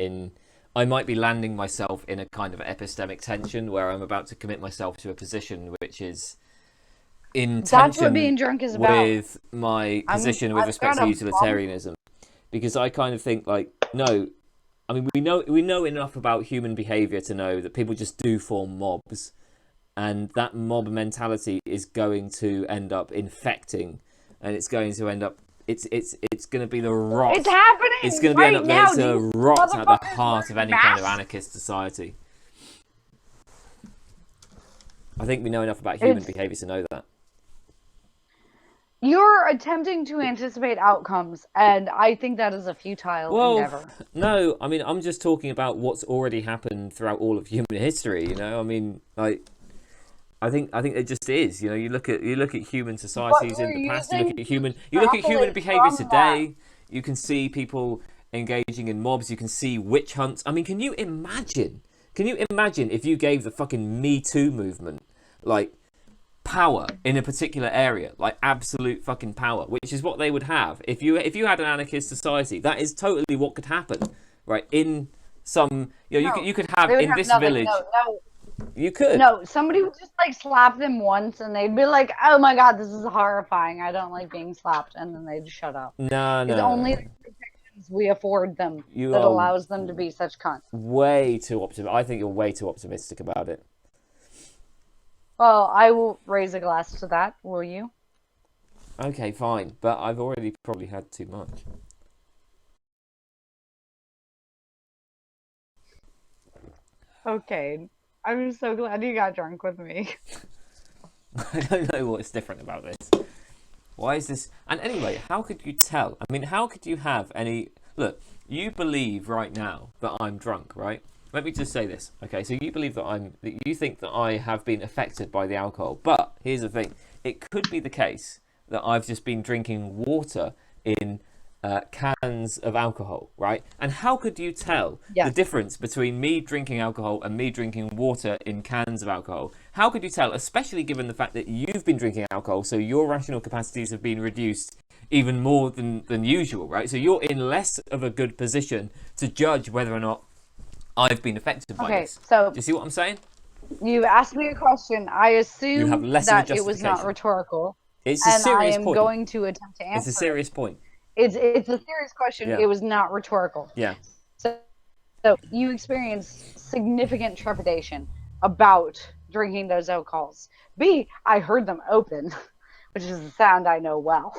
landing myself in a kind of epistemic tension where I'm about to commit myself to a position which is in That's what tension being drunk is about. with my position with I've respect got to a bum. utilitarianism, because I kind of think, like, no, I mean, we know enough about human behavior to know that people just do form mobs, and that mob mentality is going to end up infecting, and it's going to end up It's going to be the rot. It's happening. It's going to be right now. there's a These rot at the motherfuckers heart of wearing any kind of masks. anarchist society. I think we know enough about human behavior to know that. You're attempting to anticipate outcomes, and I think that is a futile endeavor. No, I mean, I'm just talking about what's already happened throughout all of human history. You know, I mean, like, I think it just is. You know, you look at human societies in the past. You look at human behavior today. You can see people engaging in mobs. You can see witch hunts. I mean, can you imagine? If you gave the fucking Me Too movement like power in a particular area, like absolute fucking power, which is what they would have if you had an anarchist society. That is totally what could happen, right? In some, you could have in this village. No. You could. No, somebody would just like slap them once, and they'd be like, "Oh my god, this is horrifying. I don't like being slapped," and then they'd shut up. No. It's only the protections we afford them that allows them to be such cunts. Way too optimistic. I think you're way too optimistic about it. Well, I will raise a glass to that. Will you? Okay, fine, but I've already probably had too much. Okay. I'm so glad you got drunk with me. I don't know what's different about this. Why is this? And anyway, how could you tell? I mean, how could you have any... Look, you believe right now that I'm drunk, right? Let me just say this, okay? So you believe that you think that I have been affected by the alcohol. But here's the thing. It could be the case that I've just been drinking water in cans of alcohol, right? And how could you tell the difference between me drinking alcohol and me drinking water in cans of alcohol? How could you tell, especially given the fact that you've been drinking alcohol, so your rational capacities have been reduced even more than usual, right? So you're in less of a good position to judge whether or not I've been affected by this. So do you see what I'm saying? You asked me a question. I assume that it was not rhetorical. It's a serious point. And I am going to attempt to answer It's a serious point. It's a serious question. Yeah. It was not rhetorical. Yeah. So you experienced significant trepidation about drinking those alcohols. B, I heard them open, which is a sound I know well.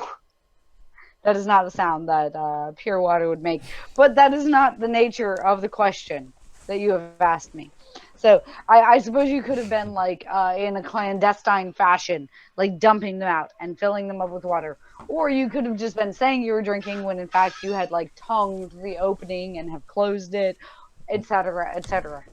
That is not a sound that pure water would make. But that is not the nature of the question that you have asked me. So I suppose you could have been like in a clandestine fashion, like dumping them out and filling them up with water. Or you could have just been saying you were drinking when in fact you had like tongued the opening and have closed it, etc., etc.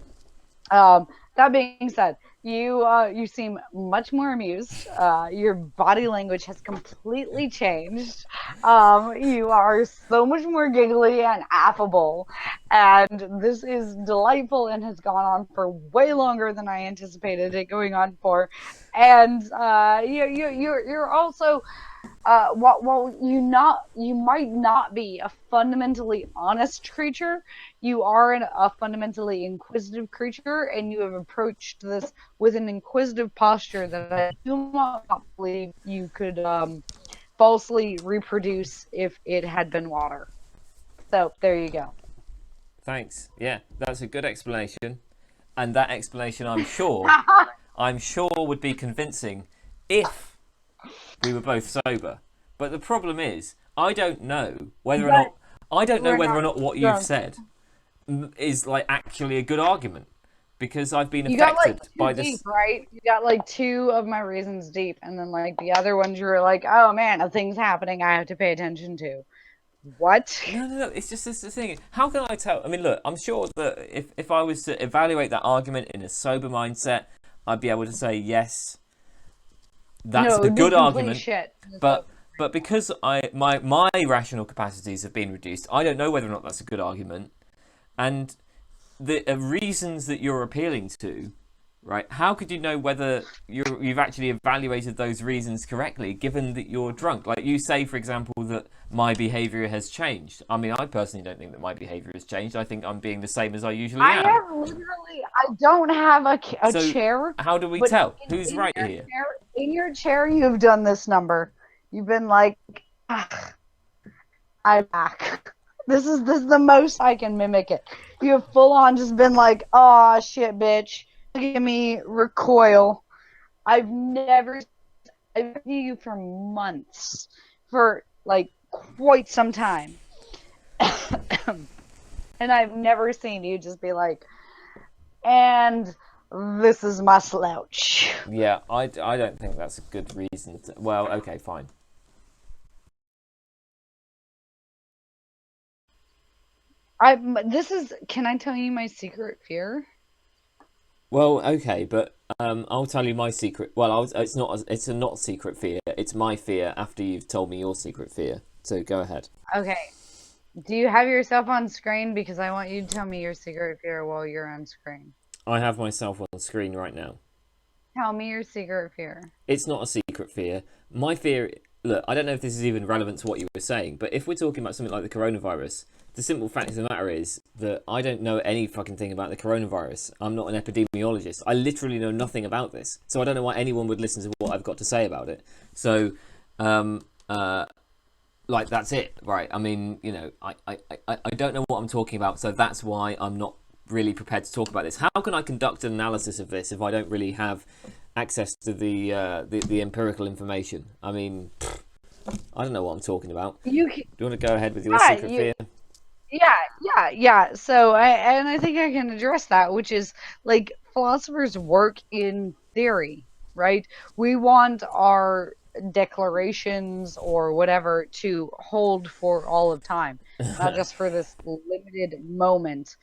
That being said, you seem much more amused. Your body language has completely changed. You are so much more giggly and affable, and this is delightful and has gone on for way longer than I anticipated it going on for. And you're also. While you might not be a fundamentally honest creature, you are a fundamentally inquisitive creature, and you have approached this with an inquisitive posture that I do not believe you could falsely reproduce if it had been water. So there you go. Thanks. Yeah, that's a good explanation, and that explanation, I'm sure would be convincing if we were both sober. But the problem is, I don't know whether or not what you've said is like actually a good argument, because I've been affected by this. Deep, right? You got like two of my reasons deep, and then like the other ones you're like, oh man, a thing's happening I have to pay attention to. What? No. It's just this thing. How can I tell? I mean, look, I'm sure that if I was to evaluate that argument in a sober mindset, I'd be able to say yes. That's a good argument, shit. but because my rational capacities have been reduced, I don't know whether or not that's a good argument, and the reasons that you're appealing to, right? How could you know whether you've actually evaluated those reasons correctly, given that you're drunk? Like you say, for example, that my behaviour has changed. I mean, I personally don't think that my behaviour has changed. I think I'm being the same as I usually am. I don't have a chair. How do we tell? Who's right here? In your chair, you've done this number. You've been like, I'm back. This is the most I can mimic it. You have full on just been like, oh shit, bitch. Look at me recoil. I've known you for months, for like quite some time. And I've never seen you just be like, and this is my slouch. Yeah, I don't think that's a good reason to. Well, okay, fine. Can I tell you my secret fear? Well, okay, but I'll tell you my secret. Well, it's not. It's a not secret fear. It's my fear after you've told me your secret fear. So go ahead. Okay. Do you have yourself on screen? Because I want you to tell me your secret fear while you're on screen. I have myself on the screen right now. Tell me your secret fear. It's not a secret fear. My fear. Look, I don't know if this is even relevant to what you were saying, but if we're talking about something like the coronavirus, the simple fact of the matter is that I don't know any fucking thing about the coronavirus. I'm not an epidemiologist. I literally know nothing about this. So I don't know why anyone would listen to what I've got to say about it. So, like, that's it, right? I mean, you know, I don't know what I'm talking about, so that's why I'm not really prepared to talk about this. How can I conduct an analysis of this if I don't really have access to the empirical information? I mean, I don't know what I'm talking about. Do you want to go ahead with your secret fear? Yeah. So I think I can address that, which is like philosophers work in theory, right? We want our declarations or whatever to hold for all of time, not just for this limited moment.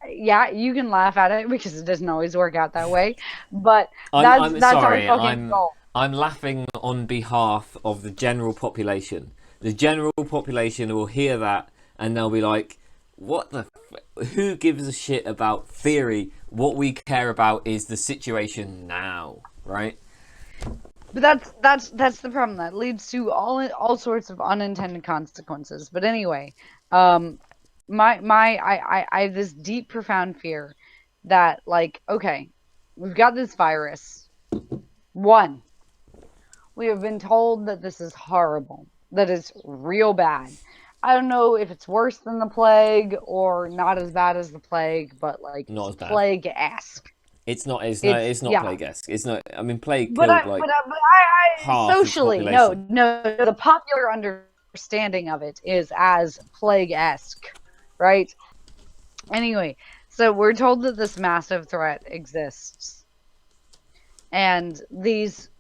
Yeah, you can laugh at it because it doesn't always work out that way, but I'm that's sorry. our fucking goal. I'm laughing on behalf of the general population. The general population will hear that and they'll be like, "What the? Who gives a shit about theory? What we care about is the situation now, right?" But that's the problem. That leads to all sorts of unintended consequences. But anyway, I have this deep, profound fear that, like, okay, we've got this virus. One, we have been told that this is horrible, that it's real bad. I don't know if it's worse than the plague or not as bad as the plague, but like Not it's as bad. plague-esque. It's not. It's not Yeah. plague-esque. It's not. I mean, plague But killed like half of the socially, no, population. no, the popular understanding of it is as plague-esque, right? Anyway, so we're told that this massive threat exists, and these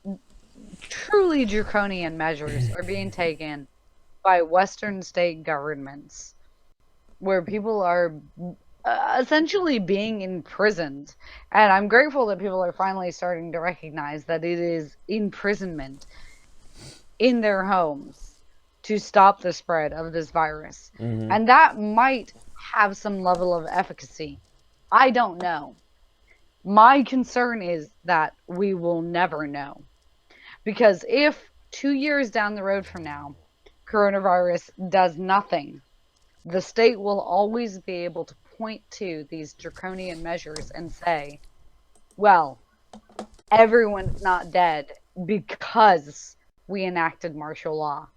truly draconian measures are being taken by Western state governments, where people are essentially being imprisoned. And I'm grateful that people are finally starting to recognize that it is imprisonment in their homes to stop the spread of this virus. Mm-hmm. And that might have some level of efficacy. I don't know. My concern is that we will never know. Because if 2 years down the road from now, coronavirus does nothing, the state will always be able to point to these draconian measures and say, well, everyone's not dead because we enacted martial law,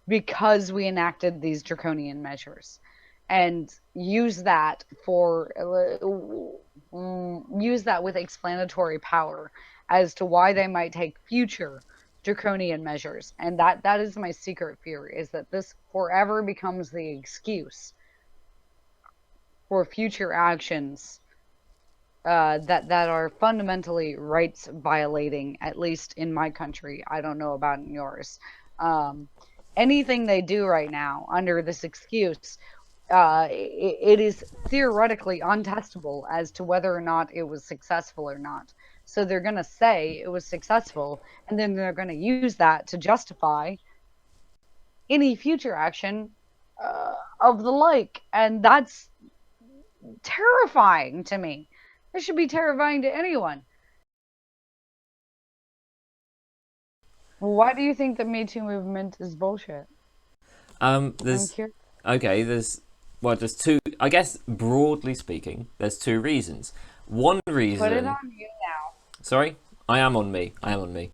because we enacted these draconian measures, and use that with explanatory power as to why they might take future draconian measures. And that is my secret fear, is that this forever becomes the excuse for future actions that are fundamentally rights violating, at least in my country. I don't know about in yours. Anything they do right now under this excuse, it is theoretically untestable as to whether or not it was successful or not. So they're going to say it was successful, and then they're going to use that to justify any future action of the like. And that's terrifying to me. This should be terrifying to anyone. Why do you think the Me Too movement is bullshit? I'm There's curious. okay. There's two. I guess broadly speaking, there's two reasons. One Put it reason. on you now. Sorry, I am on me. I am on me.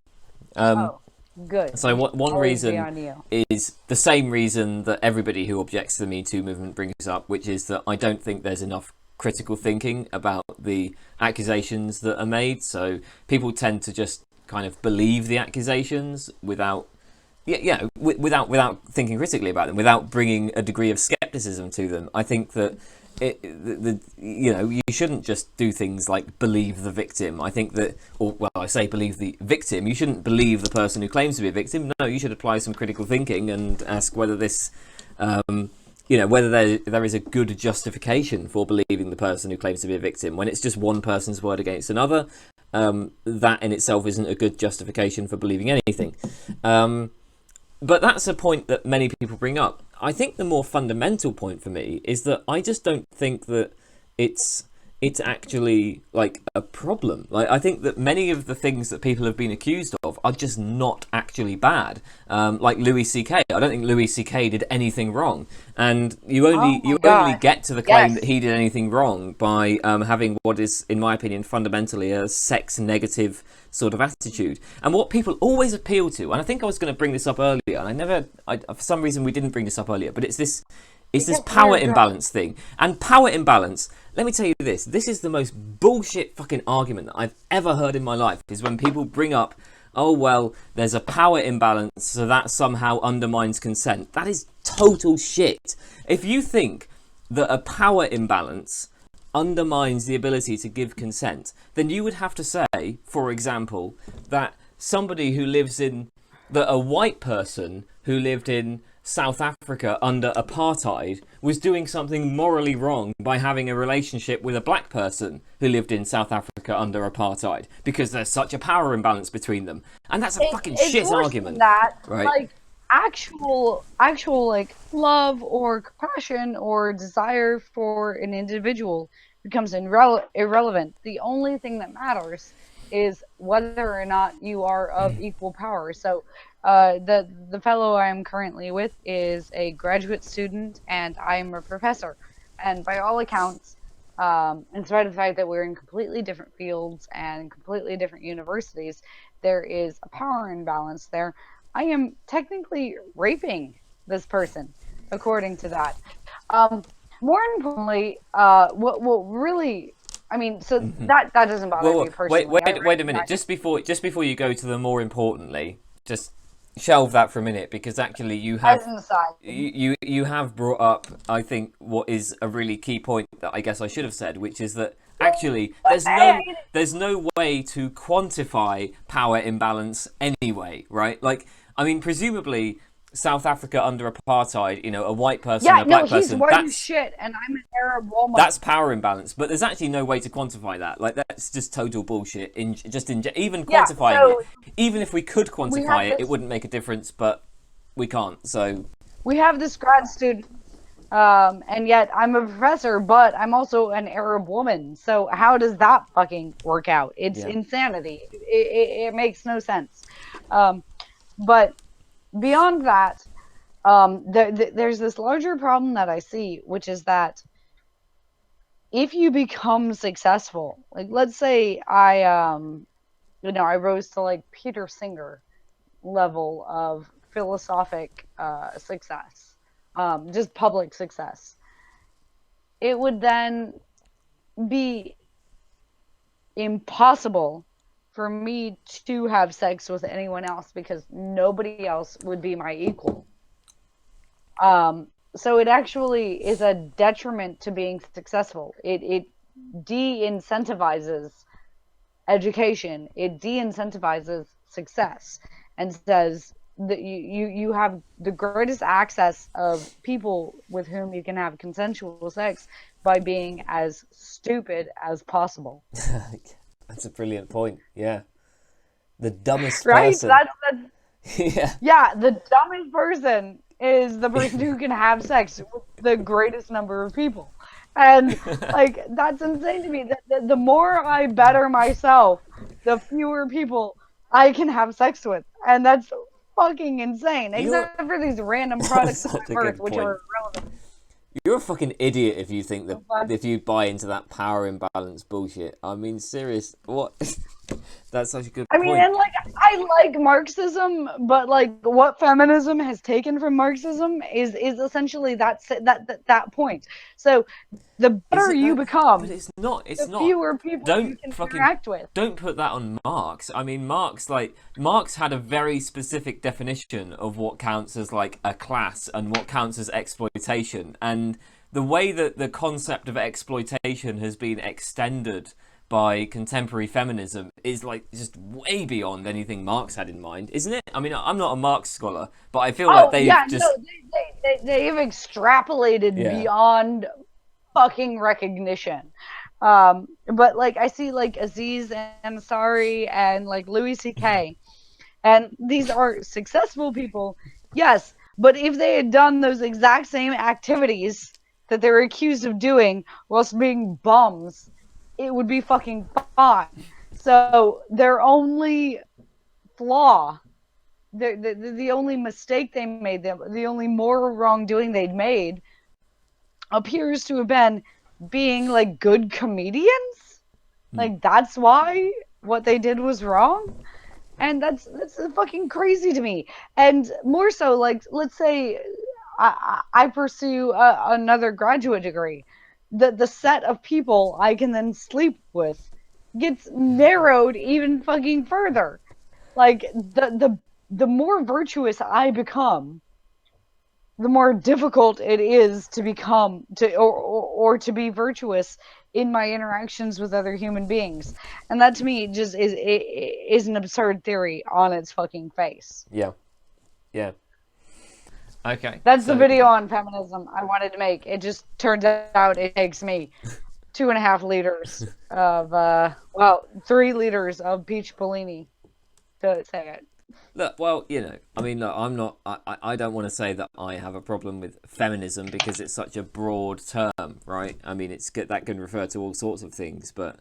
Um, Oh, good. so one Always be reason on you. is the same reason that everybody who objects to the Me Too movement brings up, which is that I don't think there's enough critical thinking about the accusations that are made. So people tend to just kind of believe the accusations without without thinking critically about them, without bringing a degree of skepticism to them. I think that you shouldn't just do things like believe the victim. I think that, I say believe the victim. You shouldn't believe the person who claims to be a victim. No, you should apply some critical thinking and ask whether this, whether there is a good justification for believing the person who claims to be a victim. When it's just one person's word against another, that in itself isn't a good justification for believing anything. But that's a point that many people bring up. I think the more fundamental point for me is that I just don't think that it's actually like a problem. Like, I think that many of the things that people have been accused of are just not actually bad. Like Louis C.K. I don't think Louis C.K. did anything wrong, and you only get to the claim that he did anything wrong by having what is, in my opinion, fundamentally a sex negative sort of attitude. And what people always appeal to, and I think I was going to bring this up earlier, and for some reason we didn't bring this up earlier, but it's this power imbalance thing. And power imbalance, let me tell you this is the most bullshit fucking argument that I've ever heard in my life, is when people bring up, oh well, there's a power imbalance, so that somehow undermines consent. That is total shit. If you think that a power imbalance undermines the ability to give consent, then you would have to say, for example, that a white person who lived in South Africa under apartheid was doing something morally wrong by having a relationship with a black person who lived in South Africa under apartheid, because there's such a power imbalance between them. And that's a fucking shit argument. That, right? Like, actual like love or compassion or desire for an individual becomes irrelevant. The only thing that matters is whether or not you are of equal power. So the fellow I'm currently with is a graduate student, and I'm a professor. And by all accounts, in spite of the fact that we're in completely different fields and completely different universities, there is a power imbalance there. I am technically raping this person, according to that. More importantly, what really, I mean, so that doesn't bother me personally. Wait a minute. Just before you go to the more importantly, just shelve that for a minute, because actually you have brought up, I think, what is a really key point that I guess I should have said, which is that actually there's no way to quantify power imbalance anyway, right? Like, I mean, presumably South Africa under apartheid, a white person and a black person. He's white as shit, and I'm an Arab woman. That's power imbalance, but there's actually no way to quantify that. Like, that's just total bullshit. Even quantifying it, even if we could quantify it, it wouldn't make a difference. But we can't. So we have this grad student, and yet I'm a professor, but I'm also an Arab woman. So how does that fucking work out? It's insanity. It makes no sense. But beyond that, there's this larger problem that I see, which is that if you become successful, like, let's say I rose to like Peter Singer level of philosophic success, just public success, it would then be impossible for me to have sex with anyone else, because nobody else would be my equal. So it actually is a detriment to being successful. It de-incentivizes education. It de-incentivizes success, and says that you have the greatest access of people with whom you can have consensual sex by being as stupid as possible. That's a brilliant point. Yeah, the dumbest right? person. Yeah, the dumbest person is the person who can have sex with the greatest number of people, and like, that's insane to me. The more I better myself, the fewer people I can have sex with, and that's fucking insane. Except for these random products of birth, which are irrelevant. You're a fucking idiot if you think that, if you buy into that power imbalance bullshit. I mean, serious, what? That's such a good point. I mean, and like, I like Marxism, but like what feminism has taken from Marxism is essentially that point. So the Is better it you that? But become, it's not. It's the not. fewer people you Don't can fucking interact with. don't put that on Marx. I mean, Marx had a very specific definition of what counts as like a class and what counts as exploitation, and the way that the concept of exploitation has been extended by contemporary feminism is like just way beyond anything Marx had in mind, isn't it? I mean, I'm not a Marx scholar, but I feel like Oh they've yeah, no, just they've extrapolated yeah. beyond fucking recognition. But like I see like Aziz Ansari and like Louis C.K. and these are successful people, yes. But if they had done those exact same activities that they're accused of doing whilst being bums, it would be fucking fine. So their only flaw, the only mistake they made, the only moral wrongdoing they'd made, appears to have been being like good comedians. Like that's why what they did was wrong, and that's fucking crazy to me. And more so, like let's say I pursue another graduate degree, the set of people I can then sleep with gets narrowed even fucking further. Like the more virtuous I become, the more difficult it is to become or to be virtuous in my interactions with other human beings. And that to me just is an absurd theory on its fucking face. Yeah. Yeah. Okay. That's the So video on feminism I wanted to make. It just turns out it takes me 2.5 liters of 3 liters of peach Bellini to say it. look, well, I mean, look, I'm not. I don't want to say that I have a problem with feminism because it's such a broad term, right? I mean, that can refer to all sorts of things, but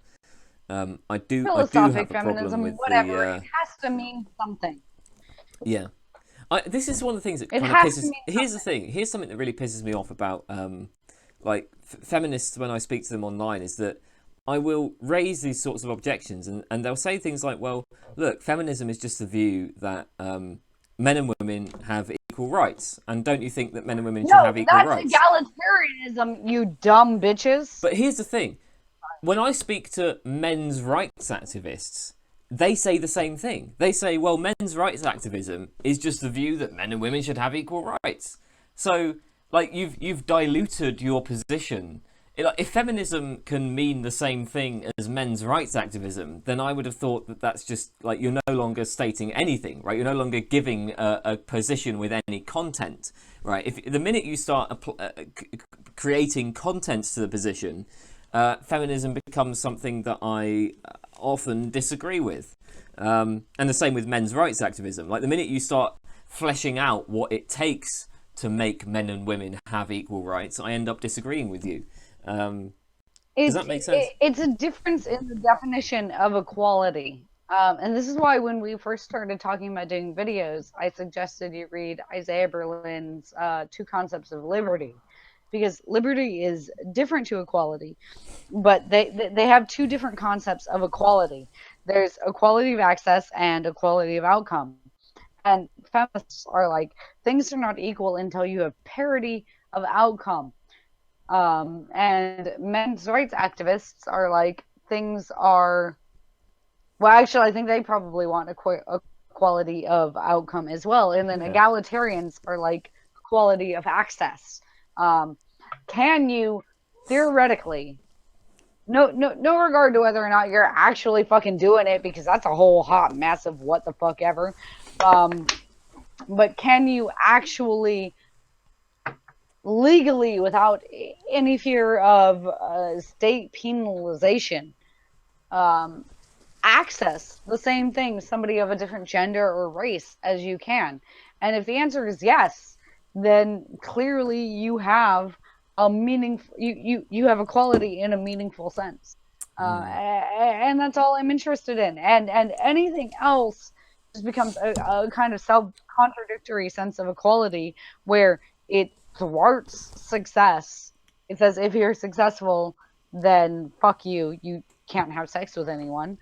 I do Philosophic have a problem feminism, with whatever, it has to mean something. yeah. This is one of the things that It kind of has to pisses. mean Here's the thing. Here's something that really pisses me off about like feminists when I speak to them online is that I will raise these sorts of objections and they'll say things like, well, look, feminism is just the view that men and women have equal rights, and don't you think that men and women should No, have equal that's rights? egalitarianism, you dumb bitches. But here's the thing. When I speak to men's rights activists, they say the same thing. They say, well, men's rights activism is just the view that men and women should have equal rights. So, like, you've diluted your position. If feminism can mean the same thing as men's rights activism, then I would have thought that that's just, like, you're no longer stating anything, right? You're no longer giving a position with any content, right? If the minute you start creating contents to the position, feminism becomes something that I often disagree with. And the same with men's rights activism. Like the minute you start fleshing out what it takes to make men and women have equal rights, I end up disagreeing with you. Does that make sense? It's a difference in the definition of equality. And this is why when we first started talking about doing videos, I suggested you read Isaiah Berlin's Two Concepts of Liberty. Because liberty is different to equality, but they have two different concepts of equality. There's equality of access and equality of outcome. And feminists are like, things are not equal until you have parity of outcome. And men's rights activists are like, things are, well, actually, I think they probably want equality of outcome as well. And then egalitarians are like equality of access. Can you theoretically, no regard to whether or not you're actually fucking doing it, because that's a whole hot massive what the fuck ever, but can you actually legally, without any fear of state penalization, access the same thing somebody of a different gender or race as you can? And if the answer is yes, then clearly you have a meaningful, you have equality in a meaningful sense. And that's all I'm interested in. And anything else just becomes a kind of self-contradictory sense of equality where it thwarts success. It says if you're successful, then fuck you. You can't have sex with anyone.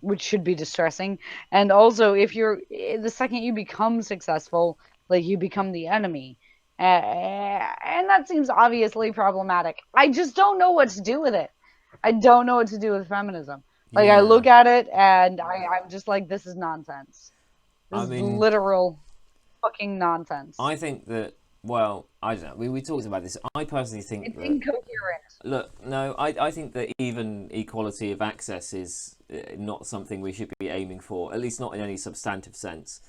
which should be distressing. And also, if you're the second you become successful, like you become the enemy. And that seems obviously problematic. I just don't know what to do with it. I don't know what to do with feminism. Like, I Yeah. look at it and I'm just like, this is nonsense. This I is mean, literal fucking nonsense. I think that, well, I don't know. We talked about this. I personally think It's that, incoherent. look, no, I think that even equality of access is not something we should be aiming for, at least not in any substantive sense.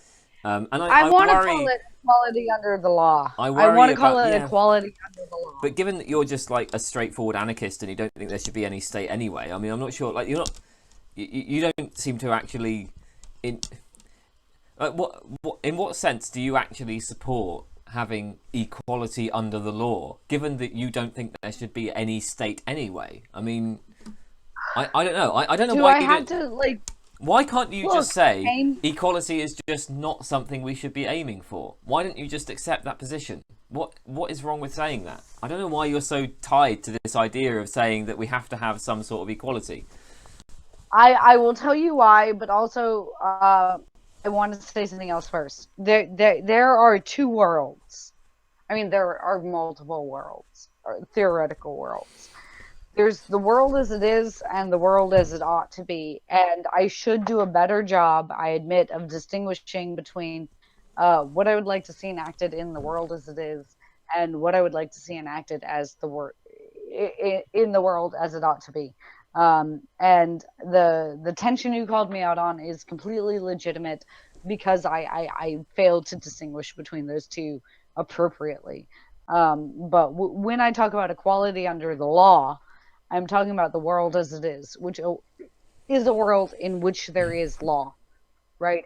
And I I want to call worry, it equality under the law. I I want worry to call about, it yeah, equality under the law. but given that you're just like a straightforward anarchist and you don't think there should be any state anyway, I mean, I'm not sure, like, you're not, you don't seem to actually, in, like, in what sense do you actually support having equality under the law, given that you don't think there should be any state anyway? I mean, I don't know. I don't know Do why I you have don't. to, like, Why can't you look, just say Kane? equality is just not something we should be aiming for? Why don't you just accept that position? What is wrong with saying that? I don't know why you're so tied to this idea of saying that we have to have some sort of equality. I will tell you why, but also I want to say something else first. There are two worlds. I mean, there are multiple worlds, or theoretical worlds. There's the world as it is and the world as it ought to be. And I should do a better job, I admit, of distinguishing between what I would like to see enacted in the world as it is and what I would like to see enacted as in the world as it ought to be. And the tension you called me out on is completely legitimate because I failed to distinguish between those two appropriately. But when I talk about equality under the law, I'm talking about the world as it is, which is a world in which there is law, right?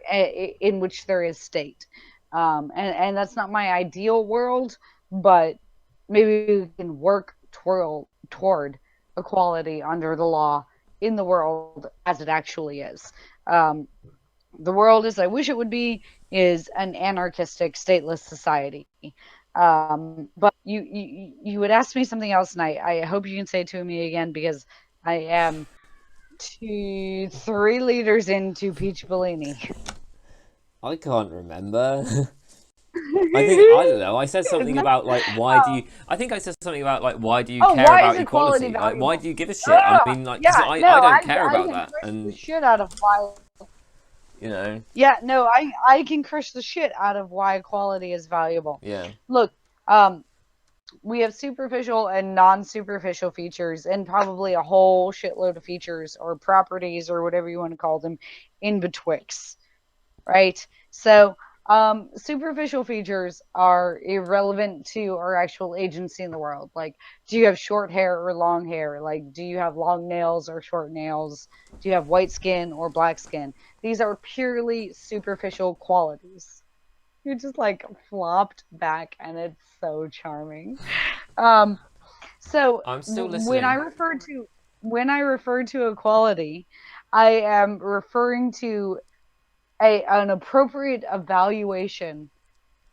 In which there is state. And that's not my ideal world, but maybe we can work toward equality under the law in the world as it actually is. The world as I wish it would be is an anarchistic, stateless society. But you would ask me something else, and I hope you can say it to me again because I am 3 liters into peach Bellini. I can't remember. I don't know. I said something about like why do you? I think I said something about like why do you Oh, care why about is equality equality? Like why valuable? do you give a shit? I mean, like, 'cause Yeah, no, I don't care I about can that, crush the and shit out of why. you know, Yeah, no, I can crush the shit out of why equality is valuable. yeah, Look, we have superficial and non-superficial features, and probably a whole shitload of features or properties or whatever you want to call them in betwixt, right? So, superficial features are irrelevant to our actual agency in the world. Like, do you have short hair or long hair? Like, do you have long nails or short nails? Do you have white skin or black skin? These are purely superficial qualities. You're just like flopped back, and it's so charming. Um, so I'm still when I listening. refer to equality, I am referring to an appropriate evaluation,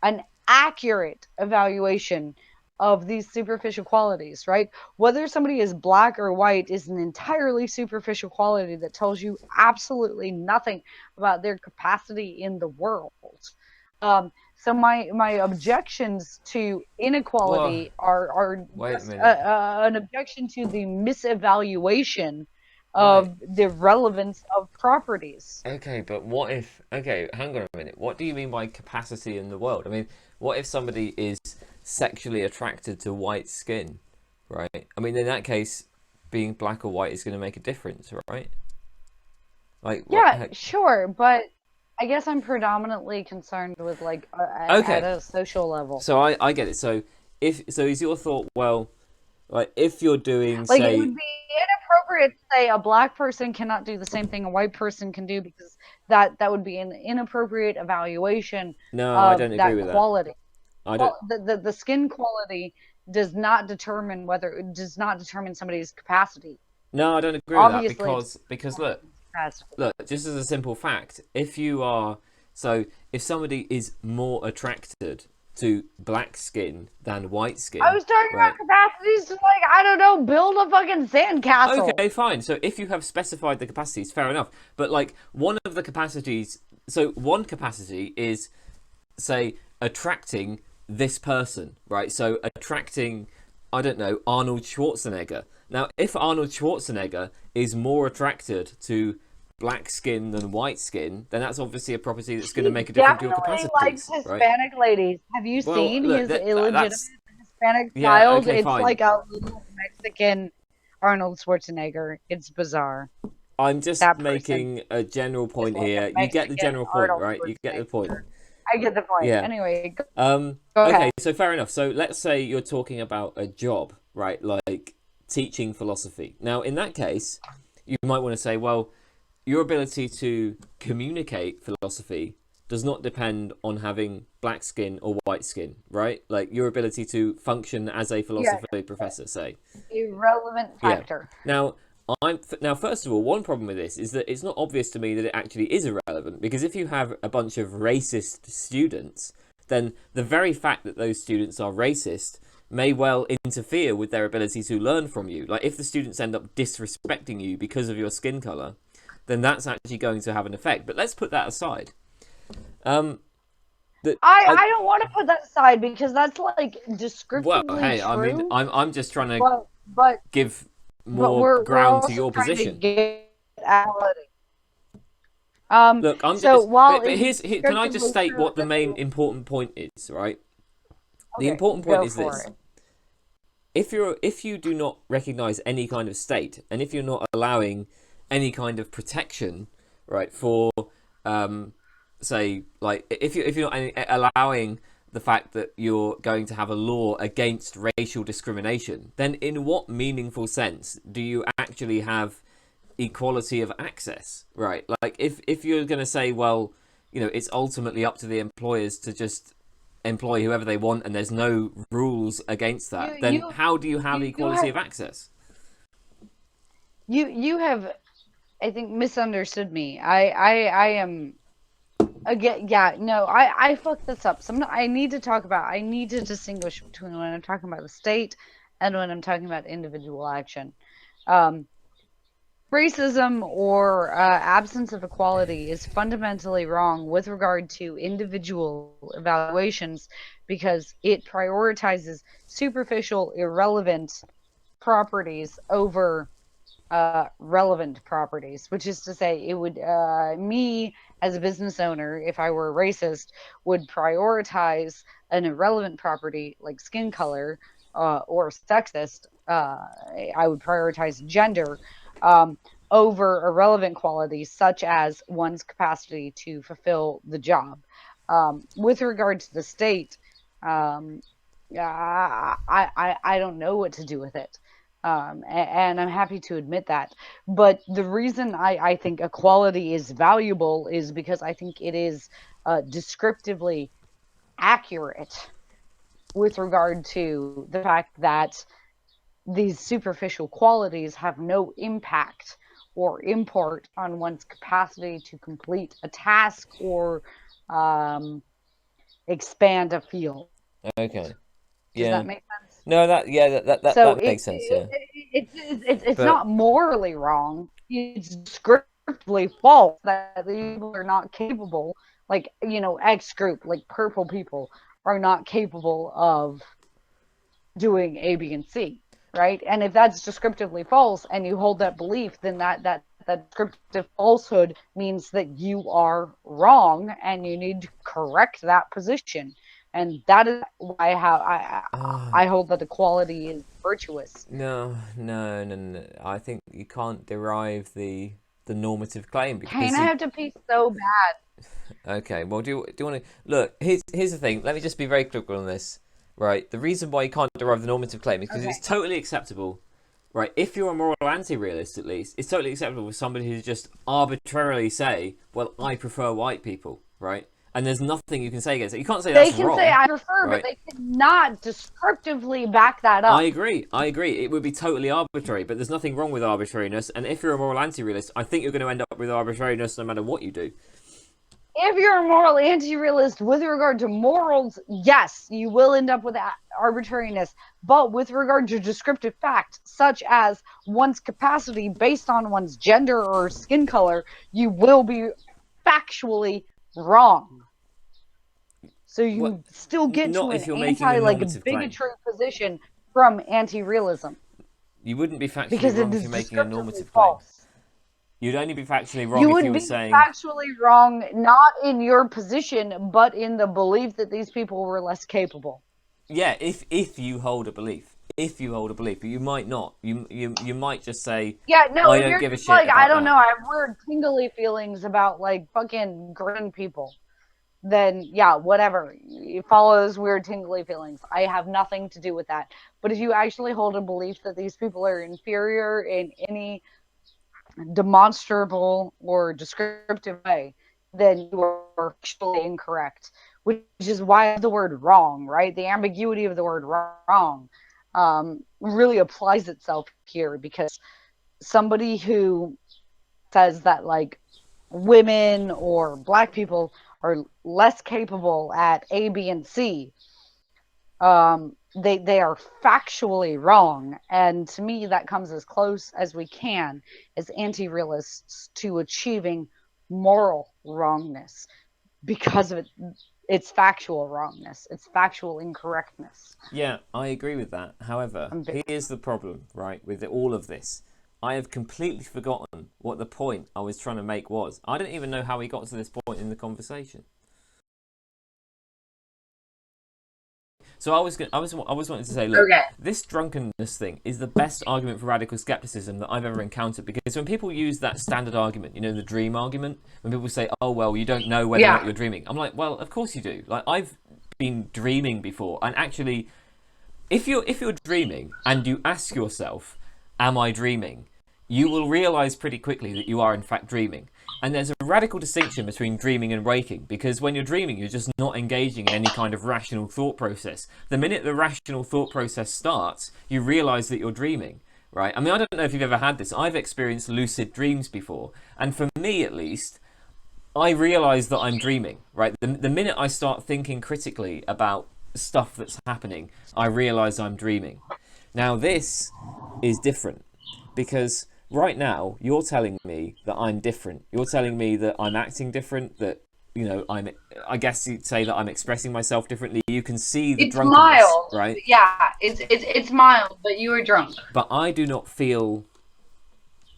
an accurate evaluation of these superficial qualities, right? Whether somebody is black or white is an entirely superficial quality that tells you absolutely nothing about their capacity in the world. So my objections to Well, inequality are wait a just minute. an objection to the misevaluation Wait. of the relevance of properties. Okay, but what if? Okay, hang on a minute. What do you mean by capacity in the world? I mean, what if somebody is sexually attracted to white skin, right? I mean, in that case, being black or white is going to make a difference, right? Like what? Yeah, sure, but I guess I'm predominantly concerned with like at Okay, a social level. so I get it. So if so, is your thought well, like if you're doing Like, it would say be inappropriate to say a black person cannot do the same thing a white person can do because that would be an inappropriate evaluation no, I of don't agree that with that. quality. I don't. Well, the skin quality does not determine somebody's capacity. No, I don't agree with that Obviously, it's because look, capacity. look, just as a simple fact, if you are so if somebody is more attracted to black skin than white skin. I was talking right? about capacities to, like, I don't know, build a fucking sandcastle. Okay, fine. So if you have specified the capacities, fair enough. But like one of the capacities, so one capacity is, say, attracting this person, right? So attracting, I don't know, Arnold Schwarzenegger. Now, if Arnold Schwarzenegger is more attracted to black skin than white skin, then that's obviously a property that's going to make a difference to your Definitely capacities, likes right? Hispanic ladies. Have you Well, seen look, his illegitimate that's Hispanic yeah, child? okay, It's fine. like a little Mexican Arnold Schwarzenegger. It's bizarre. I'm just That person making a general is point like a here. You get the Mexican general point, Arnold right? You get the point. Schwarzenegger. I get the point. Yeah. Anyway, go Okay, ahead. so fair enough. So let's say you're talking about a job, right? Like teaching philosophy. Now, in that case, you might want to say, well, your ability to communicate philosophy does not depend on having black skin or white skin, right? Like your ability to function as a Yeah, philosophy professor, say. irrelevant Yeah. factor. Now, first of all, one problem with this is that it's not obvious to me that it actually is irrelevant, because if you have a bunch of racist students, then the very fact that those students are racist may well interfere with their ability to learn from you. Like if the students end up disrespecting you because of your skin color, then that's actually going to have an effect. But let's put that aside. Um, I don't want to put that aside because that's like well, descriptively hey, I mean, true, I'm just trying to but give but more we're ground to also your trying to position. get analytic. Look, I'm So just. while But it is can I just descriptively state true what the that main important point is, right? The okay, important point go is for this: it. if you do not recognize any kind of state, and if you're not allowing any kind of protection, right, for say, like if you're not allowing the fact that you're going to have a law against racial discrimination, then in what meaningful sense do you actually have equality of access, right? Like if you're going to say, well, you know, it's ultimately up to the employers to just employ whoever they want and there's no rules against that, then how do you have equality of access? You have, I think, misunderstood me. I am again, yeah, no, I fucked this up. I need to talk about, I need to distinguish between when I'm talking about the state and when I'm talking about individual action. Um, Racism or absence of equality is fundamentally wrong with regard to individual evaluations because it prioritizes superficial, irrelevant properties over relevant properties, which is to say, it would, me as a business owner, if I were a racist, would prioritize an irrelevant property like skin color or sexist. I would prioritize gender over irrelevant qualities such as one's capacity to fulfill the job. With regard to the state, um, I don't know what to do with it. And I'm happy to admit that. But the reason I think equality is valuable is because I think it is descriptively accurate with regard to the fact that these superficial qualities have no impact or import on one's capacity to complete a task or um, expand a field. Okay. Does Yeah. that make sense? No, So that makes sense. Yeah. it's But not morally wrong. It's descriptively false that these people are not capable. Like, you know, X group, like purple people, are not capable of doing A, B, and C, right? And if that's descriptively false, and you hold that belief, then that descriptive falsehood means that you are wrong, and you need to correct that position. And that is why I hold that equality is virtuous. no. I think you can't derive the normative claim Kane, because I you. have to pee so bad. Okay. Well, do you want to look? Here's the thing. Let me just be very clear on this. Right. The reason why you can't derive the normative claim is because Okay. it's totally acceptable. Right. If you're a moral anti-realist, at least, it's totally acceptable for somebody who just arbitrarily say, "Well, I prefer white people." Right. And there's nothing you can say against it. You can't say They that's can say wrong. I prefer, Right? but they cannot descriptively back that I up. agree. I agree. It would be totally arbitrary, but there's nothing wrong with arbitrariness. And if you're a moral anti-realist, I think you're going to end up with arbitrariness no matter what you do. if you're a moral anti-realist with regard to morals, yes, you will end up with arbitrariness. But with regard to descriptive fact, such as one's capacity based on one's gender or skin color, you will be factually wrong. So you What? still get to Not an if you're making a anti like normative claim. bigotry position from anti-realism You wouldn't be factually because it wrong if is you're making a descriptively normative claim. false. You'd only be factually wrong You if would you were be saying, factually wrong, not in your position, but in the belief that these people were less capable. yeah, if you hold a belief, but you might not. You might just say, Yeah, no, I if don't you're give a just shit like, I about don't know, that. I have weird tingly feelings about like fucking green people, then yeah, whatever. You follow those weird tingly feelings. I have nothing to do with that. But if you actually hold a belief that these people are inferior in any demonstrable or descriptive way, then you are actually incorrect. Which is why the word wrong, right? The ambiguity of the word wrong really applies itself here because somebody who says that like women or black people are less capable at A, B, and C, they are factually wrong, and to me that comes as close as we can as anti-realists to achieving moral wrongness because of its factual wrongness, its factual incorrectness. Yeah, I agree with that. However, here's the problem, right, with all of this. I have completely forgotten what the point I was trying to make was. I don't even know how we got to this point in the conversation. So I was wanting to say, look, Okay. this drunkenness thing is the best argument for radical skepticism that I've ever encountered, because when people use that standard argument, you know, the dream argument, when people say, oh well, you don't know whether or not Yeah. you're dreaming, I'm like, well, of course you do. Like, I've been dreaming before, and actually, if you're dreaming and you ask yourself, am I dreaming, you will realize pretty quickly that you are in fact dreaming. And there's a radical distinction between dreaming and waking, because when you're dreaming, you're just not engaging in any kind of rational thought process. The minute the rational thought process starts, you realize that you're dreaming, right? I mean, I don't know if you've ever had this. I've experienced lucid dreams before, and for me at least, I realize that I'm dreaming, right? The minute I start thinking critically about stuff that's happening, I realize I'm dreaming. Now, this is different, because right now you're telling me that I'm different. You're telling me that I'm acting different, that, you know, I guess you'd say that I'm expressing myself differently. You can see the It's drunkenness, mild. right? Yeah, it's mild, but you were drunk. But I do not feel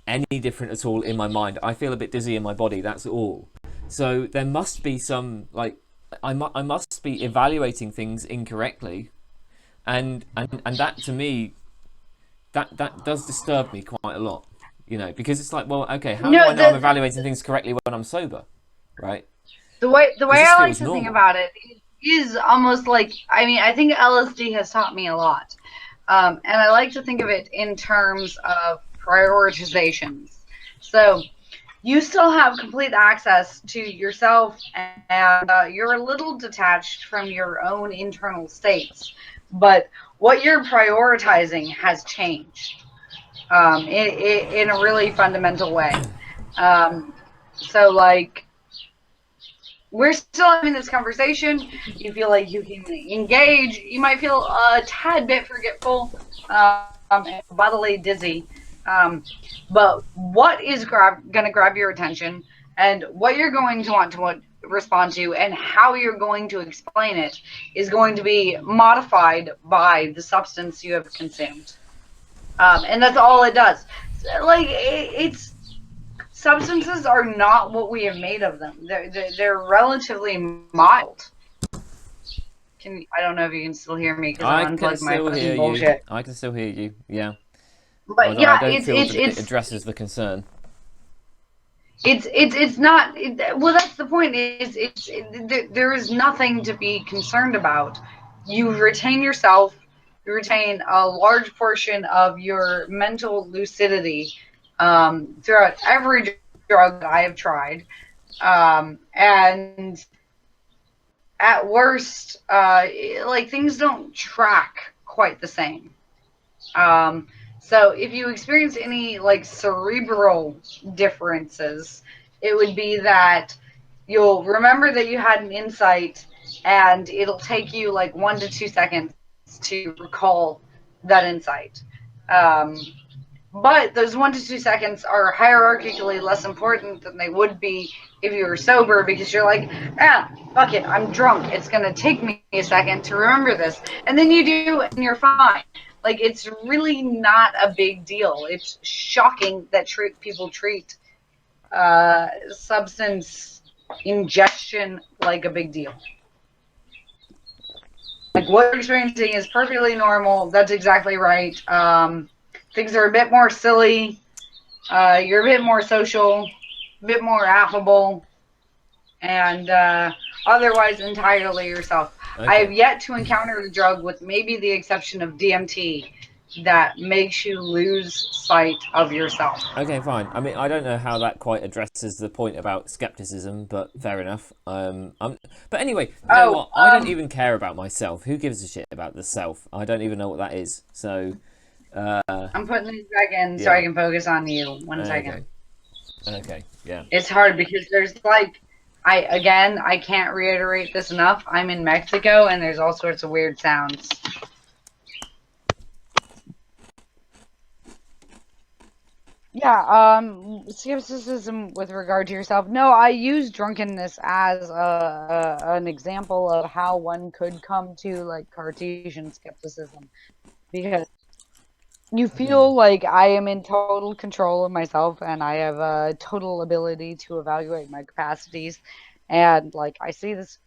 any different at all in my mind. I feel a bit dizzy in my body, that's all. So there must be some, like, I must be evaluating things incorrectly, and that to me, that does disturb me quite a lot, you know, because it's like, well, okay, how do I No, know I'm evaluating things correctly when I'm sober, right? the way Because this I like feels to think normal. about it is almost like, I mean, I think LSD has taught me a lot, and I like to think of it in terms of prioritizations. So you still have complete access to yourself, and you're a little detached from your own internal states, but what you're prioritizing has changed in a really fundamental way. Um, so, like, we're still having this conversation. You feel like you can engage. You might feel a tad bit forgetful, and bodily dizzy. Um, but what is going to grab your attention, and what you're going to want to respond to, and how you're going to explain it is going to be modified by the substance you have consumed. And that's all it does. Like, it's substances are not what we have made of them. They're relatively mild. I don't know if you can still hear me because I I can unplugged my still hear fucking you. bullshit. I can still hear you. Yeah. But Although I yeah, don't it's feel it's that it it's addresses the concern. it's not. Well, that's the point. There is nothing to be concerned about. You retain yourself. You retain a large portion of your mental lucidity throughout every drug I have tried, and at worst, like, things don't track quite the same. Um, so if you experience any like cerebral differences, it would be that you'll remember that you had an insight, and it'll take you like 1 to 2 seconds to recall that insight. Um, but those 1 to 2 seconds are hierarchically less important than they would be if you were sober, because you're like, fuck it, I'm drunk. It's going to take me a second to remember this. And then you do, and you're fine. Like, it's really not a big deal. It's shocking that people treat substance ingestion like a big deal. Like, what you're experiencing is perfectly normal. That's exactly right. Things are a bit more silly. You're a bit more social, a bit more affable, and otherwise entirely yourself. I have Okay. yet to encounter a drug, with maybe the exception of DMT, that makes you lose sight of yourself. Okay, fine. I mean, I don't know how that quite addresses the point about skepticism, but fair enough. But anyway, you know Oh, what? I don't even care about myself. Who gives a shit about the self? I don't even know what that is. So, I'm putting these back in so I yeah. can focus on you. 1 second. Okay. Okay. Yeah. It's hard because there's like, I can't reiterate this enough. I'm in Mexico and there's all sorts of weird sounds. Yeah, skepticism with regard to yourself. No, I use drunkenness as an example of how one could come to like Cartesian skepticism, because you feel like I am in total control of myself and I have a total ability to evaluate my capacities. And like, I see this,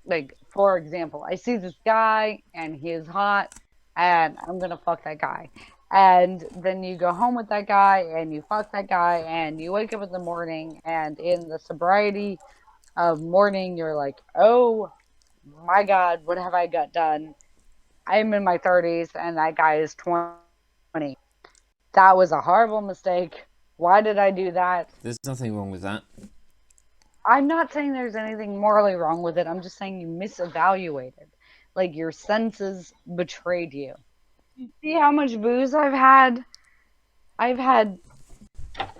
like, for example, I see this guy and he is hot and I'm gonna fuck that guy. And then you go home with that guy and you fuck that guy and you wake up in the morning, and in the sobriety of morning, you're like, oh my God, what have I got done? I'm in my 30s and that guy is 20. That was a horrible mistake. Why did I do that? There's nothing wrong with that. I'm not saying there's anything morally wrong with it. I'm just saying you misevaluated. Like, your senses betrayed you. You see how much booze I've had? I've had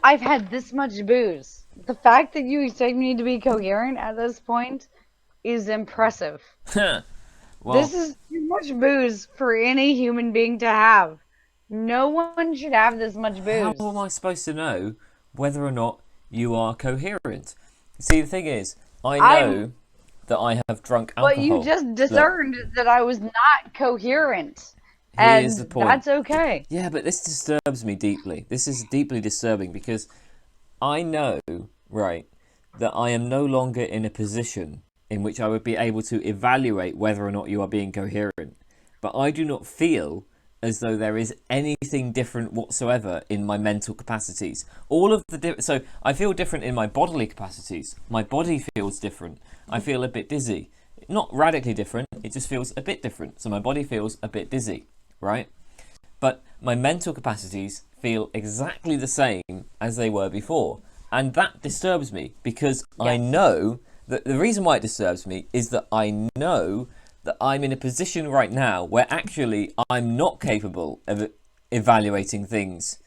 I've had this much booze. The fact that you expect me to be coherent at this point is impressive. Well, This is too much booze for any human being to have. No one should have this much how am booze. I supposed to know whether or not you are coherent? See, the thing is, I I'm know that I have drunk But you alcohol. just Look, discerned that I was not coherent. here's the And point. that's okay. Yeah, but this disturbs me deeply. This is deeply disturbing because I know, right, that I am no longer in a position in which I would be able to evaluate whether or not you are being coherent. But I do not feel as though there is anything different whatsoever in my mental capacities. All of the so I feel different in my bodily capacities. My body feels different. I feel a bit dizzy. Not radically different, it just feels a bit different. So my body feels a bit dizzy, right? But my mental capacities feel exactly the same as they were before. And that disturbs me because I Yes. know that the reason why it disturbs me is that I know that I'm in a position right now where actually I'm not capable of evaluating things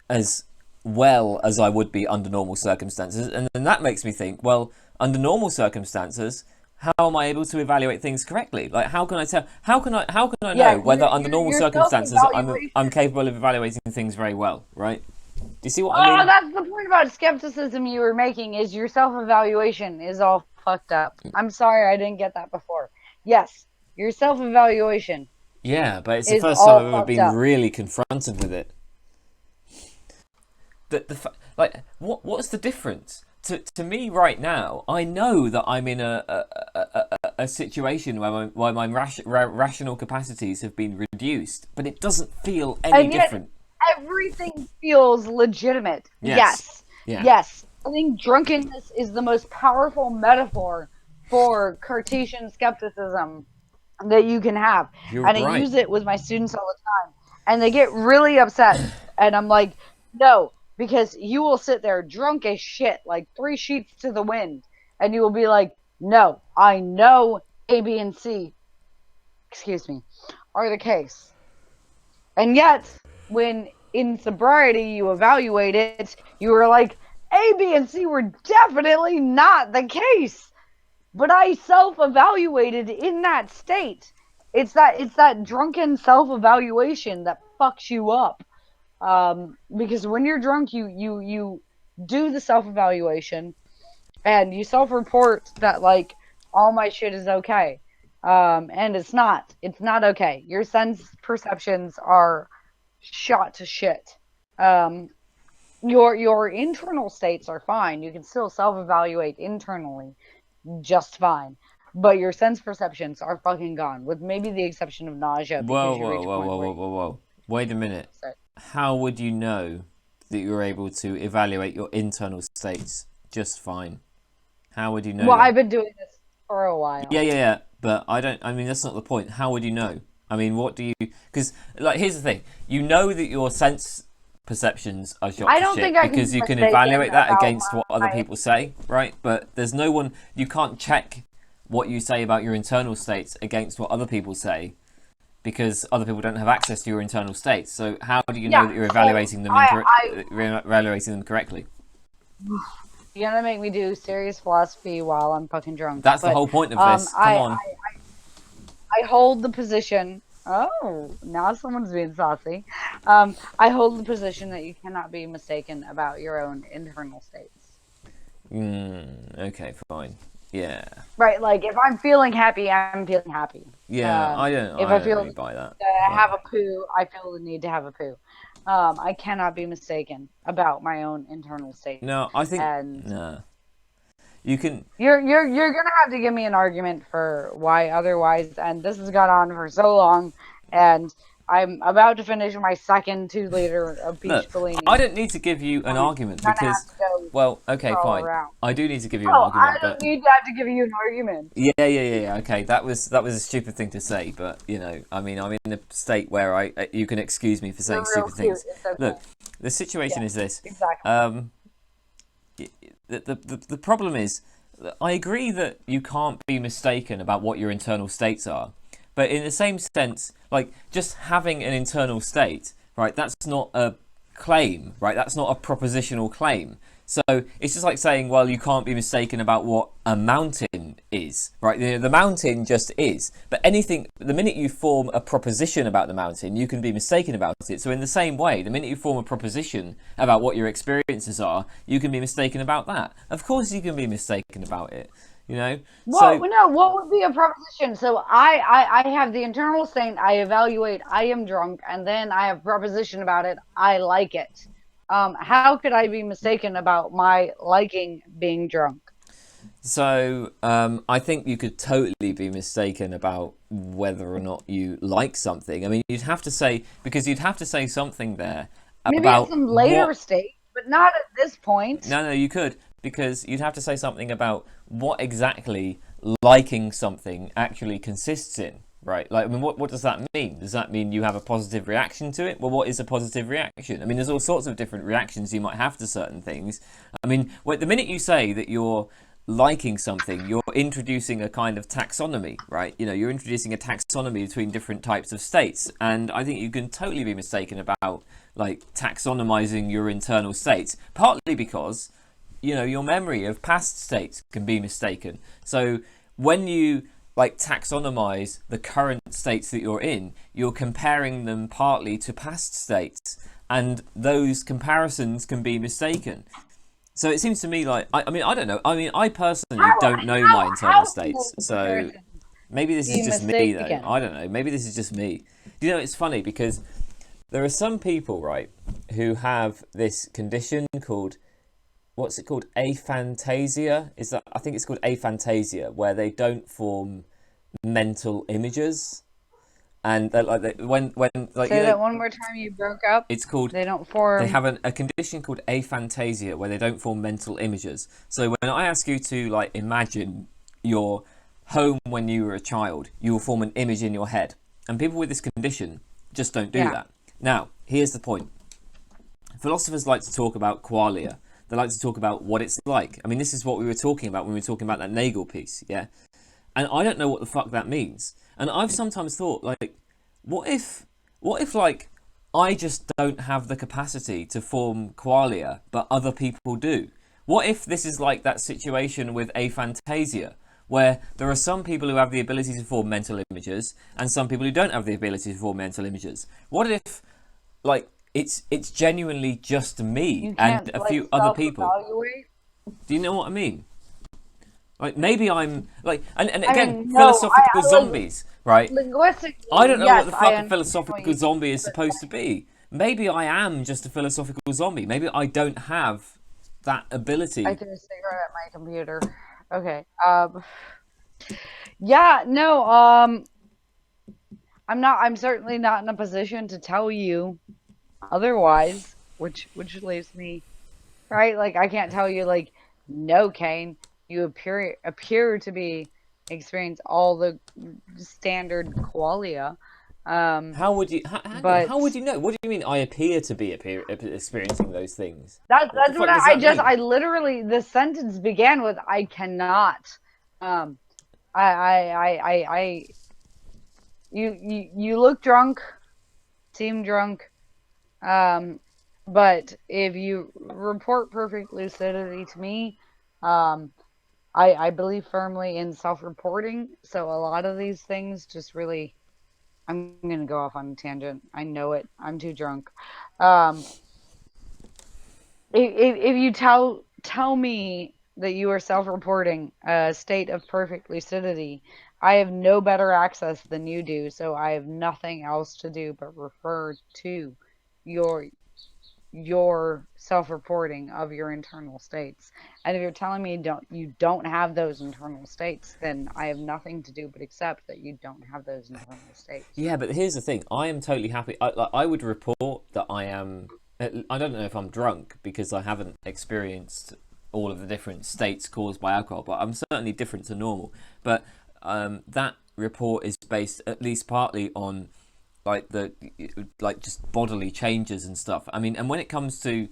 as well as I would be under normal circumstances. And then that makes me think, well, under normal circumstances, how am I able to evaluate things correctly? Like, how can I tell? How can I Yeah, know whether under normal your circumstances I'm self-evaluation. capable of evaluating things very well? Right? Do you see what I Oh, mean? that's the point about skepticism you were making, is your self-evaluation is all fucked up. I'm sorry I didn't get that before. Yes, your self-evaluation Yeah, but it's the is first time I've all ever fucked been up. really confronted with it. Like, what's the difference? To me right now, I know that I'm in a situation where my rational capacities have been reduced, but it doesn't feel any And yet different. everything feels legitimate. Yes. Yes. Yeah. Yes. I think drunkenness is the most powerful metaphor for Cartesian skepticism that you can have. You're And I right. use it with my students all the time. And they get really upset. And I'm like, no, because you will sit there drunk as shit, like 3 sheets to the wind. And you will be like, no, I know A, B, and C, excuse me, are the case. And yet, when in sobriety you evaluate it, you are like, A, B, and C were definitely not the case. But I self-evaluated in that state. It's that drunken self-evaluation that fucks you up. Because when you're drunk, you do the self-evaluation and you self-report that like all my shit is okay. And it's not. It's not okay. Your sense perceptions are shot to shit. Um, your internal states are fine. You can still self-evaluate internally just fine. But your sense perceptions are fucking gone, with maybe the exception of nausea Whoa, because you whoa, reach a whoa, point whoa, where whoa, you whoa, whoa. Wait a minute. sit. How would you know that you're able to evaluate your internal states just fine? How would you know Well, that? I've been doing this for a while. Yeah. But I mean, that's not the point. How would you know? I mean, what do you? Because like, here's the thing. You know that your sense perceptions are shot I to don't shit think I can because be you can mistaken evaluate that about against what other people say, right? But there's no one. You can't check what you say about your internal states against what other people say because other people don't have access to your internal states. So how do you know that you're evaluating them evaluating them correctly? You're gonna make me do serious philosophy while I'm fucking drunk. That's the But whole point of this. Come on. I hold the position. Oh, now someone's being saucy. I hold the position that you cannot be mistaken about your own internal states. Okay, fine. Yeah. Right, like if I'm feeling happy, I'm feeling happy. Yeah, If I I don't feel really buy that. to have a poo, I feel the need to have a poo. I cannot be mistaken about my own internal states. No, I think And no. You can. you're gonna have to give me an argument for why otherwise. And this has gone on for so long, and I'm about to finish my second 2 liter of peach Look, Bellini. I don't need to give you an I'm argument gonna because, have to go well, okay, crawl fine. around. I do need to give you an Oh, I argument, don't but need to have to give you an argument. yeah. Okay, that was a stupid thing to say, but you know, I mean, I'm in a state where you can excuse me for saying You're real stupid cute. things. It's okay. Look, the situation Yeah, is this. exactly. The problem is, that I agree that you can't be mistaken about what your internal states are, but in the same sense, like just having an internal state, right? That's not a claim, right? That's not a propositional claim. So it's just like saying, well, you can't be mistaken about what a mountain is, right? The mountain just is. But anything, the minute you form a proposition about the mountain, you can be mistaken about it. So in the same way, the minute you form a proposition about what your experiences are, you can be mistaken about that. Of course you can be mistaken about it, you know? Well, So, no, what would be a proposition? So I have the internal state, I evaluate, I am drunk, and then I have proposition about it, I like it. How could I be mistaken about my liking being drunk? I think you could totally be mistaken about whether or not you like something. I mean, you'd have to say, because you'd have to say something there Maybe at about some later what. state, but not at this point. No, you could, because you'd have to say something about what exactly liking something actually consists in, right? Like, I mean, what does that mean? Does that mean you have a positive reaction to it? Well, what is a positive reaction? I mean, there's all sorts of different reactions you might have to certain things. I mean, the minute you say that you're liking something, you're introducing a kind of taxonomy, right? You know, you're introducing a taxonomy between different types of states, and I think you can totally be mistaken about like taxonomizing your internal states, partly because you know your memory of past states can be mistaken. So when you like taxonomize the current states that you're in, you're comparing them partly to past states, and those comparisons can be mistaken. So it seems to me like I mean I don't know. I mean I personally don't know my internal states. So maybe this is just me though. I don't know. Maybe this is just me. You know, it's funny because there are some people, right, who have this condition called, what's it called? Aphantasia? I think it's called aphantasia, where they don't form mental images. And when like Say that one more time. You broke up. it's called They don't form. they have a condition called aphantasia where they don't form mental images. So when I ask you to like imagine your home when you were a child, you will form an image in your head. And people with this condition just don't do that. Now, here's the point. Philosophers like to talk about qualia. They like to talk about what it's like. I mean, this is what we were talking about when we were talking about that Nagel piece, yeah? And I don't know what the fuck that means. And I've sometimes thought, like, what if like, I just don't have the capacity to form qualia, but other people do? What if this is like that situation with aphantasia, where there are some people who have the ability to form mental images and some people who don't have the ability to form mental images? What if, like, it's genuinely just me You and can't a like few other people? self-evaluate. Do you know what I mean? Like, maybe I'm like, and I again, mean, no, philosophical I like zombies, right? I linguistically, don't know what yes, the I fuck a understand what philosophical you zombie mean, is but supposed to be. Maybe I am just a philosophical zombie. Maybe I don't have that I ability. threw a cigarette at my computer. Okay. Yeah, no, I'm certainly not in a position to tell you otherwise, which leaves me, right? Like I can't tell you like, no, Kane, you appear to be experience all the standard qualia. Um, How would you? Hang on. How would but you know? What do you mean? I appear to be experiencing those things. that What the that's what fuck does that mean? I literally the sentence began with I cannot. Um, I you look drunk, seem drunk. Um, but if you report perfect lucidity to me, um, I believe firmly in self-reporting. So a lot of these things just really, I'm gonna go off on a tangent. I know it. I'm too drunk. Um, if you tell me that you are self-reporting a state of perfect lucidity, I have no better access than you do, so I have nothing else to do but refer to your your self-reporting of your internal states. And if you're telling me you don't have those internal states, then I have nothing to do but accept that you don't have those internal states. Yeah, but here's the thing. I am totally happy. I would report that I am. I don't know if I'm drunk because I haven't experienced all of the different states caused by alcohol, but I'm certainly different to normal. But that report is based at least partly on like the like just bodily changes and stuff. I mean, and when it comes to,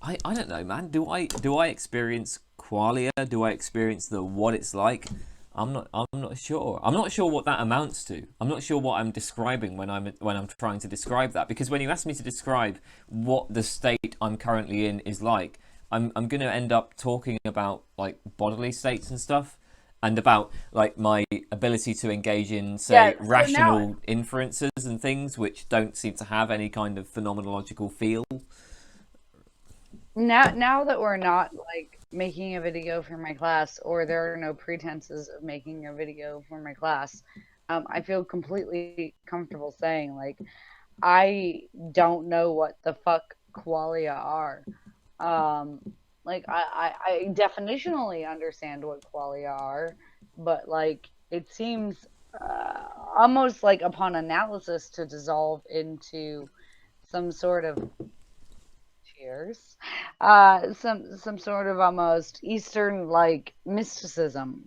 I don't know, man. Do I experience qualia? Do I experience the what it's like? I'm not sure. I'm not sure what that amounts to. I'm not sure what I'm describing when I'm trying to describe that, because when you ask me to describe what the state I'm currently in is like, I'm going to end up talking about like bodily states and stuff, and about like my ability to engage in, Yeah, say, so now rational inferences and things which don't seem to have any kind of phenomenological feel. now that we're not like making a video for my class, or there are no pretenses of making a video for my class, I feel completely comfortable saying like I don't know what the fuck qualia are. Um, like I definitionally understand what qualia are, but like it seems almost like upon analysis to dissolve into some sort of cheers, some sort of almost Eastern like mysticism.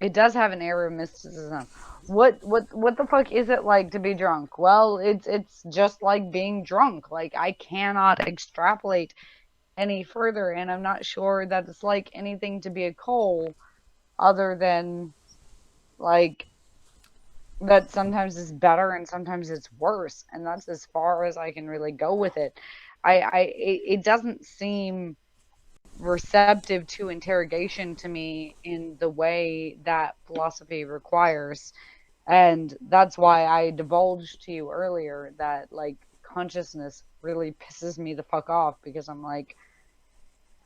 It does have an air of mysticism. What the fuck is it like to be drunk? Well, it's just like being drunk. Like I cannot extrapolate any further, and I'm not sure that it's like anything to be a coal other than like that sometimes it's better and sometimes it's worse, and that's as far as I can really go with it. It doesn't seem receptive to interrogation to me in the way that philosophy requires. And that's why I divulged to you earlier that like consciousness really pisses me the fuck off, because I'm like,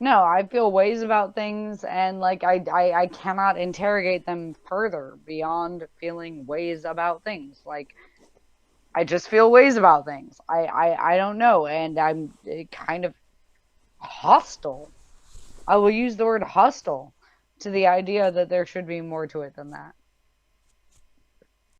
no, I feel ways about things, and like I cannot interrogate them further beyond feeling ways about things. Like I just feel ways about things. I don't know, and I'm kind of hostile. I will use the word hostile to the idea that there should be more to it than that.